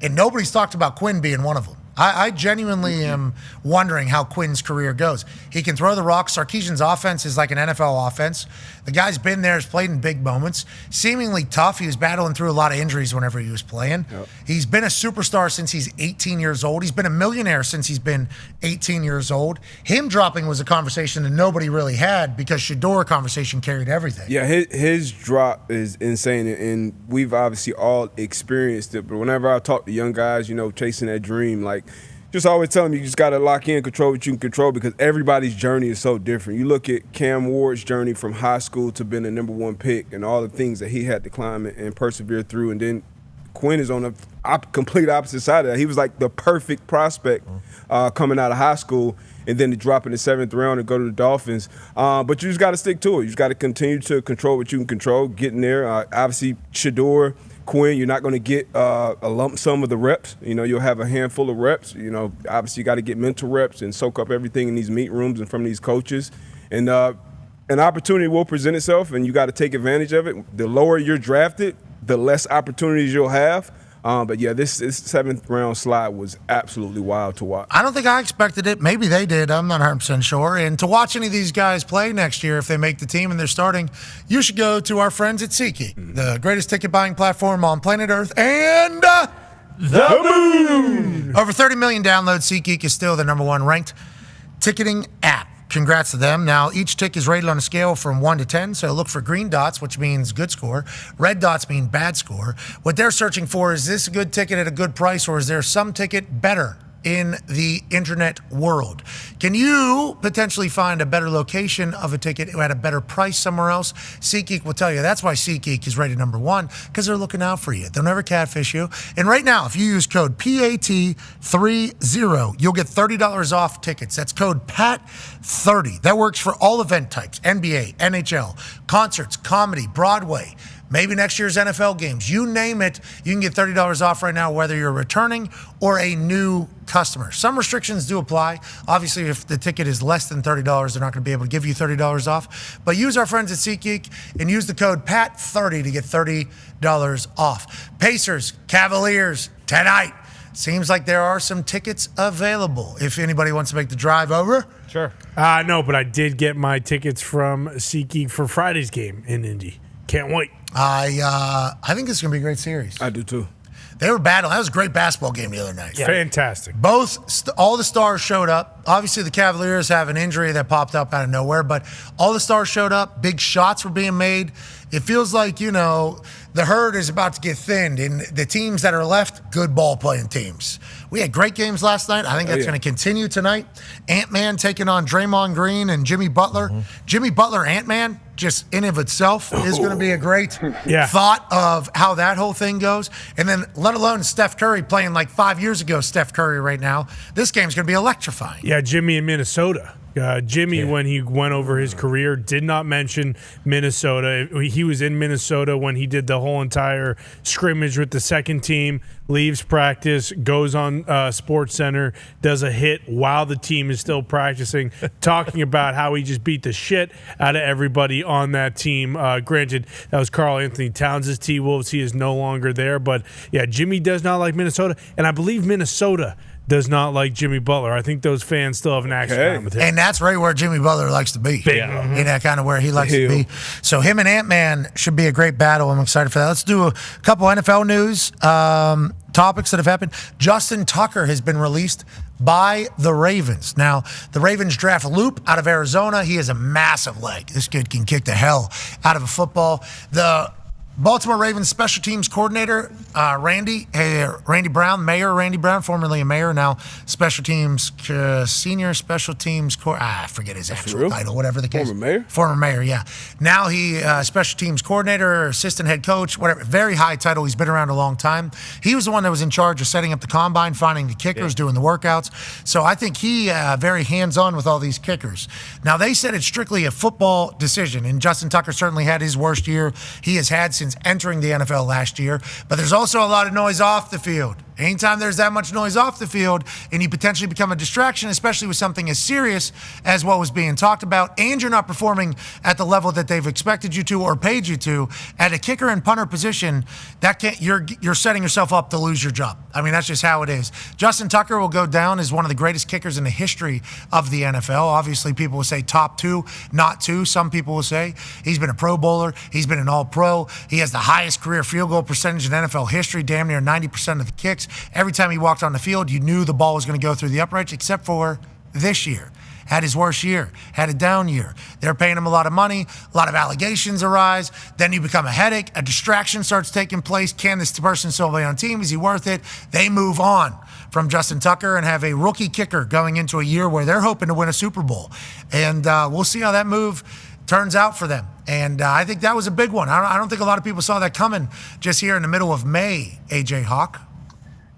and nobody's talked about Quinn being one of them. I genuinely am wondering how Quinn's career goes. He can throw the rock. Sarkisian's offense is like an NFL offense. The guy's been there, has played in big moments. Seemingly tough. He was battling through a lot of injuries whenever he was playing. Yep. He's been a superstar since he's 18 years old. He's been a millionaire since he's been 18 years old. Him dropping was a conversation that nobody really had because Shedeur conversation carried everything. Yeah, his drop is insane, and we've obviously all experienced it. But whenever I talk to young guys, chasing that dream, like, just always tell them you just got to lock in, control what you can control because everybody's journey is so different. You look at Cam Ward's journey from high school to being the number 1 pick and all the things that he had to climb and persevere through. And then Quinn is on the complete opposite side of that. He was like the perfect prospect coming out of high school and then to drop in the 7th round and go to the Dolphins. But you just got to stick to it. You just got to continue to control what you can control, get in there. Obviously, Shedeur, Quinn, you're not going to get a lump sum of the reps. You'll have a handful of reps. Obviously you got to get mental reps and soak up everything in these meet rooms and from these coaches. And an opportunity will present itself, and you got to take advantage of it. The lower you're drafted, the less opportunities you'll have. But yeah, this 7th round slide was absolutely wild to watch. I don't think I expected it. Maybe they did. I'm not 100% sure. And to watch any of these guys play next year, if they make the team and they're starting, you should go to our friends at SeatGeek, the greatest ticket buying platform on planet Earth and the moon. Over 30 million downloads. SeatGeek is still the number 1 ranked ticketing app. Congrats to them. Now, each tick is rated on a scale from 1 to 10, so look for green dots, which means good score. Red dots mean bad score. What they're searching for is this a good ticket at a good price, or is there some ticket better in the internet world? Can you potentially find a better location of a ticket at a better price somewhere else? SeatGeek will tell you. That's why SeatGeek is rated number 1, because they're looking out for you. They'll never catfish you. And right now, if you use code PAT30, you'll get $30 off tickets. That's code PAT30. That works for all event types, NBA, NHL, concerts, comedy, Broadway, maybe next year's NFL games. You name it, you can get $30 off right now, whether you're returning or a new customer. Some restrictions do apply. Obviously, if the ticket is less than $30, they're not going to be able to give you $30 off. But use our friends at SeatGeek and use the code PAT30 to get $30 off. Pacers, Cavaliers, tonight. Seems like there are some tickets available if anybody wants to make the drive over. Sure. No, but I did get my tickets from SeatGeek for Friday's game in Indy. Can't wait. I think this is going to be a great series. I do too. They were battling. That was a great basketball game the other night. Yeah. Fantastic. All the stars showed up. Obviously, the Cavaliers have an injury that popped up out of nowhere, but all the stars showed up. Big shots were being made. It feels like, the herd is about to get thinned, and the teams that are left, good ball-playing teams. We had great games last night. I think that's going to continue tonight. Ant-Man taking on Draymond Green and Jimmy Butler. Jimmy Butler, Ant-Man, just in of itself is going to be a great thought of how that whole thing goes. And then let alone Steph Curry playing like 5 years ago, Steph Curry right now. This game's going to be electrifying. Yeah, Jimmy in Minnesota. Jimmy, when he went over his career, did not mention Minnesota. He was in Minnesota when he did the whole entire scrimmage with the second team, leaves practice, goes on SportsCenter, does a hit while the team is still practicing, talking about how he just beat the shit out of everybody on that team. Granted, that was Karl Anthony Towns' T-Wolves. He is no longer there. But, yeah, Jimmy does not like Minnesota. And I believe Minnesota does not like Jimmy Butler. I think those fans still have an action time with him. And that's right where Jimmy Butler likes to be. In that kind of where he likes to be. So him and Ant-Man should be a great battle. I'm excited for that. Let's do a couple NFL news topics that have happened. Justin Tucker has been released by the Ravens. Now, the Ravens draft Loop out of Arizona. He has a massive leg. This kid can kick the hell out of a football. The Baltimore Ravens special teams coordinator, Randy Brown, Randy Brown, formerly a mayor, now special teams, senior special teams, I forget his actual title, whatever the case. Former mayor, yeah. Now he, special teams coordinator, assistant head coach, whatever, very high title. He's been around a long time. He was the one that was in charge of setting up the combine, finding the kickers, doing the workouts. So I think he very hands-on with all these kickers. Now, they said it's strictly a football decision, and Justin Tucker certainly had his worst year he has had since entering the NFL last year, but there's also a lot of noise off the field. Anytime there's that much noise off the field and you potentially become a distraction, especially with something as serious as what was being talked about, and you're not performing at the level that they've expected you to or paid you to, at a kicker and punter position, you're setting yourself up to lose your job. I mean, that's just how it is. Justin Tucker will go down as one of the greatest kickers in the history of the NFL. Obviously, people will say top two, not two. Some people will say he's been a Pro Bowler. He's been an All-Pro. He has the highest career field goal percentage in NFL history, damn near 90% of the kicks. Every time he walked on the field, you knew the ball was going to go through the uprights, except for this year. Had his worst year, had a down year. They're paying him a lot of money, a lot of allegations arise. Then you become a headache. A distraction starts taking place. Can this person still be on team? Is he worth it? They move on from Justin Tucker and have a rookie kicker going into a year where they're hoping to win a Super Bowl. And we'll see how that move turns out for them. And I think that was a big one. I don't think a lot of people saw that coming just here in the middle of May, AJ Hawk.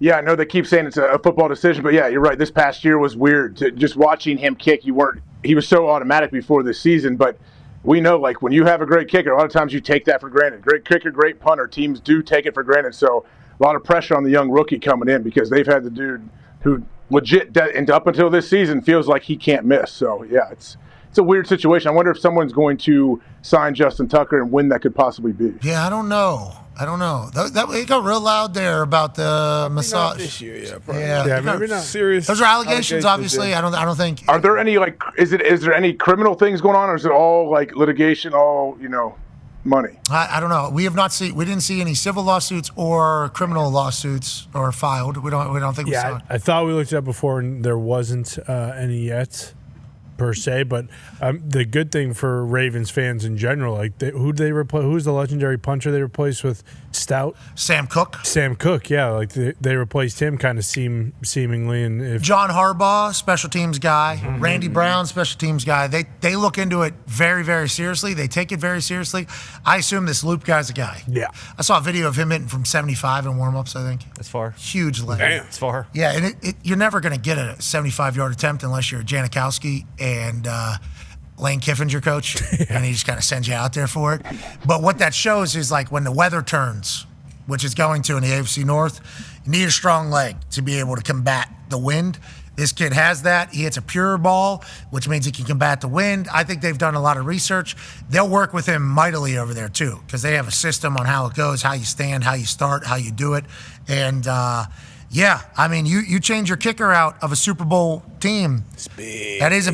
Yeah, I know they keep saying it's a football decision, but yeah, you're right. This past year was weird. Just watching him kick, he was so automatic before this season, but we know, like, when you have a great kicker, a lot of times you take that for granted. Great kicker, great punter. Teams do take it for granted. So a lot of pressure on the young rookie coming in because they've had the dude who legit, and up until this season, feels like he can't miss. So, yeah, it's a weird situation. I wonder if someone's going to sign Justin Tucker and when that could possibly be. Yeah, I don't know. It got real loud there about the massage. Not this year, yeah, probably. Yeah, maybe not. Serious. Those are allegations, obviously. I don't think. Are there any is there any criminal things going on, or is it all like litigation, all money? I don't know. We didn't see any civil lawsuits or criminal lawsuits or filed. We don't think we saw it. I thought we looked it up before, and there wasn't any yet, per se, but the good thing for Ravens fans in general, who'd they replace? Who's the legendary puncher they replaced with Stout? Sam Cook, yeah, like they replaced him kind of seemingly. And if John Harbaugh, special teams guy, Randy Brown, special teams guy, they look into it very, very seriously. They take it very seriously. I assume this Loop guy's a guy. Yeah, I saw a video of him hitting from 75 in warm-ups, I think. That's far. Huge leg. Damn, it's far. Yeah, and you're never going to get a 75-yard attempt unless you're Janikowski. And Lane Kiffin's your coach, and he just kind of sends you out there for it. But what that shows is like when the weather turns, which is going to in the AFC North, you need a strong leg to be able to combat the wind. This kid has that. He hits a pure ball, which means he can combat the wind. I think they've done a lot of research. They'll work with him mightily over there, too, because they have a system on how it goes, how you stand, how you start, how you do it. And, yeah, I mean, you change your kicker out of a Super Bowl team. It's big. That's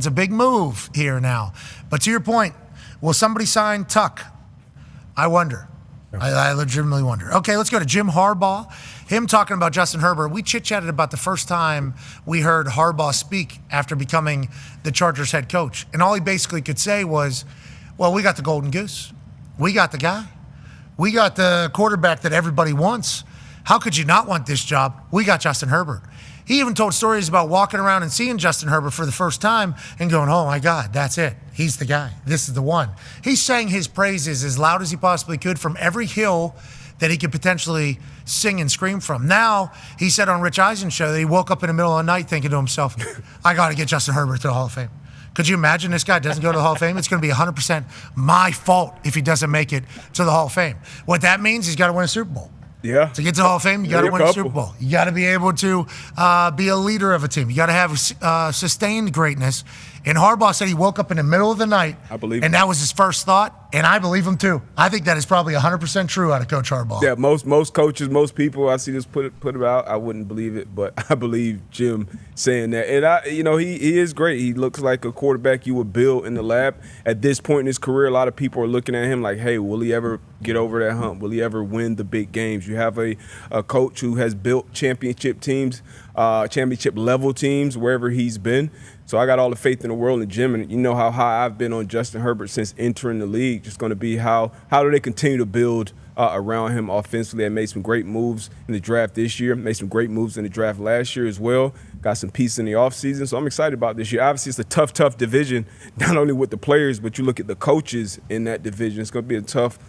a big move here now. But to your point, will somebody sign Tuck? I wonder. I legitimately wonder. Okay, let's go to Jim Harbaugh. Him talking about Justin Herbert. We chit-chatted about the first time we heard Harbaugh speak after becoming the Chargers head coach. And all he basically could say was, well, we got the golden goose. We got the guy. We got the quarterback that everybody wants. How could you not want this job? We got Justin Herbert. He even told stories about walking around and seeing Justin Herbert for the first time and going, oh, my God, that's it. He's the guy. This is the one. He sang his praises as loud as he possibly could from every hill that he could potentially sing and scream from. Now, he said on Rich Eisen's show that he woke up in the middle of the night thinking to himself, I got to get Justin Herbert to the Hall of Fame. Could you imagine this guy doesn't go to the Hall of Fame? It's going to be 100% my fault if he doesn't make it to the Hall of Fame. What that means, he's got to win a Super Bowl. Yeah. To get to the Hall of Fame, you got to win a Super Bowl. You got to be able to be a leader of a team. You got to have sustained greatness. And Harbaugh said he woke up in the middle of the night. I believe and that was his first thought. And I believe him too. I think that is probably 100% true out of Coach Harbaugh. Yeah, most coaches, most people I see this put it out. I wouldn't believe it, but I believe Jim saying that. And he is great. He looks like a quarterback you would build in the lab. At this point in his career, a lot of people are looking at him like, hey, will he ever get over that hump? Will he ever win the big games? You have a coach who has built championship teams, championship level teams wherever he's been. So I got all the faith in the world in Jim, and you know how high I've been on Justin Herbert since entering the league. Just going to be how do they continue to build around him offensively. They made some great moves in the draft this year, made some great moves in the draft last year as well. Got some pieces in the offseason, so I'm excited about this year. Obviously, it's a tough division, not only with the players, but you look at the coaches in that division. It's going to be a tough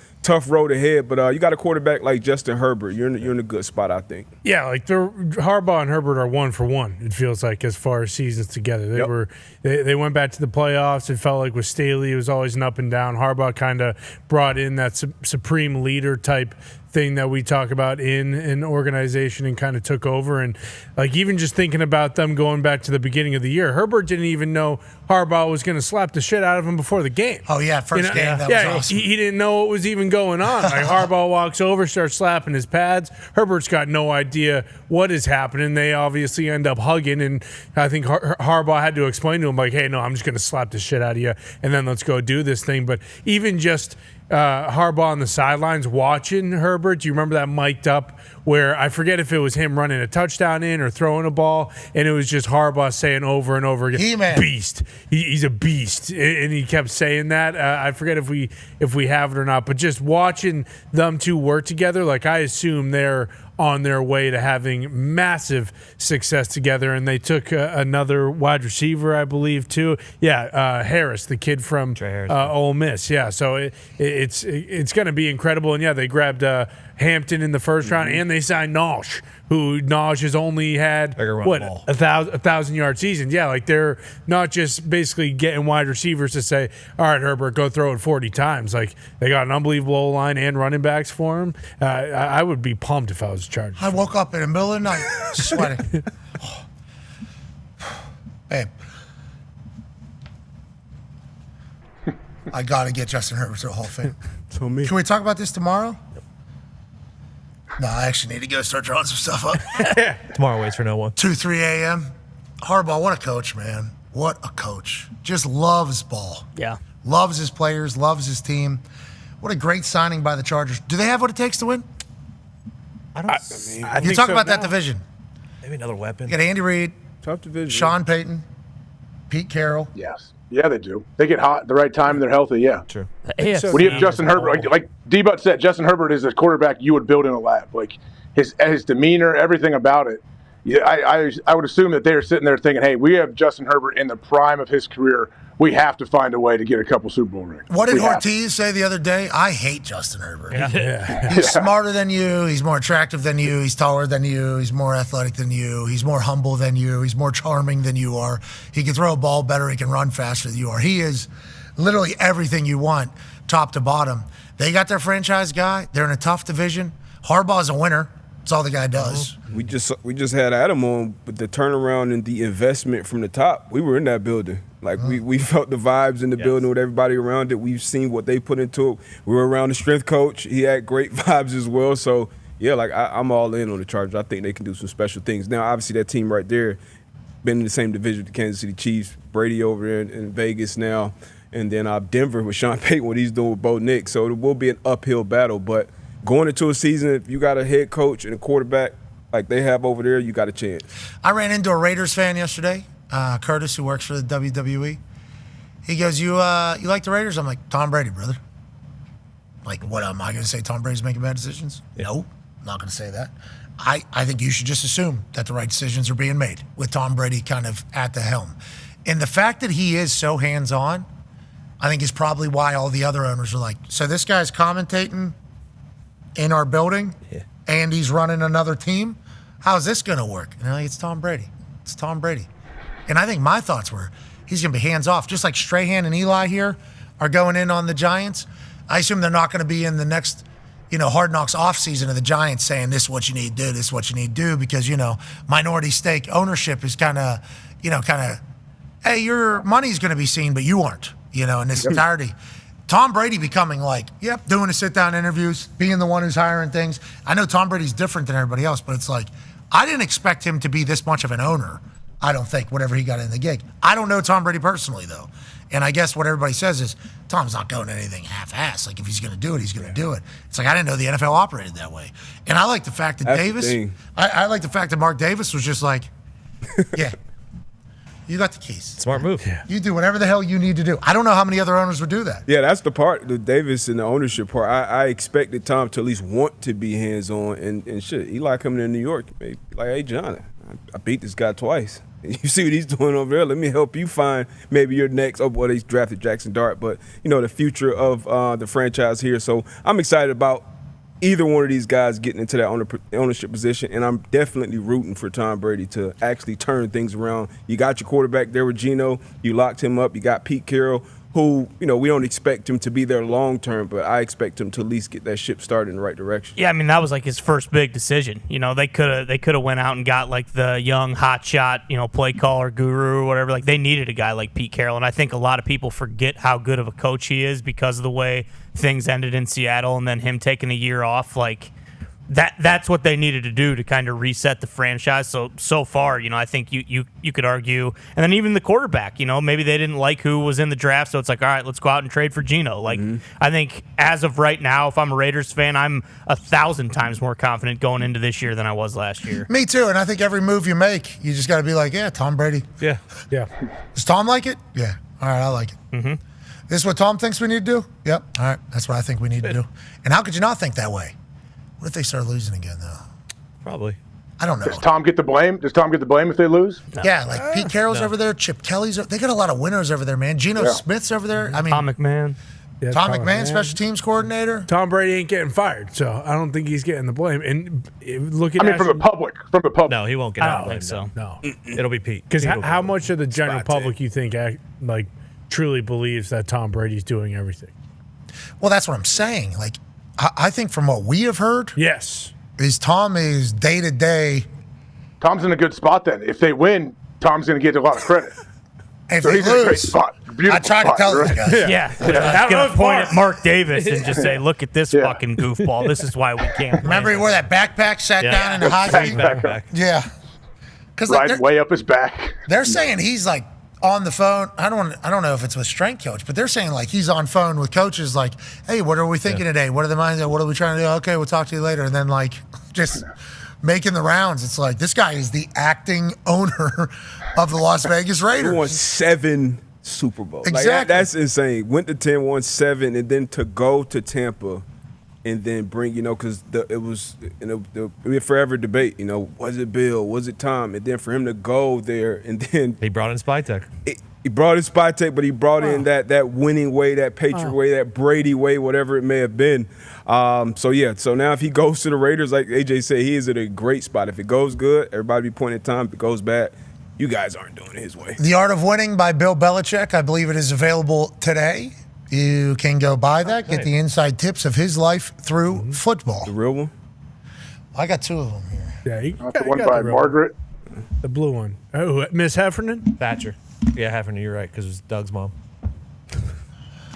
road ahead, but you got a quarterback like Justin Herbert. You're in a good spot, I think. Yeah, like Harbaugh and Herbert are 1 for 1. It feels like as far as seasons together, they went back to the playoffs. It felt like with Staley, it was always an up and down. Harbaugh kind of brought in that supreme leader type thing that we talk about in an organization and kind of took over. And like even just thinking about them going back to the beginning of the year, Herbert didn't even know Harbaugh was going to slap the shit out of him before the game. Oh yeah, first game, that was awesome. He didn't know what was even going on. Like Harbaugh walks over, starts slapping his pads. Herbert's got no idea what is happening. They obviously end up hugging, and I think Harbaugh had to explain to him like, hey, no, I'm just going to slap the shit out of you, and then let's go do this thing. But even just Harbaugh on the sidelines watching Herbert. Do you remember that mic'd up where I forget if it was him running a touchdown in or throwing a ball, and it was just Harbaugh saying over and over again, He-Man. beast. He's a beast. And he kept saying that. I forget if we have it or not, but just watching them two work together, like I assume they're on their way to having massive success together. And they took another wide receiver, I believe, too. Yeah, Harris, the kid from Ole Miss. Yeah, so it's going to be incredible. And, yeah, they grabbed Hampton in the first round, and they signed Naj, who Naj has only had, a 1,000-yard season. Yeah, like they're not just basically getting wide receivers to say, all right, Herbert, go throw it 40 times. Like they got an unbelievable O-line and running backs for him. I would be pumped if I was charged. I woke up in the middle of the night sweating. Babe, I got to get Justin Herbert to the Hall of Fame. So me. Can we talk about this tomorrow? No, I actually need to go start drawing some stuff up. Tomorrow waits for no one. 2-3 a.m. Harbaugh, what a coach, man. What a coach. Just loves ball. Yeah. Loves his players, loves his team. What a great signing by the Chargers. Do they have what it takes to win? I You talk about that division. Maybe another weapon. You got Andy Reid, Tough division. Sean Payton, Pete Carroll. Yes. Yeah, they do. They get hot at the right time and they're healthy, yeah. True. When you have Justin Herbert, like D-Butt said, Justin Herbert is a quarterback you would build in a lab. Like his demeanor, everything about it. Yeah, I would assume that they're sitting there thinking, hey, we have Justin Herbert in the prime of his career. we have to find a way to get a couple Super Bowl rings. What did We have Ortiz say the other day? I hate Justin Herbert. Yeah. He's smarter than you. He's more attractive than you. He's taller than you. He's more athletic than you. He's more humble than you. He's more charming than you are. He can throw a ball better. He can run faster than you are. He is literally everything you want, top to bottom. They got their franchise guy. They're in a tough division. Harbaugh's a winner. That's all the guy does. We just had Adam on with the turnaround and the investment from the top. We were in that building. Like we felt the vibes in the building with everybody around it. We've seen what they put into it. We were around the strength coach. He had great vibes as well. So yeah, like I'm all in on the Chargers. I think they can do some special things. Now, obviously, that team right there been in the same division with the Kansas City Chiefs. Brady over there in Vegas now, and then Denver with Sean Payton, what he's doing with Bo Nix. So it will be an uphill battle, but going into a season, if you got a head coach and a quarterback like they have over there, you got a chance. I ran into a Raiders fan yesterday, Curtis, who works for the WWE. He goes, you like the Raiders? I'm like, Tom Brady, brother. Like, what, am I going to say Tom Brady's making bad decisions? No, I'm not going to say that. I think you should just assume that the right decisions are being made with Tom Brady kind of at the helm. And the fact that he is so hands-on, I think is probably why all the other owners are like, so this guy's commentating in our building, and he's running another team. How's this going to work? And it's Tom Brady. It's Tom Brady. And I think my thoughts were he's going to be hands off, just like Strahan and Eli here are going in on the Giants. I assume they're not going to be in the next, Hard Knocks offseason of the Giants saying this is what you need to do, this is what you need to do, because minority stake ownership is kind of, hey, your money's going to be seen, but you aren't, in this entirety. Tom Brady becoming doing the sit-down interviews, being the one who's hiring things. I know Tom Brady's different than everybody else, but it's like, I didn't expect him to be this much of an owner, I don't think, whenever he got in the gig. I don't know Tom Brady personally, though. And I guess what everybody says is, Tom's not going to anything half-assed. Like, if he's going to do it, he's going to do it. It's like, I didn't know the NFL operated that way. And I like the fact that I like the fact that Mark Davis was just like, yeah, you got the keys. Smart move. Yeah. You do whatever the hell you need to do. I don't know how many other owners would do that. Yeah, that's the part, the Davis and the ownership part. I expected Tom to at least want to be hands-on and shit. Eli coming to New York, like, hey, John, I beat this guy twice. You see what he's doing over there. Let me help you find maybe your next. Oh, boy, they drafted Jackson Dart, but the future of the franchise here. So I'm excited about either one of these guys getting into that ownership position, and I'm definitely rooting for Tom Brady to actually turn things around. You got your quarterback there with Geno. You locked him up. You got Pete Carroll, who, we don't expect him to be there long term, but I expect him to at least get that ship started in the right direction. Yeah, I mean, that was like his first big decision. They could have went out and got like the young hotshot, play caller guru or whatever. Like, they needed a guy like Pete Carroll, and I think a lot of people forget how good of a coach he is because of the way things ended in Seattle and then him taking a year off. Like, that's what they needed to do to kind of reset the franchise. So far, I think you could argue, and then even the quarterback, maybe they didn't like who was in the draft, so it's like, all right, let's go out and trade for Geno. Like, I think as of right now, if I'm a Raiders fan, I'm 1,000 times more confident going into this year than I was last year. Me too, and I think every move you make, you just got to be like, yeah, Tom Brady. Yeah. Does Tom like it? Yeah. All right, I like it. Mm-hmm. This is what Tom thinks we need to do? Yep. All right, that's what I think we need to do. And how could you not think that way? What if they start losing again, though? Probably. I don't know. Does Tom get the blame? Does Tom get the blame if they lose? No. Yeah, like Pete Carroll's over there, Chip Kelly's. They got a lot of winners over there, man. Geno Smith's over there. I mean, Tom McMahon. Yeah, Tom McMahon, special teams coordinator. Tom Brady ain't getting fired, so I don't think he's getting the blame. And looking, from the public, no, he won't get I the don't blame. think so. No, it'll be Pete. Because how much of the general public you think truly believes that Tom Brady's doing everything? Well, that's what I'm saying. Like, I think from what we have heard, yes, is Tom is day to day. Tom's in a good spot then. If they win, Tom's going to get a lot of credit. If so they he's in a great lose, spot. Beautiful I tried to tell these guys. Yeah. Going to point at Mark Davis and just say, look at this fucking goofball. This is why we can't. Remember he wore that backpack, sat down in the high seat? Backpack. Yeah. Because riding way up his back. They're saying he's like on the phone. I don't know if it's with strength coach, but they're saying like he's on phone with coaches like, hey, what are we thinking today? What are the minds? What are we trying to do? Okay, we'll talk to you later. And then like just making the rounds. It's like this guy is the acting owner of the Las Vegas Raiders. He won 7 Super Bowls. Exactly. Like, that's insane. Went to 10, won 7, and then to go to Tampa and then bring, because it was a forever debate, was it Bill, was it Tom? And then for him to go there and then he brought in Spytech. He brought his spy tape, but he brought in that winning way, that Patriot way, that Brady way, whatever it may have been. So now if he goes to the Raiders, like AJ said, he is at a great spot. If it goes good, everybody be pointing time. If it goes bad, you guys aren't doing it his way. The Art of Winning by Bill Belichick. I believe it is available today. You can go buy that, get the inside tips of his life through football. The real one? I got two of them here. Yeah, you The one by Margaret. The blue one. Oh, Miss Heffernan? Thatcher. Yeah, Heffernan, you're right, because it was Doug's mom.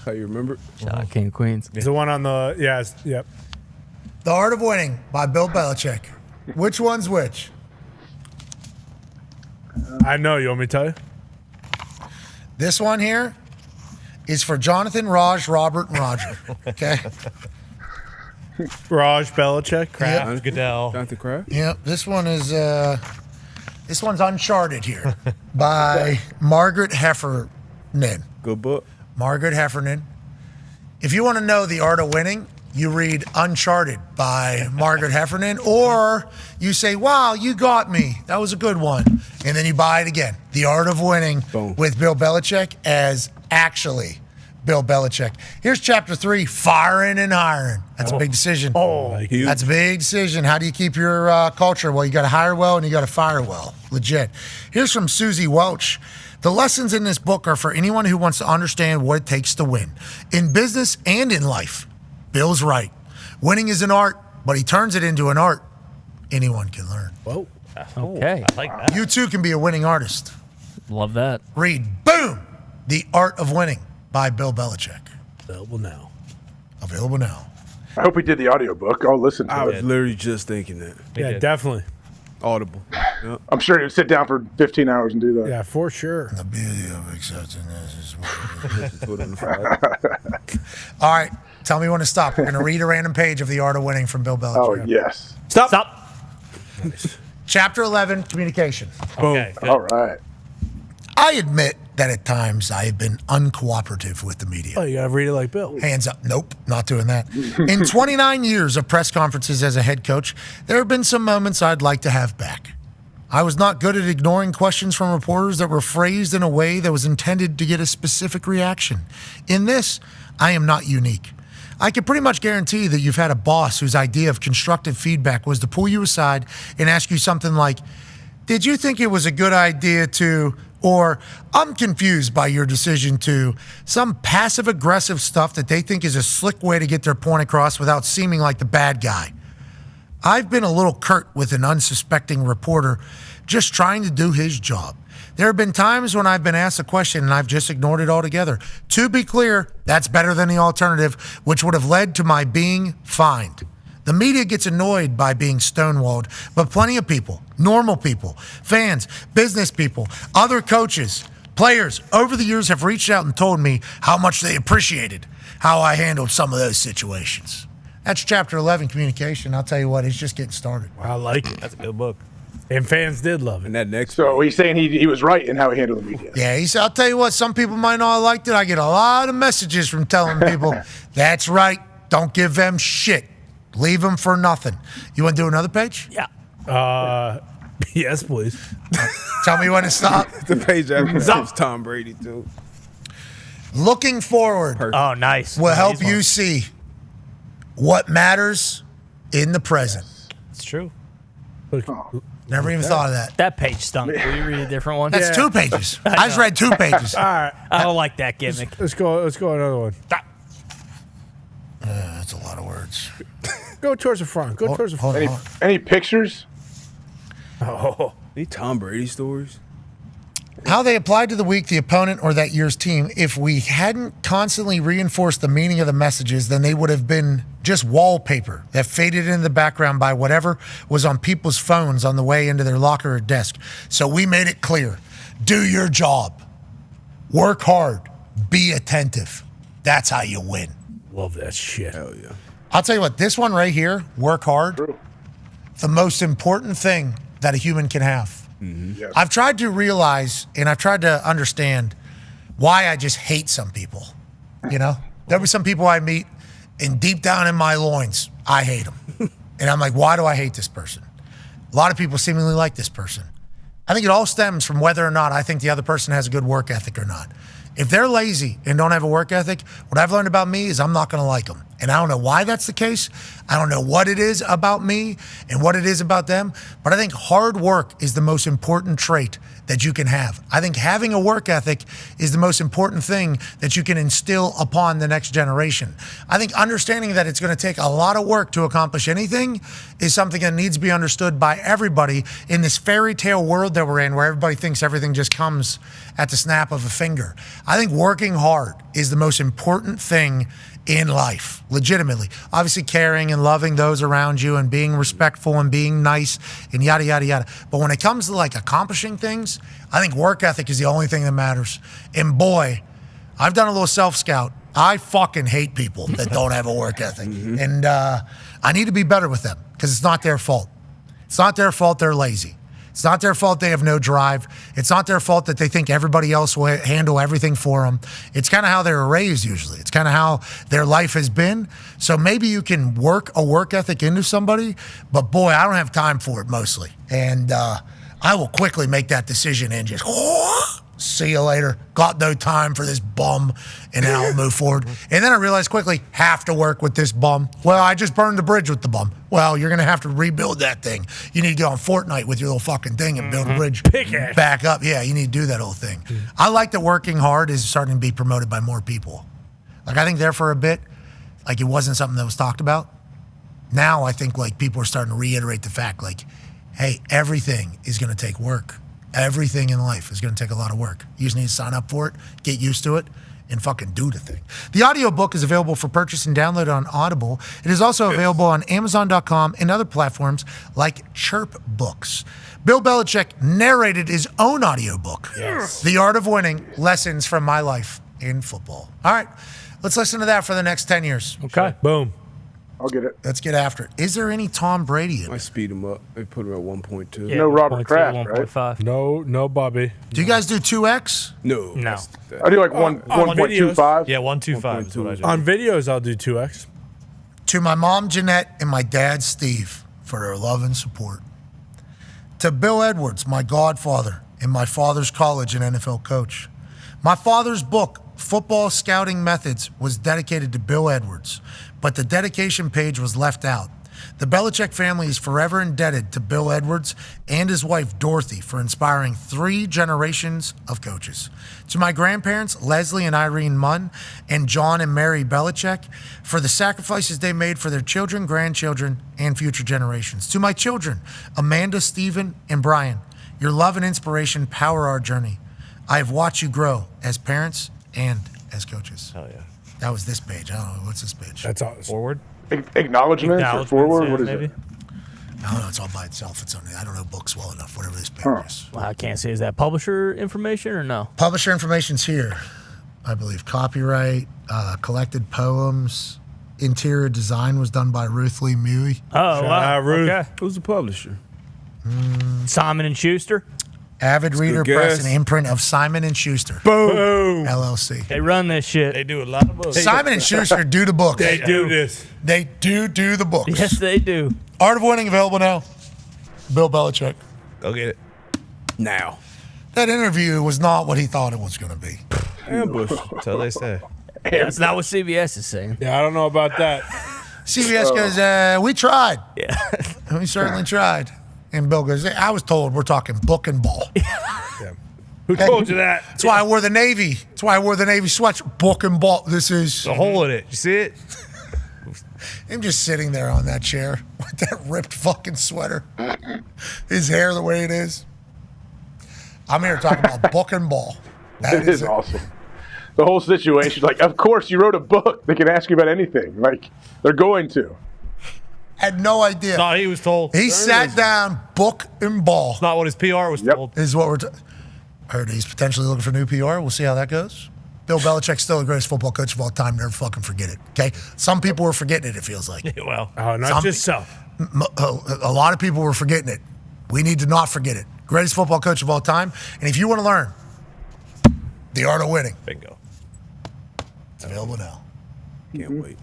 How you remember? Shout out King of Queens. It's the one on the, yep. The Art of Winning by Bill Belichick. Which one's which? I know. You want me to tell you? This one here is for Jonathan, Raj, Robert, and Roger. Okay? Raj Belichick. Kraft, Goodell. Jonathan Kraft? Yep. This one is, this one's Uncharted here by Margaret Heffernan. Good book. Margaret Heffernan. If you want to know the art of winning, you read Uncharted by Margaret Heffernan, or you say, wow, you got me. That was a good one. And then you buy it again. The Art of Winning with Bill Belichick as actually Bill Belichick. Here's chapter 3, firing and hiring. That's a big decision. That's a big decision. How do you keep your culture? Well, you got to hire well and you got to fire well. Legit. Here's from Susie Welch. The lessons in this book are for anyone who wants to understand what it takes to win in business and in life. Bill's right. Winning is an art, but he turns it into an art anyone can learn. Whoa. Okay. I like that. You too can be a winning artist. Love that. Read, boom, The Art of Winning by Bill Belichick. Available now. Available now. I hope we did the audiobook. I'll listen to I it. was literally just thinking that. Yeah, definitely. Audible. Yep. I'm sure you'd sit down for 15 hours and do that. Yeah, for sure. The beauty of accepting this is All right. Tell me when to stop. We're going to read a random page of The Art of Winning from Bill Belichick. Oh, yes. Stop. Chapter 11, Communication. Okay, good. All right. I admit that at times I have been uncooperative with the media. Oh, you got to read it like Bill. Hands up. Nope, not doing that. In 29 years of press conferences as a head coach, there have been some moments I'd like to have back. I was not good at ignoring questions from reporters that were phrased in a way that was intended to get a specific reaction. In this, I am not unique. I can pretty much guarantee that you've had a boss whose idea of constructive feedback was to pull you aside and ask you something like, did you think it was a good idea to, or I'm confused by your decision to, some passive-aggressive stuff that they think is a slick way to get their point across without seeming like the bad guy. I've been a little curt with an unsuspecting reporter just trying to do his job. There have been times when I've been asked a question and I've just ignored it altogether. To be clear, that's better than the alternative, which would have led to my being fined. The media gets annoyed by being stonewalled, but plenty of people, normal people, fans, business people, other coaches, players over the years have reached out and told me how much they appreciated how I handled some of those situations. That's chapter 11, Communication. I'll tell you what, it's just getting started. I like it. That's a good book. And fans did love it. And that next So he's saying he was right in how he handled the media. Yeah, he said, I'll tell you what, some people might not have liked it. I get a lot of messages from telling people, that's right, don't give them shit. Leave them for nothing. You want to do another page? Yeah. Yes, please. Tell me when to stop. the page after it's Tom Brady, too. Looking forward. Oh, nice. Will help you see what matters in the present. It's true. Never even thought of that. That page stunk. Will you read a different one? That's 2 pages. I just read 2 pages. All right. I don't like that gimmick. Let's go another one. That's a lot of words. Go towards the front. Go towards the front. Any pictures? Oh. Any Tom Brady stories? How they applied to the week, the opponent, or that year's team. If we hadn't constantly reinforced the meaning of the messages, then they would have been just wallpaper that faded in the background by whatever was on people's phones on the way into their locker or desk. So we made it clear. Do your job. Work hard. Be attentive. That's how you win. Love that shit. Hell yeah. I'll tell you what, this one right here, work hard, the most important thing that a human can have. Mm-hmm. Yes. I've tried to realize and I've tried to understand why I just hate some people. You know, there'll be some people I meet and deep down in my loins, I hate them. And I'm like, why do I hate this person? A lot of people seemingly like this person. I think it all stems from whether or not I think the other person has a good work ethic or not. If they're lazy and don't have a work ethic, what I've learned about me is I'm not going to like them. And I don't know why that's the case. I don't know what it is about me and what it is about them. But I think hard work is the most important trait that you can have. I think having a work ethic is the most important thing that you can instill upon the next generation. I think understanding that it's going to take a lot of work to accomplish anything is something that needs to be understood by everybody in this fairy tale world that we're in, where everybody thinks everything just comes at the snap of a finger. I think working hard is the most important thing in life, legitimately. Obviously caring and loving those around you and being respectful and being nice and yada, yada, yada. But when it comes to like accomplishing things, I think work ethic is the only thing that matters. And boy, I've done a little self-scout. I fucking hate people that don't have a work ethic. And I need to be better with them because it's not their fault. It's not their fault they're lazy. It's not their fault they have no drive. It's not their fault that they think everybody else will handle everything for them. It's kind of how they were raised usually. It's kind of how their life has been. So maybe you can work a work ethic into somebody, but boy, I don't have time for it mostly. And I will quickly make that decision and just see you later. Got no time for this bum, and then I'll move forward. And then I realized quickly, have to work with this bum. Well, I just burned the bridge with the bum. Well, you're going to have to rebuild that thing. You need to go on Fortnite with your little fucking thing and build a bridge back up. Yeah, you need to do that whole thing. I like that working hard is starting to be promoted by more people. Like, I think there for a bit, like it wasn't something that was talked about. Now I think like people are starting to reiterate the fact like, hey, everything is going to take work. Everything in life is going to take a lot of work. You just need to sign up for it, get used to it, and fucking do the thing. The audiobook is available for purchase and download on Audible. It is also available on Amazon.com and other platforms like Chirp Books. Bill Belichick narrated his own audiobook, The Art of Winning, Lessons from My Life in Football. All right, let's listen to that for the next 10 years. Okay. Boom. I'll get it. Let's get after it. Is there any Tom Brady in it? I speed him up. They put him at 1.2. No Robert Kraft, right? 1.5. No, Bobby. Do you guys do 2X? No. I do like 1.25. Yeah, 1.25 is what I do. On videos, I'll do 2X. To my mom, Jeanette, and my dad, Steve, for their love and support. To Bill Edwards, my godfather, and my father's college and NFL coach. My father's book, Football Scouting Methods, was dedicated to Bill Edwards, but the dedication page was left out. The Belichick family is forever indebted to Bill Edwards and his wife, Dorothy, for inspiring 3 generations of coaches. To my grandparents, Leslie and Irene Munn, and John and Mary Belichick, for the sacrifices they made for their children, grandchildren, and future generations. To my children, Amanda, Stephen, and Brian, your love and inspiration power our journey. I have watched you grow as parents and as coaches. Hell yeah. That was this page. I don't know. What's this page? That's awesome. Forward? Acknowledgements or forward? What is maybe? it? I don't know. It's all by itself. It's only, I don't know books well enough, whatever this page is. Well, I can't say. Is that publisher information or no? Publisher information's here, I believe. Copyright, collected poems, interior design was done by Ruth Lee Mewey. Oh, wow. Ruth. Okay. Who's the publisher? Simon and Schuster. Avid Reader Press, guess. an imprint of Simon and Schuster. Boom. LLC. They run this shit. They do a lot of books. Simon and Schuster do the books. They do this. They do the books. Yes, they do. Art of Winning available now. Bill Belichick. Go get it. Now. That interview was not what he thought it was going to be. Ambush. That's how they say. That's not what CBS is saying. Yeah, I don't know about that. CBS goes, we tried. Yeah. We certainly tried. And Bill goes, I was told we're talking book and ball. Who told you that? That's why I wore the Navy. That's why I wore the Navy sweatshirt. Book and ball. This is a hole in it. You see it? him just sitting there on that chair with that ripped fucking sweater. His hair the way it is. I'm here to talk about book and ball. That is awesome. The whole situation, like, of course you wrote a book. They can ask you about anything. Like, they're going to. Had no idea. No, he was told. He sat down, book and ball. It's not what his PR was told. This is what we're heard he's potentially looking for new PR. We'll see how that goes. Bill Belichick's still the greatest football coach of all time. Never fucking forget it, okay? Some people were forgetting it, it feels like. Well. Not just so. A lot of people were forgetting it. We need to not forget it. Greatest football coach of all time. And if you want to learn the art of winning. Bingo. It's available now. Can't wait.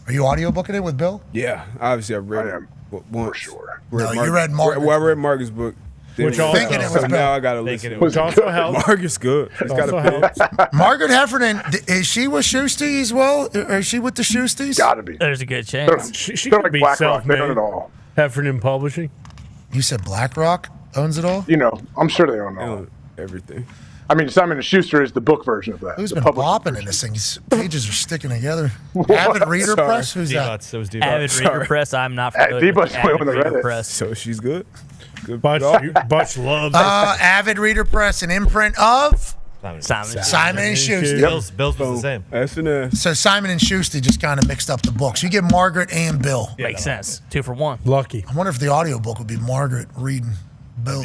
Are you audiobooking it with Bill? Yeah, obviously I've read it once. For sure. No, you read Marcus. Well, I read Marcus' book. Which also- Thinking it was so Bill. now I gotta listen. Which also helps. Margaret's good. She's got Also a helps. Margaret Heffernan, is she with Schusty as well? Or is she with the Schusties? Gotta be. There's a good chance. She They're could like be BlackRock. They self-made. own it all. Heffernan Publishing. You said BlackRock owns it all? You know, I'm sure they own it all. Everything. I mean, Simon & Schuster is the book version of that. Who's The been publishing bopping in version. this thing? These pages are sticking together. Avid Reader Sorry. Press? Who's that? D-Buts. It was D-Buts. Avid Reader Sorry. Press. I'm not familiar with D-Buts the went Avid with the Reader Reddit. Press. So she's good. Good. Butch, dog. Butch loves Avid Reader Press, an imprint of Simon and Schuster. Bill's was the same. S&S. So Simon and Schuster just kind of mixed up the books. You get Margaret and Bill. Makes sense. 2 for 1. Lucky. I wonder if the audiobook would be Margaret reading Bill.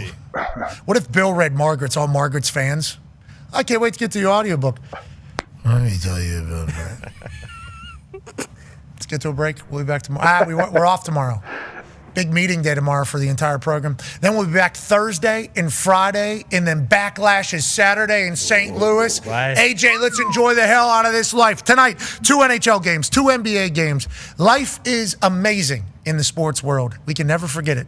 What if Bill read Margaret's, all Margaret's fans? I can't wait to get to the audiobook. Let me tell you about that. Let's get to a break. We'll be back tomorrow. We're off tomorrow. Big meeting day tomorrow for the entire program. Then we'll be back Thursday and Friday, and then Backlash is Saturday in St. Louis. Right. AJ, let's enjoy the hell out of this life. Tonight, 2 NHL games, 2 NBA games. Life is amazing in the sports world. We can never forget it.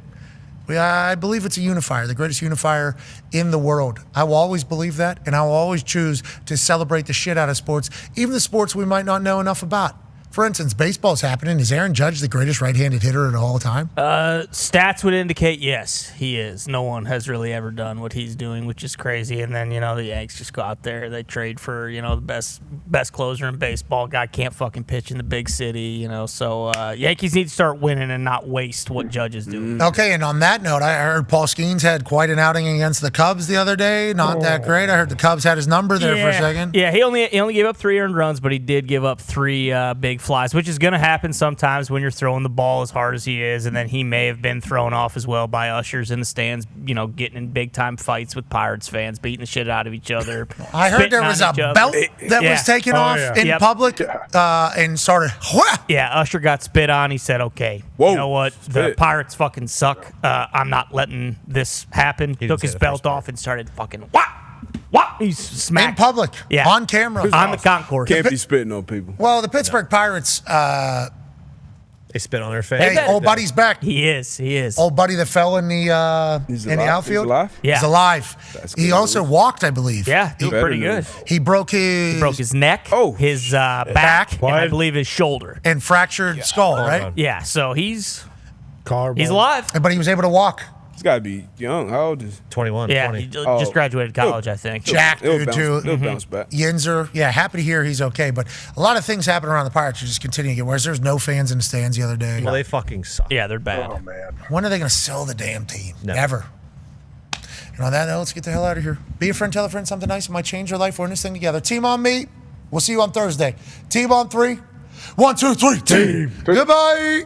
I believe it's a unifier, the greatest unifier in the world. I will always believe that, and I will always choose to celebrate the shit out of sports, even the sports we might not know enough about. For instance, baseball's happening. Is Aaron Judge the greatest right-handed hitter at all time? Stats would indicate yes, he is. No one has really ever done what he's doing, which is crazy. And then, the Yanks just go out there. They trade for, the best closer in baseball. Guy can't fucking pitch in the big city, So Yankees need to start winning and not waste what Judge is doing. Okay, and on that note, I heard Paul Skeens had quite an outing against the Cubs the other day. Not that great. I heard the Cubs had his number there for a second. Yeah, he only gave up 3 earned runs, but he did give up 3 big flies, which is going to happen sometimes when you're throwing the ball as hard as he is, and then he may have been thrown off as well by ushers in the stands, getting in big-time fights with Pirates fans, beating the shit out of each other. I heard there was a belt that was taken off in public and started. Yeah, Usher got spit on. He said, okay, you know what? The Pirates fucking suck. I'm not letting this happen. Took his belt off and started fucking He's smacked. In public. Yeah. On camera. On the concourse. Can't be spitting on people. Well, the Pittsburgh Pirates. They spit on their face. Hey, old buddy's back. He is. Old buddy that fell in the the outfield. He's alive? Yeah. He's alive. That's He good also news. walked, I believe. Yeah, he Better pretty good. news. He broke his Neck, his back, and I believe his shoulder. and fractured skull, right? Yeah, so he's Collarbone. alive. But he was able to walk. He's got to be young. How old is 21. Yeah, 20. he just graduated college, I think. Jack, He'll dude, bounce, too. he'll bounce back. Yinzer. Yeah, happy to hear he's okay. But a lot of things happen around the Pirates who just continue to get worse. There's no fans in the stands the other day. Well, they fucking suck. Yeah, they're bad. Oh, man. When are they going to sell the damn team? Never. Never. And on that note, let's get the hell out of here. Be a friend, tell a friend something nice. It might change your life. We're in this thing together. Team on me. We'll see you on Thursday. Team on 3. 1, 2, 3. Team. Goodbye.